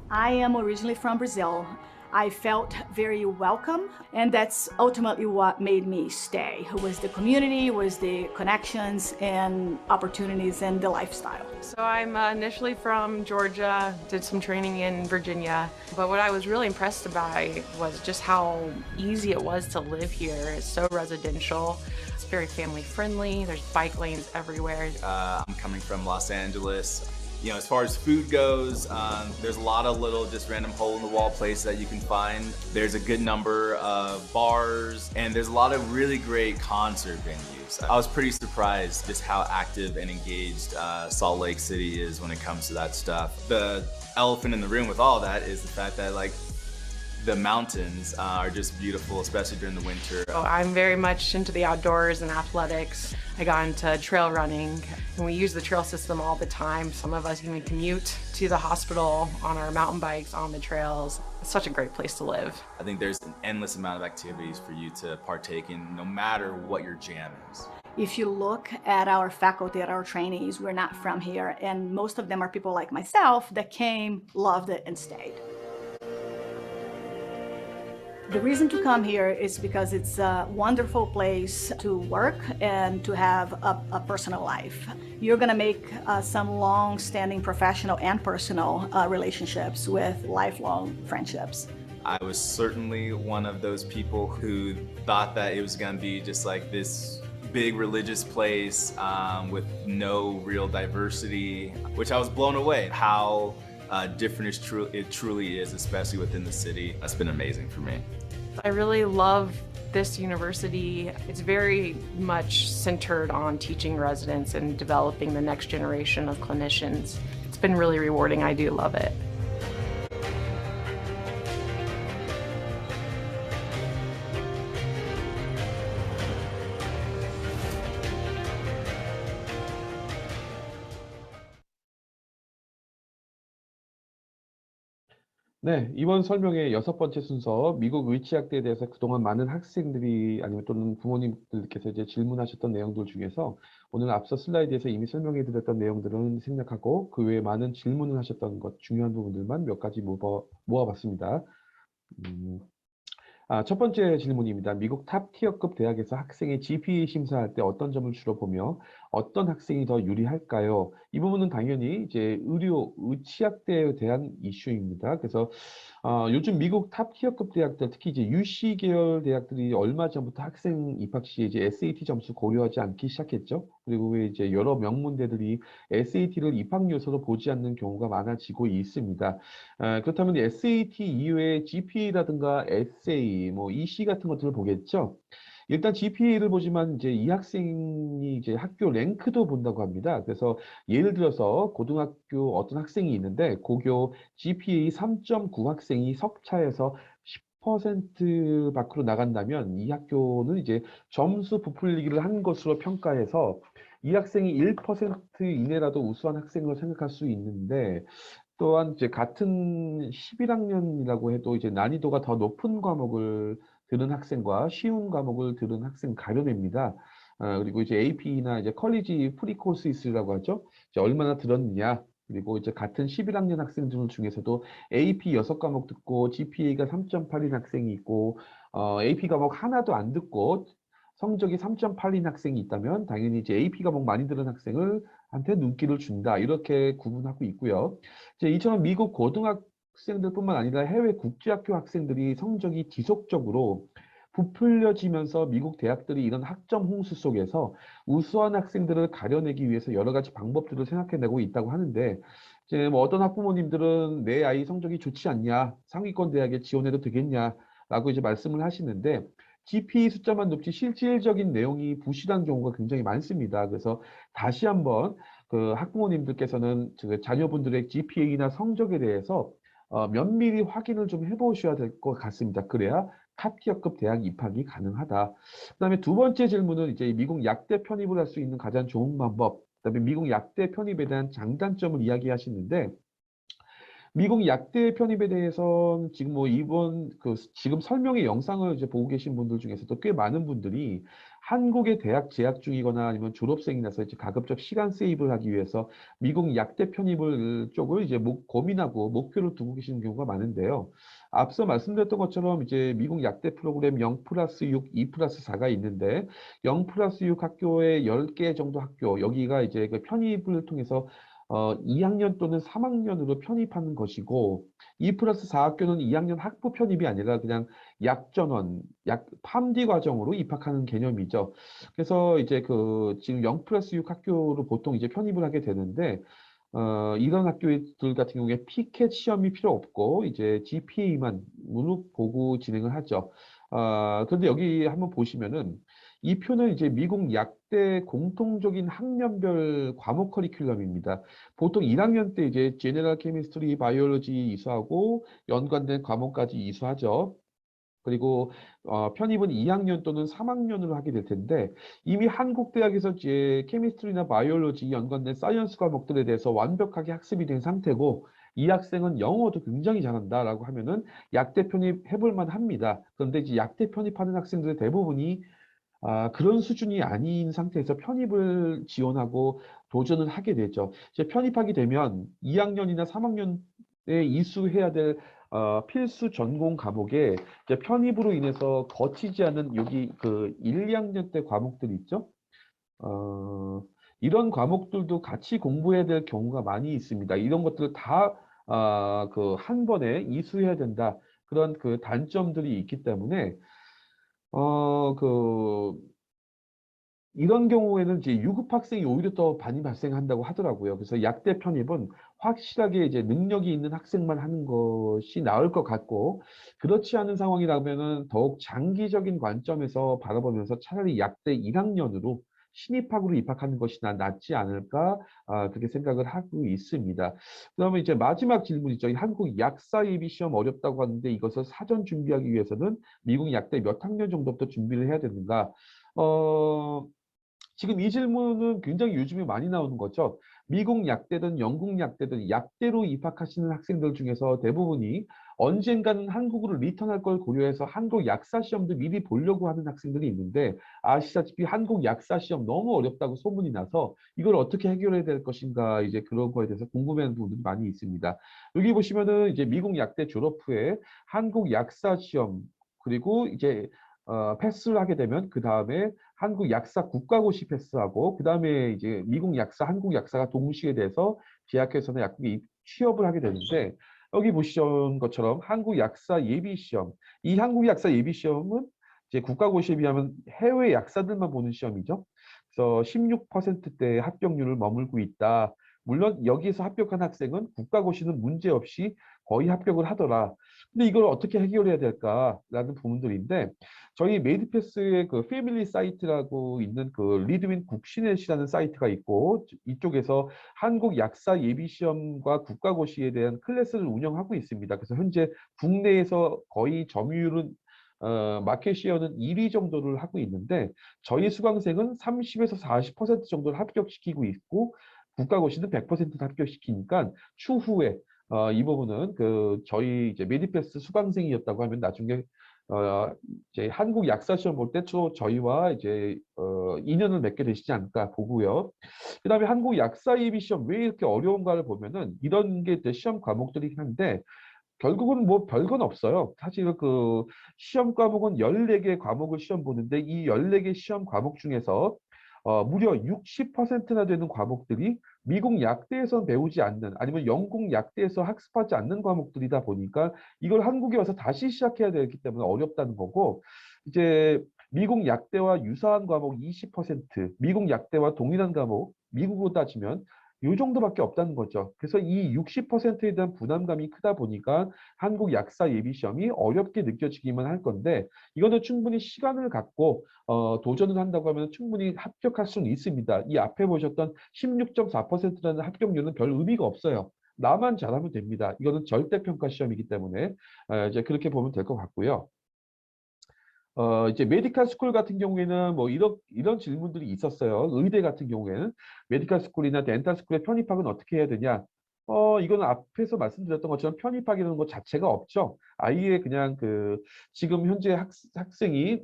I am originally from Brazil. I felt very welcome, and that's ultimately what made me stay. It was the community, was the connections and opportunities and the lifestyle. So I'm initially from Georgia, did some training in Virginia, but what I was really impressed by was just how easy it was to live here. It's so residential, it's very family friendly, there's bike lanes everywhere. I'm coming from Los Angeles. You know, as far as food goes, there's a lot of little just random hole-in-the-wall places that you can find. There's a good number of bars, and there's a lot of really great concert venues. I was pretty surprised just how active and engaged Salt Lake City is when it comes to that stuff. The elephant in the room with all that is the fact that, like, the mountains are just beautiful, especially during the winter. So I'm very much into the outdoors and athletics. I got into trail running, and we use the trail system all the time. Some of us even commute to the hospital on our mountain bikes on the trails. It's such a great place to live. I think there's an endless amount of activities for you to partake in, no matter what your jam is. If you look at our faculty, at our trainees, we're not from here, and most of them are people like myself that came, loved it, and stayed. The reason to come here is because it's a wonderful place to work and to have a personal life. You're going to make some long-standing professional and personal relationships with lifelong friendships. I was certainly one of those people who thought that it was going to be just like this big religious place with no real diversity, which I was blown away how different it truly is, especially within the city. That's been amazing for me. I really love this university. It's very much centered on teaching residents and developing the next generation of clinicians. It's been really rewarding. I do love it. 네, 이번 설명의 6번째 순서, 미국 의치학대에 대해서 그동안 많은 학생들이 아니면 또는 부모님들께서 이제 질문하셨던 내용들 중에서 오늘 앞서 슬라이드에서 이미 설명해 드렸던 내용들은 생략하고 그 외에 많은 질문을 하셨던 것, 중요한 부분들만 몇 가지 모아봤습니다. 첫 번째 질문입니다. 미국 탑 티어급 대학에서 학생의 GPA 심사할 때 어떤 점을 주로 보며 어떤 학생이 더 유리할까요? 이 부분은 당연히 이제 의치학대에 대한 이슈입니다. 그래서 요즘 미국 탑 티어급 대학들, 특히 이제 UC 계열 대학들이 얼마 전부터 학생 입학 시에 이제 SAT 점수 고려하지 않기 시작했죠. 그리고 이제 여러 명문대들이 SAT를 입학 요소로 보지 않는 경우가 많아지고 있습니다. 그렇다면 SAT 이외에 GPA라든가 essay, 뭐 EC 같은 것들을 보겠죠. 일단 GPA를 보지만 이제 이 학생이 이제 학교 랭크도 본다고 합니다. 그래서 예를 들어서 고등학교 어떤 학생이 있는데 고교 GPA 3.9 학생이 석차에서 10% 밖으로 나간다면 이 학교는 이제 점수 부풀리기를 한 것으로 평가해서 이 학생이 1% 이내라도 우수한 학생으로 생각할 수 있는데 또한 이제 같은 11학년이라고 해도 이제 난이도가 더 높은 과목을 들은 학생과 쉬운 과목을 들은 학생 가려냅니다. 그리고 이제 AP나 이제 컬리지 프리코스이스라고 하죠. 이제 얼마나 들었느냐. 그리고 이제 같은 11학년 학생들 중에서도 AP 6과목 듣고 GPA가 3.8인 학생이 있고 AP 과목 하나도 안 듣고 성적이 3.8인 학생이 있다면 당연히 이제 AP 과목 많이 들은 학생을 한테 눈길을 준다. 이렇게 구분하고 있고요. 이제 이처럼 미국 고등학생들뿐만 아니라 해외 국제학교 학생들이 성적이 지속적으로 부풀려지면서 미국 대학들이 이런 학점 홍수 속에서 우수한 학생들을 가려내기 위해서 여러 가지 방법들을 생각해내고 있다고 하는데 이제 뭐 어떤 학부모님들은 내 아이 성적이 좋지 않냐, 상위권 대학에 지원해도 되겠냐라고 이제 말씀을 하시는데 GPA 숫자만 높지 실질적인 내용이 부실한 경우가 굉장히 많습니다. 그래서 다시 한번 그 학부모님들께서는 자녀분들의 GPA나 성적에 대해서 면밀히 확인을 좀 해보셔야 될 것 같습니다. 그래야 탑티어급 대학 입학이 가능하다. 그다음에 두 번째 질문은 이제 미국 약대 편입을 할 수 있는 가장 좋은 방법, 그다음에 미국 약대 편입에 대한 장단점을 이야기하시는데 미국 약대 편입에 대해서는 지금 뭐 이번 지금 설명의 영상을 이제 보고 계신 분들 중에서도 꽤 많은 분들이 한국의 대학 재학 중이거나 아니면 졸업생이라서 이제 가급적 시간 세이브를 하기 위해서 미국 약대 편입을 쪽을 이제 고민하고 목표를 두고 계시는 경우가 많은데요. 앞서 말씀드렸던 것처럼 이제 미국 약대 프로그램 0+6, 2+4가 있는데 0+6 학교에 10개 정도 학교, 여기가 이제 그 편입을 통해서 2학년 또는 3학년으로 편입하는 것이고 2+4 학교는 2학년 학부 편입이 아니라 그냥 약전원, 팜디 과정으로 입학하는 개념이죠. 그래서 이제 지금 0+6 학교로 보통 이제 편입을 하게 되는데 이런 학교들 같은 경우에 피켓 시험이 필요 없고 이제 GPA만 문을 보고 진행을 하죠. 그런데 여기 한번 보시면은 이 표는 이제 미국 약대 공통적인 학년별 과목 커리큘럼입니다. 보통 1학년 때 이제 제너럴 케미스트리, 바이올로지 이수하고 연관된 과목까지 이수하죠. 그리고 편입은 2학년 또는 3학년으로 하게 될 텐데 이미 한국 대학에서 이제 케미스트리나 바이올로지 연관된 사이언스 과목들에 대해서 완벽하게 학습이 된 상태고 이 학생은 영어도 굉장히 잘한다라고 하면은 약대 편입 해볼 만합니다. 그런데 이제 약대 편입하는 학생들의 대부분이 그런 수준이 아닌 상태에서 편입을 지원하고 도전을 하게 되죠. 이제 편입하게 되면 2학년이나 3학년에 이수해야 될 필수 전공 과목에 이제 편입으로 인해서 거치지 않은 여기 1, 2학년 때 과목들 있죠? 이런 과목들도 같이 공부해야 될 경우가 많이 있습니다. 이런 것들을 다 한 번에 이수해야 된다. 그런 단점들이 있기 때문에 이런 경우에는 이제 유급 학생이 오히려 더 많이 발생한다고 하더라고요. 그래서 약대 편입은 확실하게 이제 능력이 있는 학생만 하는 것이 나을 것 같고, 그렇지 않은 상황이라면은 더욱 장기적인 관점에서 바라보면서 차라리 약대 1학년으로 신입학으로 입학하는 것이 낫지 않을까, 그렇게 생각을 하고 있습니다. 그러면 이제 마지막 질문이죠. 이 한국 약사 예비 시험 어렵다고 하는데 이것을 사전 준비하기 위해서는 미국 약대 몇 학년 정도부터 준비를 해야 되는가? 지금 이 질문은 굉장히 요즘에 많이 나오는 거죠. 미국 약대든 영국 약대든 약대로 입학하시는 학생들 중에서 대부분이 언젠가는 한국으로 리턴할 걸 고려해서 한국 약사 시험도 미리 보려고 하는 학생들이 있는데 아시다시피 한국 약사 시험 너무 어렵다고 소문이 나서 이걸 어떻게 해결해야 될 것인가 이제 그런 거에 대해서 궁금해하는 부분들이 많이 있습니다. 여기 보시면은 이제 미국 약대 졸업 후에 한국 약사 시험 그리고 이제 패스를 하게 되면 그 다음에 한국 약사 국가고시 패스하고 그 다음에 이제 미국 약사, 한국 약사가 동시에 돼서 제약회사나 약국에 취업을 하게 되는데 여기 보시는 것처럼 한국 약사 예비 시험, 이 한국 약사 예비 시험은 이제 국가고시에 비하면 해외 약사들만 보는 시험이죠. 그래서 16%대 합격률을 머물고 있다. 물론 여기서 합격한 학생은 국가고시는 문제없이 거의 합격을 하더라. 근데 이걸 어떻게 해결해야 될까라는 부분들인데 저희 메디패스의 그 패밀리 사이트라고 있는 그 리드윈 국시넷이라는 사이트가 있고 이쪽에서 한국 약사 예비 시험과 국가고시에 대한 클래스를 운영하고 있습니다. 그래서 현재 국내에서 거의 점유율은 마켓 시어는 1위 정도를 하고 있는데 저희 수강생은 30에서 40% 정도를 합격시키고 있고 국가고시는 100%를 합격시키니까 추후에 이 부분은 그 저희 이제 메디패스 수강생이었다고 하면 나중에 이제 한국 약사 시험 볼 때 저희와 이제 인연을 맺게 되시지 않을까 보고요. 그다음에 한국 약사 예비 시험 왜 이렇게 어려운가를 보면은 이런 게 이제 시험 과목들이긴 한데 결국은 뭐 별건 없어요. 사실 그 시험 과목은 14개 과목을 시험 보는데 이 14개 시험 과목 중에서 무려 60%나 되는 과목들이 미국 약대에서 배우지 않는 아니면 영국 약대에서 학습하지 않는 과목들이다 보니까 이걸 한국에 와서 다시 시작해야 되기 때문에 어렵다는 거고 이제 미국 약대와 유사한 과목 20%, 미국 약대와 동일한 과목, 미국으로 따지면 이 정도밖에 없다는 거죠. 그래서 이 60%에 대한 부담감이 크다 보니까 한국 약사 예비 시험이 어렵게 느껴지기만 할 건데 이거는 충분히 시간을 갖고 도전을 한다고 하면 충분히 합격할 수는 있습니다. 이 앞에 보셨던 16.4%라는 합격률은 별 의미가 없어요. 나만 잘하면 됩니다. 이거는 절대평가 시험이기 때문에 이제 그렇게 보면 될 것 같고요. 이제 메디컬 스쿨 같은 경우에는 뭐 이런 질문들이 있었어요. 의대 같은 경우에는 메디컬 스쿨이나 덴탈 스쿨의 편입학은 어떻게 해야 되냐? 이거는 앞에서 말씀드렸던 것처럼 편입학이라는 것 자체가 없죠. 아예 그냥 그 지금 현재 학생이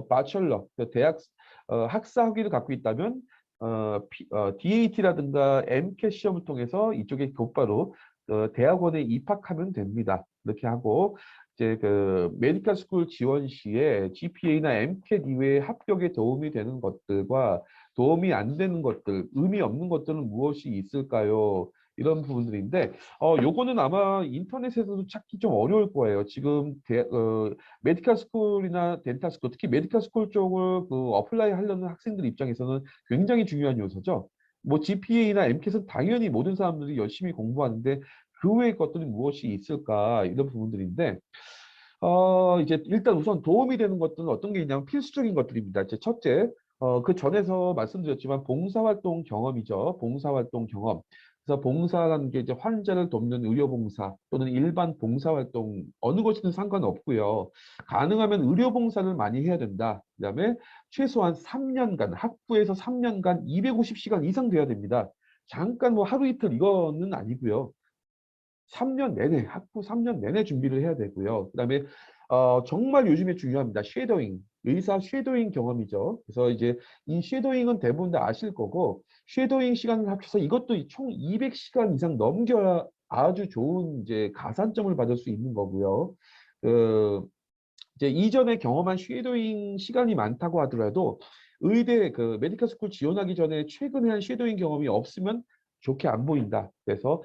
바첼러 그 대학 학사 학위를 갖고 있다면 DAT라든가 MCAT 시험을 통해서 이쪽에 곧바로 대학원에 입학하면 됩니다. 이렇게 하고 이제 그 메디컬 스쿨 지원 시에 GPA나 MCAT 이외에 합격에 도움이 되는 것들과 도움이 안 되는 것들, 의미 없는 것들은 무엇이 있을까요? 이런 부분들인데, 요거는 아마 인터넷에서도 찾기 좀 어려울 거예요. 지금 메디컬 스쿨이나 덴탈 스쿨, 특히 메디컬 스쿨 쪽을 그 어플라이 하려는 학생들 입장에서는 굉장히 중요한 요소죠. 뭐 GPA나 MCAT은 당연히 모든 사람들이 열심히 공부하는데 그 외의 것들이 무엇이 있을까 이런 부분들인데 이제 일단 우선 도움이 되는 것들은 어떤 게 있냐면 필수적인 것들입니다. 이제 첫째, 그 전에서 말씀드렸지만 봉사활동 경험이죠. 봉사활동 경험. 그래서 봉사라는 게 이제 환자를 돕는 의료봉사 또는 일반 봉사활동 어느 것이든 상관없고요. 가능하면 의료봉사를 많이 해야 된다. 그다음에 최소한 3년간 학부에서 3년간 250시간 이상 돼야 됩니다. 잠깐 뭐 하루 이틀 이거는 아니고요. 3년 내내 학부 3년 내내 준비를 해야 되고요. 그다음에 정말 요즘에 중요합니다. 쉐도잉, 의사 쉐도잉 경험이죠. 그래서 이제 이 쉐도잉은 대부분 다 아실 거고 쉐도잉 시간을 합쳐서 이것도 총 200시간 이상 넘겨야 아주 좋은 이제 가산점을 받을 수 있는 거고요. 그 이제 이전에 경험한 쉐도잉 시간이 많다고 하더라도 의대 그 메디컬 스쿨 지원하기 전에 최근에 한 쉐도잉 경험이 없으면 좋게 안 보인다. 그래서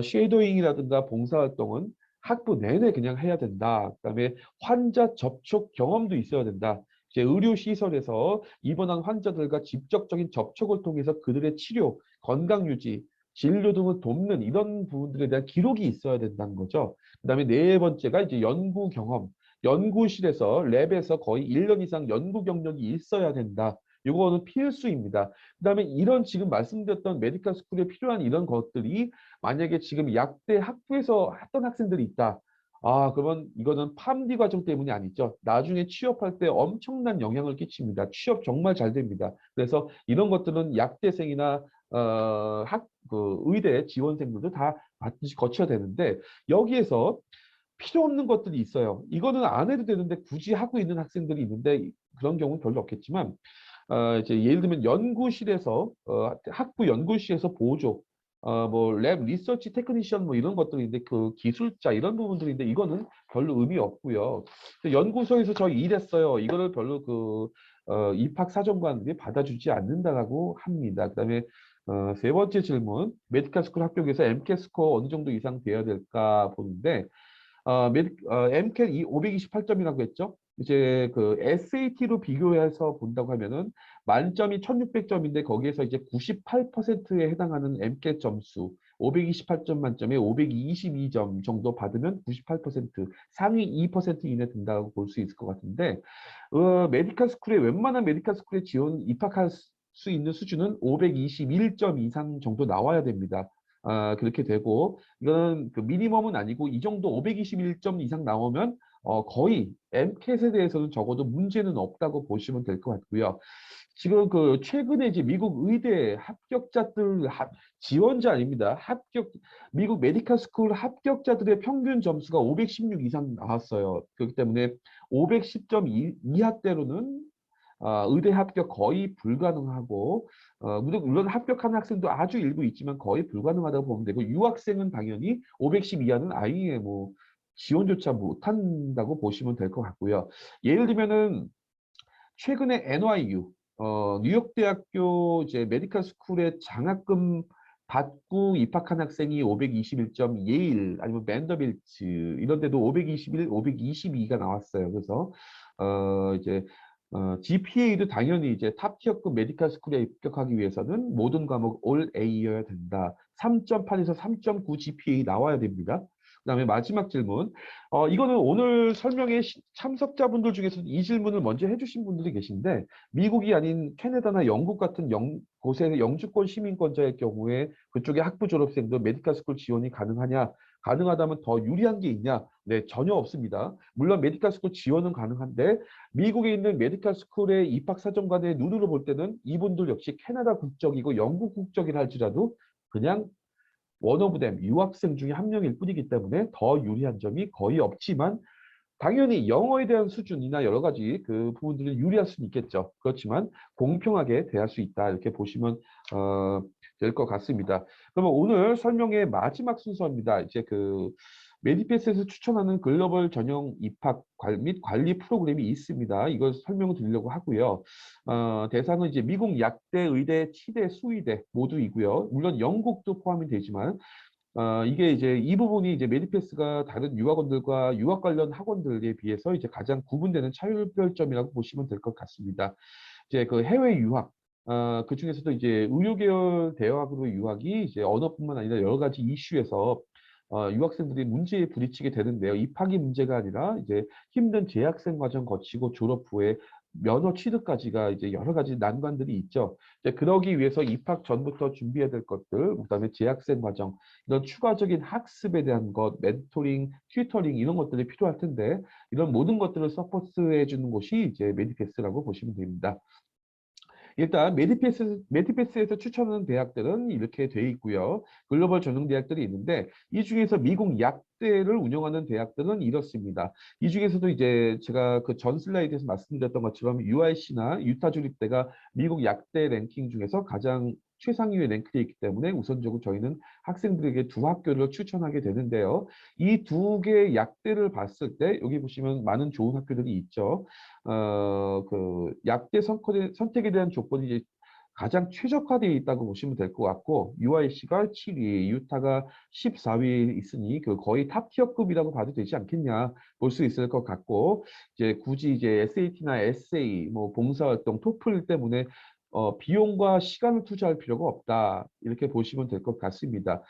쉐도잉이라든가 봉사활동은 학부 내내 그냥 해야 된다. 그다음에 환자 접촉 경험도 있어야 된다. 이제 의료시설에서 입원한 환자들과 직접적인 접촉을 통해서 그들의 치료, 건강 유지, 진료 등을 돕는 이런 부분들에 대한 기록이 있어야 된다는 거죠. 그다음에 네 번째가 이제 연구 경험. 연구실에서 랩에서 거의 1년 이상 연구 경력이 있어야 된다. 이거는 필수입니다. 그다음에 이런 지금 말씀드렸던 메디컬 스쿨에 필요한 이런 것들이 만약에 지금 약대 학부에서 했던 학생들이 있다. 그러면 이거는 팜디 과정 때문이 아니죠. 나중에 취업할 때 엄청난 영향을 끼칩니다. 취업 정말 잘 됩니다. 그래서 이런 것들은 약대생이나 의대 지원생들도 다 반드시 거쳐야 되는데 여기에서 필요 없는 것들이 있어요. 이거는 안 해도 되는데 굳이 하고 있는 학생들이 있는데 그런 경우는 별로 없겠지만 이제 예를 들면 연구실에서 학부 연구실에서 보조 뭐 랩 리서치 테크니션 뭐 이런 것들인데 그 기술자 이런 부분들인데 이거는 별로 의미 없고요. 연구소에서 저 일했어요. 이거를 별로 그 입학 사정관들이 받아주지 않는다라고 합니다. 그다음에 세 번째 질문, 메디컬 스쿨 합격에서 MCAT 스코어 어느 정도 이상 돼야 될까 보는데 MCAT 528점이라고 했죠. 이제 그 SAT로 비교해서 본다고 하면은 만점이 1600점인데 거기에서 이제 98%에 해당하는 MCAT 점수, 528점 만점에 522점 정도 받으면 98%, 상위 2% 이내 든다고 볼 수 있을 것 같은데, 메디컬 스쿨에 웬만한 메디컬 스쿨에 입학할 수 있는 수준은 521점 이상 정도 나와야 됩니다. 그렇게 되고, 이거는 그 미니멈은 아니고 이 정도 521점 이상 나오면 거의 MCAT에 대해서는 적어도 문제는 없다고 보시면 될 것 같고요. 지금 그 최근에 이제 미국 의대 합격자들 지원자 아닙니다. 미국 메디컬 스쿨 합격자들의 평균 점수가 516 이상 나왔어요. 그렇기 때문에 510점 이하대로는 의대 합격 거의 불가능하고, 물론 합격한 학생도 아주 일부 있지만 거의 불가능하다고 보면 되고, 유학생은 당연히 510 이하는 아예 뭐 지원조차 못한다고 보시면 될 것 같고요. 예를 들면은 최근에 NYU, 뉴욕대학교 이제 메디컬 스쿨에 장학금 받고 입학한 학생이 521점, 예일 아니면 밴더빌트 이런 데도 521, 522가 나왔어요. 그래서 이제 GPA도 당연히 이제 탑티어급 메디컬 스쿨에 입학하기 위해서는 모든 과목 올 A여야 된다. 3.8에서 3.9 GPA 나와야 됩니다. 그다음에 마지막 질문. 이거는 오늘 설명의 참석자분들 중에서 이 질문을 먼저 해주신 분들이 계신데, 미국이 아닌 캐나다나 영국 같은 곳의 영주권 시민권자의 경우에 그쪽의 학부 졸업생도 메디컬 스쿨 지원이 가능하냐? 가능하다면 더 유리한 게 있냐? 네, 전혀 없습니다. 물론 메디컬 스쿨 지원은 가능한데, 미국에 있는 메디컬 스쿨의 입학사정관의 눈으로 볼 때는 이분들 역시 캐나다 국적이고 영국 국적이라 할지라도 그냥 원 오브 댐, 유학생 중에 한 명일 뿐이기 때문에 더 유리한 점이 거의 없지만, 당연히 영어에 대한 수준이나 여러 가지 그 부분들은 유리할 수는 있겠죠. 그렇지만 공평하게 대할 수 있다, 이렇게 보시면 될 것 같습니다. 그러면 오늘 설명의 마지막 순서입니다. 이제 그 메디패스에서 추천하는 글로벌 전형 입학 및 관리 프로그램이 있습니다. 이걸 설명을 드리려고 하고요. 대상은 이제 미국 약대, 의대, 치대, 수의대 모두이고요. 물론 영국도 포함이 되지만, 이게 이제 이 부분이 이제 메디패스가 다른 유학원들과 유학 관련 학원들에 비해서 이제 가장 구분되는 차별점이라고 보시면 될 것 같습니다. 이제 그 해외 유학, 그 중에서도 이제 의료계열 대학으로 유학이 이제 언어뿐만 아니라 여러 가지 이슈에서 유학생들이 문제에 부딪히게 되는데요. 입학이 문제가 아니라 이제 힘든 재학생 과정 거치고 졸업 후에 면허 취득까지가 이제 여러 가지 난관들이 있죠. 이제 그러기 위해서 입학 전부터 준비해야 될 것들, 그다음에 재학생 과정, 이런 추가적인 학습에 대한 것, 멘토링, 튜터링 이런 것들이 필요할 텐데, 이런 모든 것들을 서포트해 주는 곳이 이제 메디패스라고 보시면 됩니다. 일단 메디패스에서 추천하는 대학들은 이렇게 돼 있고요. 글로벌 전형 대학들이 있는데, 이 중에서 미국 약대를 운영하는 대학들은 이렇습니다. 이 중에서도 이제 제가 그 전 슬라이드에서 말씀드렸던 것처럼 UIC나 유타 주립대가 미국 약대 랭킹 중에서 가장 최상위에 랭크되어 있기 때문에 우선적으로 저희는 학생들에게 두 학교를 추천하게 되는데요. 이 두 개의 약대를 봤을 때 여기 보시면 많은 좋은 학교들이 있죠. 그 약대 선택에 대한 조건이 이제 가장 최적화되어 있다고 보시면 될 것 같고, UIC가 7위, 유타가 14위에 있으니 그 거의 탑티어급이라고 봐도 되지 않겠냐 볼 수 있을 것 같고, 이제 굳이 이제 SAT나 essay, 뭐 봉사활동, 토플 때문에 비용과 시간을 투자할 필요가 없다, 이렇게 보시면 될 것 같습니다.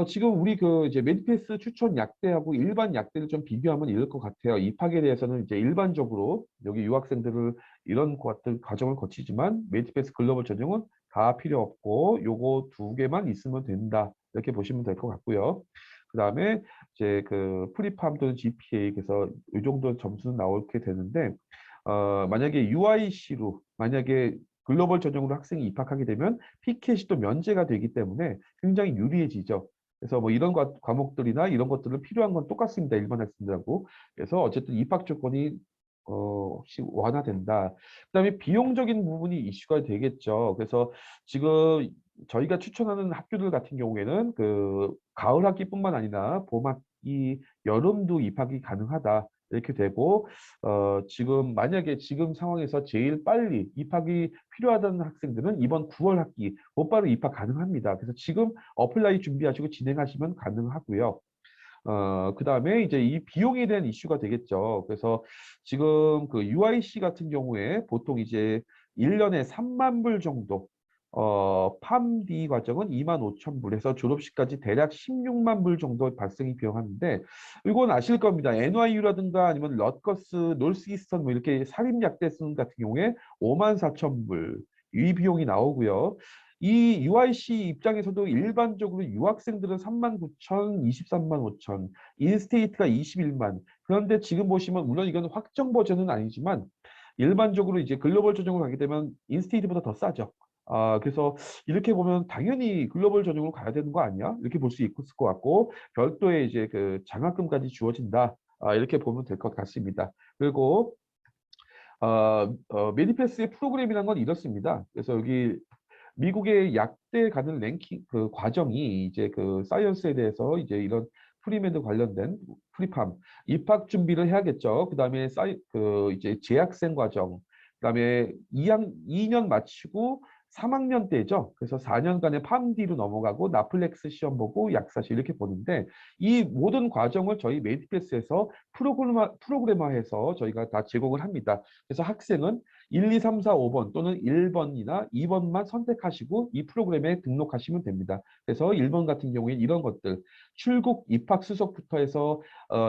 지금 우리 그 이제 메디패스 추천 약대하고 일반 약대를 좀 비교하면 이럴 것 같아요. 입학에 대해서는 이제 일반적으로 여기 유학생들을 이런 과정을 거치지만, 메디패스 글로벌 전형은 다 필요 없고 요거 두 개만 있으면 된다, 이렇게 보시면 될 것 같고요. 그 다음에 이제 그 프리팜 또는 GPA, 그래서 이 정도 점수는 나오게 되는데, 만약에 UIC로 만약에 글로벌 전형으로 학생이 입학하게 되면 피켓이 또 면제가 되기 때문에 굉장히 유리해지죠. 그래서 뭐 이런 과목들이나 이런 것들은 필요한 건 똑같습니다. 일반 학생들하고. 그래서 어쨌든 입학 조건이 혹시 완화된다. 그다음에 비용적인 부분이 이슈가 되겠죠. 그래서 지금 저희가 추천하는 학교들 같은 경우에는 그 가을 학기뿐만 아니라 봄 학기, 여름도 입학이 가능하다, 이렇게 되고, 지금 만약에 지금 상황에서 제일 빨리 입학이 필요하다는 학생들은 이번 9월 학기 곧바로 입학 가능합니다. 그래서 지금 어플라이 준비하시고 진행하시면 가능하고요. 그 다음에 이제 이 비용에 대한 이슈가 되겠죠. 그래서 지금 그 UIC 같은 경우에 보통 이제 1년에 3만 불 정도, 팜디 과정은 25,000불에서 졸업식까지 대략 16만 불 정도 발생이 비용하는데 이건 아실 겁니다. NYU라든가 아니면 럿거스, 노스이스턴 뭐 이렇게 사립약대생 같은 경우에 54,000불 이 비용이 나오고요. 이 UIC 입장에서도 일반적으로 유학생들은 39,000, 23만 5천, 인스테이트가 21만. 그런데 지금 보시면 물론 이건 확정 버전은 아니지만 일반적으로 이제 글로벌 전형으로 가게 되면 인스테이트보다 더 싸죠. 그래서 이렇게 보면 당연히 글로벌 전형으로 가야 되는 거 아니야? 이렇게 볼 수 있을 것 같고 별도의 이제 그 장학금까지 주어진다. 이렇게 보면 될 것 같습니다. 그리고 메디패스의 프로그램이란 건 이렇습니다. 그래서 여기 미국의 약대 가는 랭킹 그 과정이 이제 그 사이언스에 대해서 이제 이런 프리메드 관련된 프리팜 입학 준비를 해야겠죠. 그다음에 그 이제 재학생 과정, 그다음에 2년 마치고 3학년 때죠. 그래서 4년간의 팜디로 넘어가고 나플렉스 시험 보고 약사시 이렇게 보는데 이 모든 과정을 저희 메디패스에서 프로그래머해서 저희가 다 제공을 합니다. 그래서 학생은 1, 2, 3, 4, 5번 또는 1번이나 2번만 선택하시고 이 프로그램에 등록하시면 됩니다. 그래서 1번 같은 경우에 이런 것들 출국 입학 수속부터 해서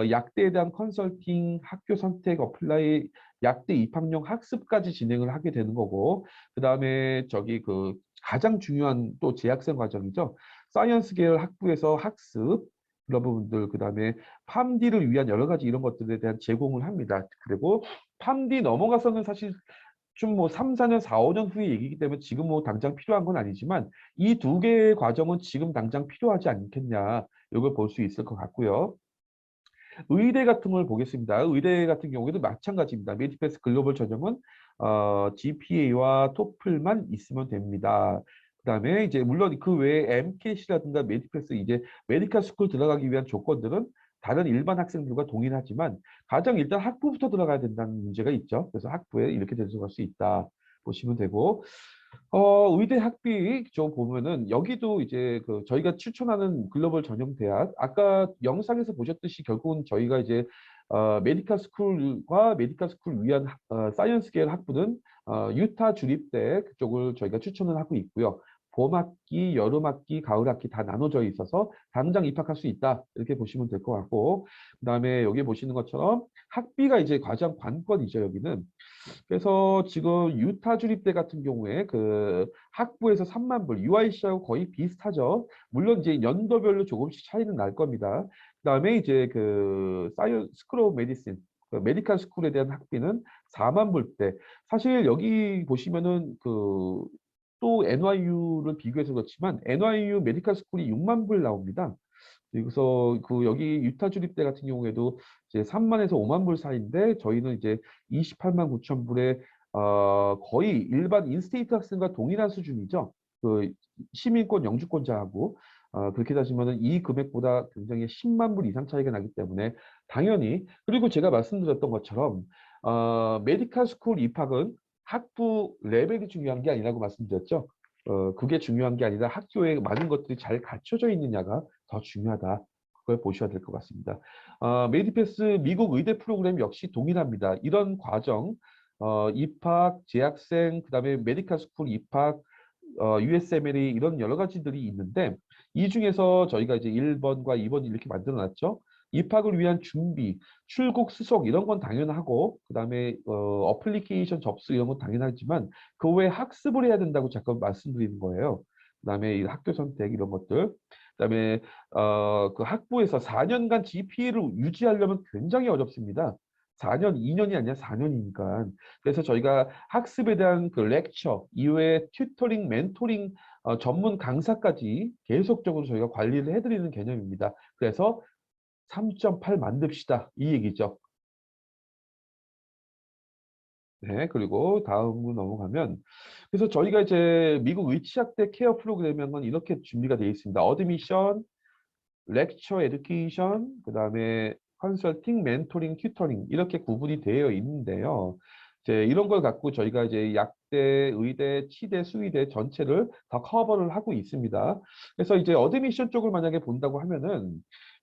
약대에 대한 컨설팅, 학교 선택, 어플라이, 약대 입학용 학습까지 진행을 하게 되는 거고 그다음에 저기 그 가장 중요한 또 재학생 과정이죠. 사이언스 계열 학부에서 학습 그런 부분들 그다음에 팜디를 위한 여러 가지 이런 것들에 대한 제공을 합니다. 그리고 팜디 넘어가서는 사실 좀 뭐 3, 4년, 4, 5년 후의 얘기이기 때문에 지금 뭐 당장 필요한 건 아니지만 이 두 개의 과정은 지금 당장 필요하지 않겠냐 이걸 볼 수 있을 것 같고요. 의대 같은 걸 보겠습니다. 의대 같은 경우에도 마찬가지입니다. 메디패스 글로벌 전형은 GPA와 토플만 있으면 됩니다. 그다음에 이제 물론 그 외에 MCAT이라든가 메디패스 이제 메디컬 스쿨 들어가기 위한 조건들은 다른 일반 학생들과 동일하지만 가장 일단 학부부터 들어가야 된다는 문제가 있죠. 그래서 학부에 이렇게 들어갈 수 있다 보시면 되고 의대 학비 좀 보면은 여기도 이제 그 저희가 추천하는 글로벌 전형 대학 아까 영상에서 보셨듯이 결국은 저희가 이제 메디컬 스쿨과 메디컬 스쿨 위한 사이언스 계열 학부는 유타 주립대 그쪽을 저희가 추천을 하고 있고요. 봄 학기, 여름 학기, 가을 학기 다 나눠져 있어서 당장 입학할 수 있다 이렇게 보시면 될 것 같고 그다음에 여기 보시는 것처럼 학비가 이제 가장 관건이죠 여기는. 그래서 지금 유타 주립대 같은 경우에 그 학부에서 3만 불, UIC하고 거의 비슷하죠. 물론 이제 연도별로 조금씩 차이는 날 겁니다. 그다음에 이제 그 스쿨 오브 메디신, 그 메디컬 스쿨에 대한 학비는 4만 불대. 사실 여기 보시면은 그 또 NYU를 비교해서 그렇지만 NYU 메디컬 스쿨이 6만 불 나옵니다. 그래서 그 여기 유타 주립대 같은 경우에도 이제 3만에서 5만 불 사이인데 저희는 이제 28만 9천 불에 거의 일반 인스테이트 학생과 동일한 수준이죠. 그 시민권 영주권자하고 그렇게 따지면은 이 금액보다 굉장히 10만 불 이상 차이가 나기 때문에 당연히 그리고 제가 말씀드렸던 것처럼 메디컬 스쿨 입학은 학부 레벨이 중요한 게 아니라고 말씀드렸죠. 그게 중요한 게 아니라 학교에 많은 것들이 잘 갖춰져 있느냐가 더 중요하다. 그걸 보셔야 될 것 같습니다. 메디패스 미국 의대 프로그램 역시 동일합니다. 이런 과정, 입학, 재학생, 그다음에 메디컬 스쿨 입학, USMLE 이런 여러 가지들이 있는데 이 중에서 저희가 이제 1번과 2번 이렇게 만들어 놨죠. 입학을 위한 준비, 출국 수속 이런 건 당연하고 그다음에 어플리케이션 접수 이런 건 당연하지만 그 외에 학습을 해야 된다고 잠깐 말씀드리는 거예요. 그다음에 이 학교 선택 이런 것들. 그다음에 그 학부에서 4년간 GPA를 유지하려면 굉장히 어렵습니다. 4년, 2년이 아니라 4년이니까. 그래서 저희가 학습에 대한 그 렉처 이외에 튜터링, 멘토링 전문 강사까지 계속적으로 저희가 관리를 해드리는 개념입니다. 그래서 3.8 만듭시다. 이 얘기죠. 네, 그리고 다음으로 넘어가면 그래서 저희가 이제 미국 의치학대 케어 프로그램은 건 이렇게 준비가 되어 있습니다. 어드미션, 렉처 에듀케이션, 그다음에 컨설팅, 멘토링, 튜터링 이렇게 구분이 되어 있는데요. 이제 이런 걸 갖고 저희가 이제 약대, 의대, 치대, 수의대 전체를 다 커버를 하고 있습니다. 그래서 이제 어드미션 쪽을 만약에 본다고 하면은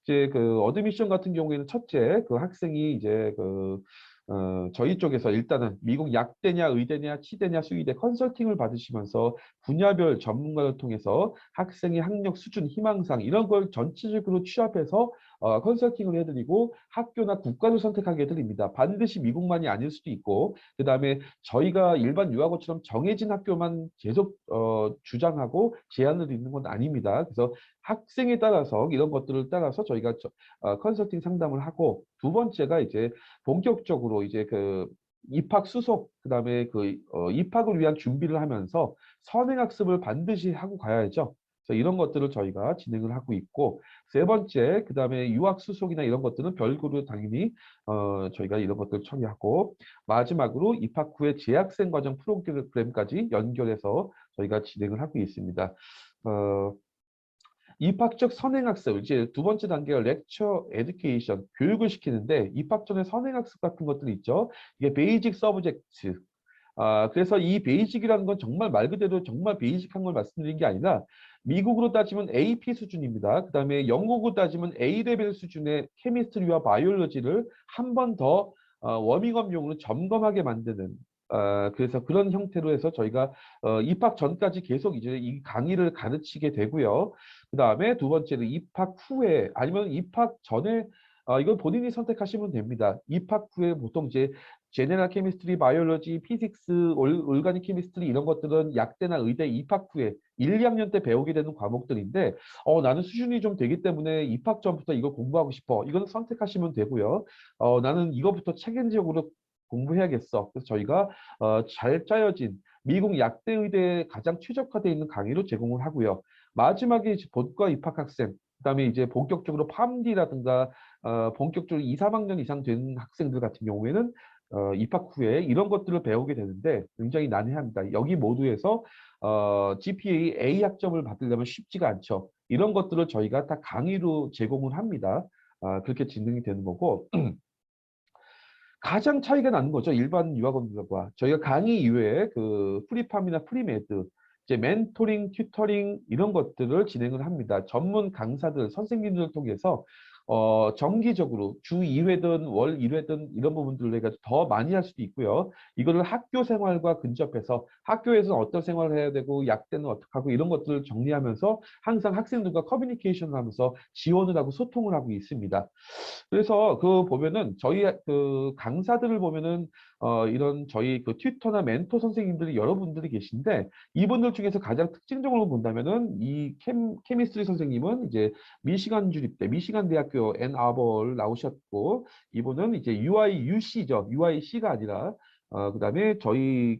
이제 그 어드미션 같은 경우에는 첫째 그 학생이 이제 그 저희 쪽에서 일단은 미국 약대냐, 의대냐, 치대냐, 수의대 컨설팅을 받으시면서 분야별 전문가를 통해서 학생의 학력 수준, 희망사항 이런 걸 전체적으로 취합해서 컨설팅을 해드리고 학교나 국가를 선택하게 해드립니다. 반드시 미국만이 아닐 수도 있고 그 다음에 저희가 일반 유학원처럼 정해진 학교만 계속 주장하고 제안을 드리는 건 아닙니다. 그래서 학생에 따라서 이런 것들을 따라서 저희가 컨설팅 상담을 하고 두 번째가 이제 본격적으로 이제 그 입학 수속 그다음에 입학을 위한 준비를 하면서 선행학습을 반드시 하고 가야죠. 그래서 이런 것들을 저희가 진행을 하고 있고 세 번째 그다음에 유학 수속이나 이런 것들은 별도로 당연히 저희가 이런 것들을 처리하고 마지막으로 입학 후에 재학생 과정 프로그램까지 연결해서 저희가 진행을 하고 있습니다. 입학적 선행학습, 이제 두 번째 단계가 렉처 에듀케이션, 교육을 시키는데 입학 전에 선행학습 같은 것들이 있죠. 이게 베이직 서브젝트. 그래서 이 베이직이라는 건 정말 말 그대로 정말 베이직한 걸 말씀드린 게 아니라 미국으로 따지면 AP 수준입니다. 그 다음에 영국으로 따지면 A레벨 수준의 케미스트리와 바이올로지를 한 번 더 워밍업용으로 점검하게 만드는 그래서 그런 형태로 해서 저희가 입학 전까지 계속 이제 이 강의를 가르치게 되고요. 그 다음에 두 번째는 입학 후에 아니면 입학 전에 이건 본인이 선택하시면 됩니다. 입학 후에 보통 이제 제네럴 케미스트리, 바이올로지, 피직스, 올가닉 케미스트리 이런 것들은 약대나 의대 입학 후에 1, 2학년 때 배우게 되는 과목들인데 나는 수준이 좀 되기 때문에 입학 전부터 이거 공부하고 싶어. 이건 선택하시면 되고요. 나는 이거부터 체계적으로 공부해야겠어. 그래서 저희가 잘 짜여진 미국 약대 의대에 가장 최적화되어 있는 강의로 제공을 하고요. 마지막에 이제 본과 입학 학생, 그다음에 이제 본격적으로 팜디라든가 본격적으로 2, 3학년 이상 된 학생들 같은 경우에는 입학 후에 이런 것들을 배우게 되는데 굉장히 난해합니다. 여기 모두에서 GPA A 학점을 받으려면 쉽지가 않죠. 이런 것들을 저희가 다 강의로 제공을 합니다. 그렇게 진행이 되는 거고 가장 차이가 나는 거죠. 일반 유학원들과 저희가 강의 이외에 그 프리팜이나 프리메드 이제 멘토링, 튜터링 이런 것들을 진행을 합니다. 전문 강사들, 선생님들을 통해서 정기적으로 주 2회든 월 1회든 이런 부분들을 해가지고 더 많이 할 수도 있고요. 이거를 학교 생활과 근접해서 학교에서는 어떤 생활을 해야 되고 약대는 어떻게 하고 이런 것들을 정리하면서 항상 학생들과 커뮤니케이션을 하면서 지원을 하고 소통을 하고 있습니다. 그래서 그 보면은 저희 그 강사들을 보면은 이런 저희 그 튜터나 멘토 선생님들이 여러분들이 계신데 이분들 중에서 가장 특징적으로 본다면은 이 케미스트리 선생님은 이제 미시간 주립대, 미시간 대학교 앤아버를 나오셨고 이분은 이제 UIUC죠. UIC가 아니라 그다음에 저희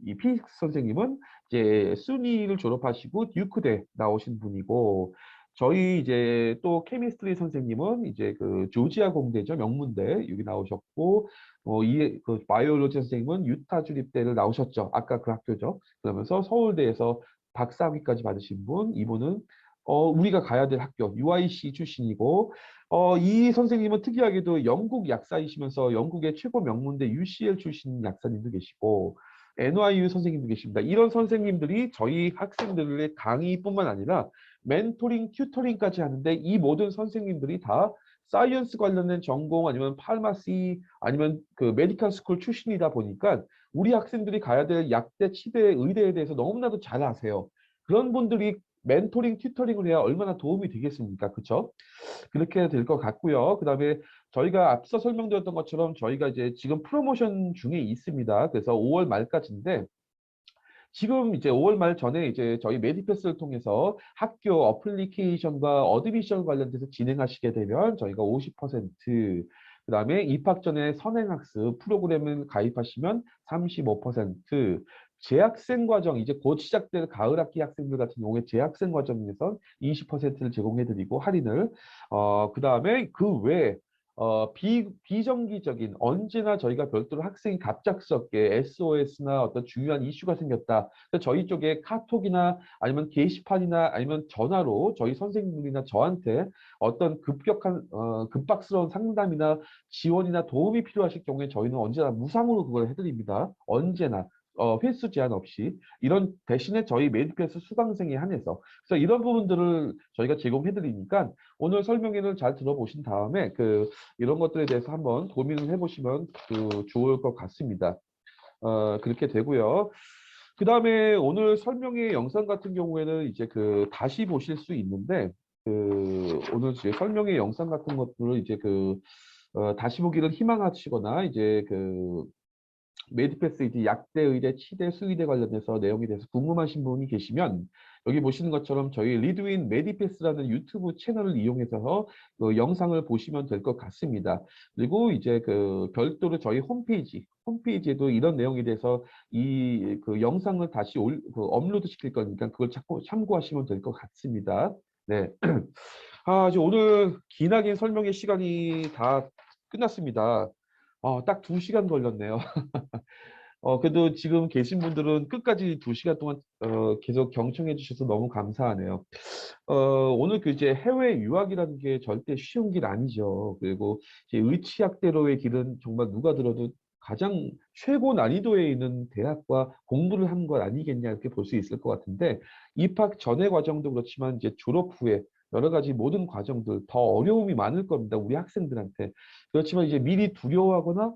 이 피직스 선생님은 이제 수니를 졸업하시고 듀크대 나오신 분이고 저희 이제 또 케미스트리 선생님은 이제 그 조지아 공대죠. 명문대 여기 나오셨고 그 바이올로지 선생님은 유타 주립대를 나오셨죠. 아까 그 학교죠. 그러면서 서울대에서 박사학위까지 받으신 분 이분은 우리가 가야 될 학교 UIC 출신이고 이 선생님은 특이하게도 영국 약사이시면서 영국의 최고 명문대 UCL 출신 약사님도 계시고 NYU 선생님도 계십니다. 이런 선생님들이 저희 학생들의 강의뿐만 아니라 멘토링, 튜터링까지 하는데 이 모든 선생님들이 다 사이언스 관련된 전공 아니면 파마시 아니면 그 메디컬 스쿨 출신이다 보니까 우리 학생들이 가야 될 약대, 치대, 의대에 대해서 너무나도 잘 아세요. 그런 분들이 멘토링, 튜터링을 해야 얼마나 도움이 되겠습니까? 그렇죠? 그렇게 될 것 같고요. 그다음에 저희가 앞서 설명드렸던 것처럼 저희가 이제 지금 프로모션 중에 있습니다. 그래서 5월 말까지인데 지금 이제 5월 말 전에 이제 저희 메디패스를 통해서 학교 어플리케이션과 어드미션 관련돼서 진행하시게 되면 저희가 50%, 그다음에 입학 전에 선행학습 프로그램을 가입하시면 35%, 재학생 과정 이제 곧 시작될 가을 학기 학생들 같은 경우에 재학생 과정에서 20%를 제공해드리고 할인을 그다음에 그 외에 비정기적인 언제나 저희가 별도로 학생이 갑작스럽게 SOS나 어떤 중요한 이슈가 생겼다. 저희 쪽에 카톡이나 아니면 게시판이나 아니면 전화로 저희 선생님들이나 저한테 어떤 급박스러운 상담이나 지원이나 도움이 필요하실 경우에 저희는 언제나 무상으로 그걸 해드립니다. 언제나. 횟수 제한 없이 이런 대신에 저희 메디패스 수강생에 한해서 그래서 이런 부분들을 저희가 제공해 드리니까 오늘 설명회를 잘 들어보신 다음에 이런 것들에 대해서 한번 고민을 해보시면 좋을 것 같습니다. 그렇게 되고요. 그 다음에 오늘 설명회 영상 같은 경우에는 이제 다시 보실 수 있는데 오늘 제 설명회 영상 같은 것들을 이제 다시 보기를 희망하시거나 이제 메디패스 이제 약대, 의대, 치대, 수의대 관련해서 내용에 대해서 궁금하신 분이 계시면 여기 보시는 것처럼 저희 리드윈 메디패스라는 유튜브 채널을 이용해서 영상을 보시면 될 것 같습니다. 그리고 이제 별도로 저희 홈페이지에도 이런 내용에 대해서 이 영상을 다시 업로드 시킬 거니까 그걸 참고하시면 될 것 같습니다. 네. 이제 오늘 기나긴 설명의 시간이 다 끝났습니다. 딱 2시간 걸렸네요. 그래도 지금 계신 분들은 끝까지 2시간 동안 계속 경청해 주셔서 너무 감사하네요. 오늘 이제 해외 유학이라는 게 절대 쉬운 길 아니죠. 그리고 이제 의치학대로의 길은 정말 누가 들어도 가장 최고 난이도에 있는 대학과 공부를 한 것 아니겠냐 이렇게 볼 수 있을 것 같은데 입학 전의 과정도 그렇지만 이제 졸업 후에 여러 가지 모든 과정들 더 어려움이 많을 겁니다. 우리 학생들한테. 그렇지만 이제 미리 두려워하거나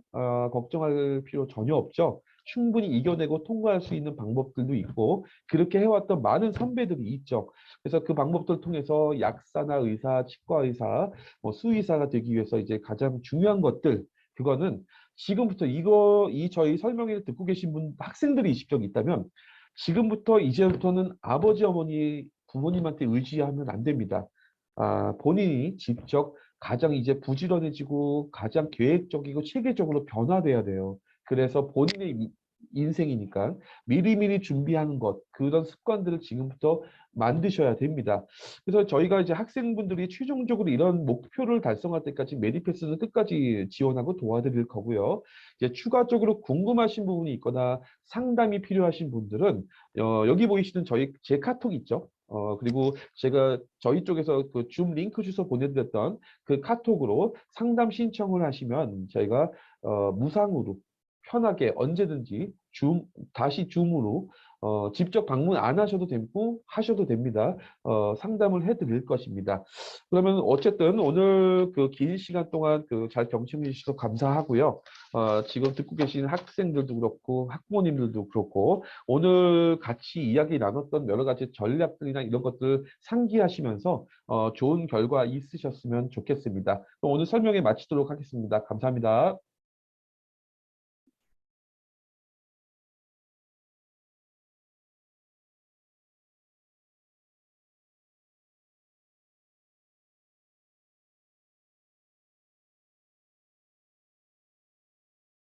걱정할 필요 전혀 없죠. 충분히 이겨내고 통과할 수 있는 방법들도 있고 그렇게 해왔던 많은 선배들이 있죠. 그래서 그 방법들을 통해서 약사나 의사, 치과 의사, 수의사가 되기 위해서 이제 가장 중요한 것들 그거는 지금부터 저희 설명회를 듣고 계신 학생들이 입시적이 있다면 지금부터 이제부터는 아버지, 어머니, 부모님한테 의지하면 안 됩니다. 본인이 직접 가장 이제 부지런해지고 가장 계획적이고 체계적으로 변화돼야 돼요. 그래서 본인의 인생이니까 미리미리 준비하는 것, 그런 습관들을 지금부터 만드셔야 됩니다. 그래서 저희가 이제 학생분들이 최종적으로 이런 목표를 달성할 때까지 메디패스는 끝까지 지원하고 도와드릴 거고요. 이제 추가적으로 궁금하신 부분이 있거나 상담이 필요하신 분들은 여기 보이시는 제 카톡 있죠? 그리고 제가 저희 쪽에서 줌 링크 주소 보내드렸던 그 카톡으로 상담 신청을 하시면 저희가 무상으로 편하게 언제든지 다시 줌으로 직접 방문 안 하셔도 되고 하셔도 됩니다. 상담을 해드릴 것입니다. 그러면 어쨌든 오늘 긴 시간 동안 잘 경청해 주셔서 감사하고요. 지금 듣고 계신 학생들도 그렇고 학부모님들도 그렇고 오늘 같이 이야기 나눴던 여러 가지 전략들이나 이런 것들 상기하시면서 좋은 결과 있으셨으면 좋겠습니다. 오늘 설명회 마치도록 하겠습니다. 감사합니다.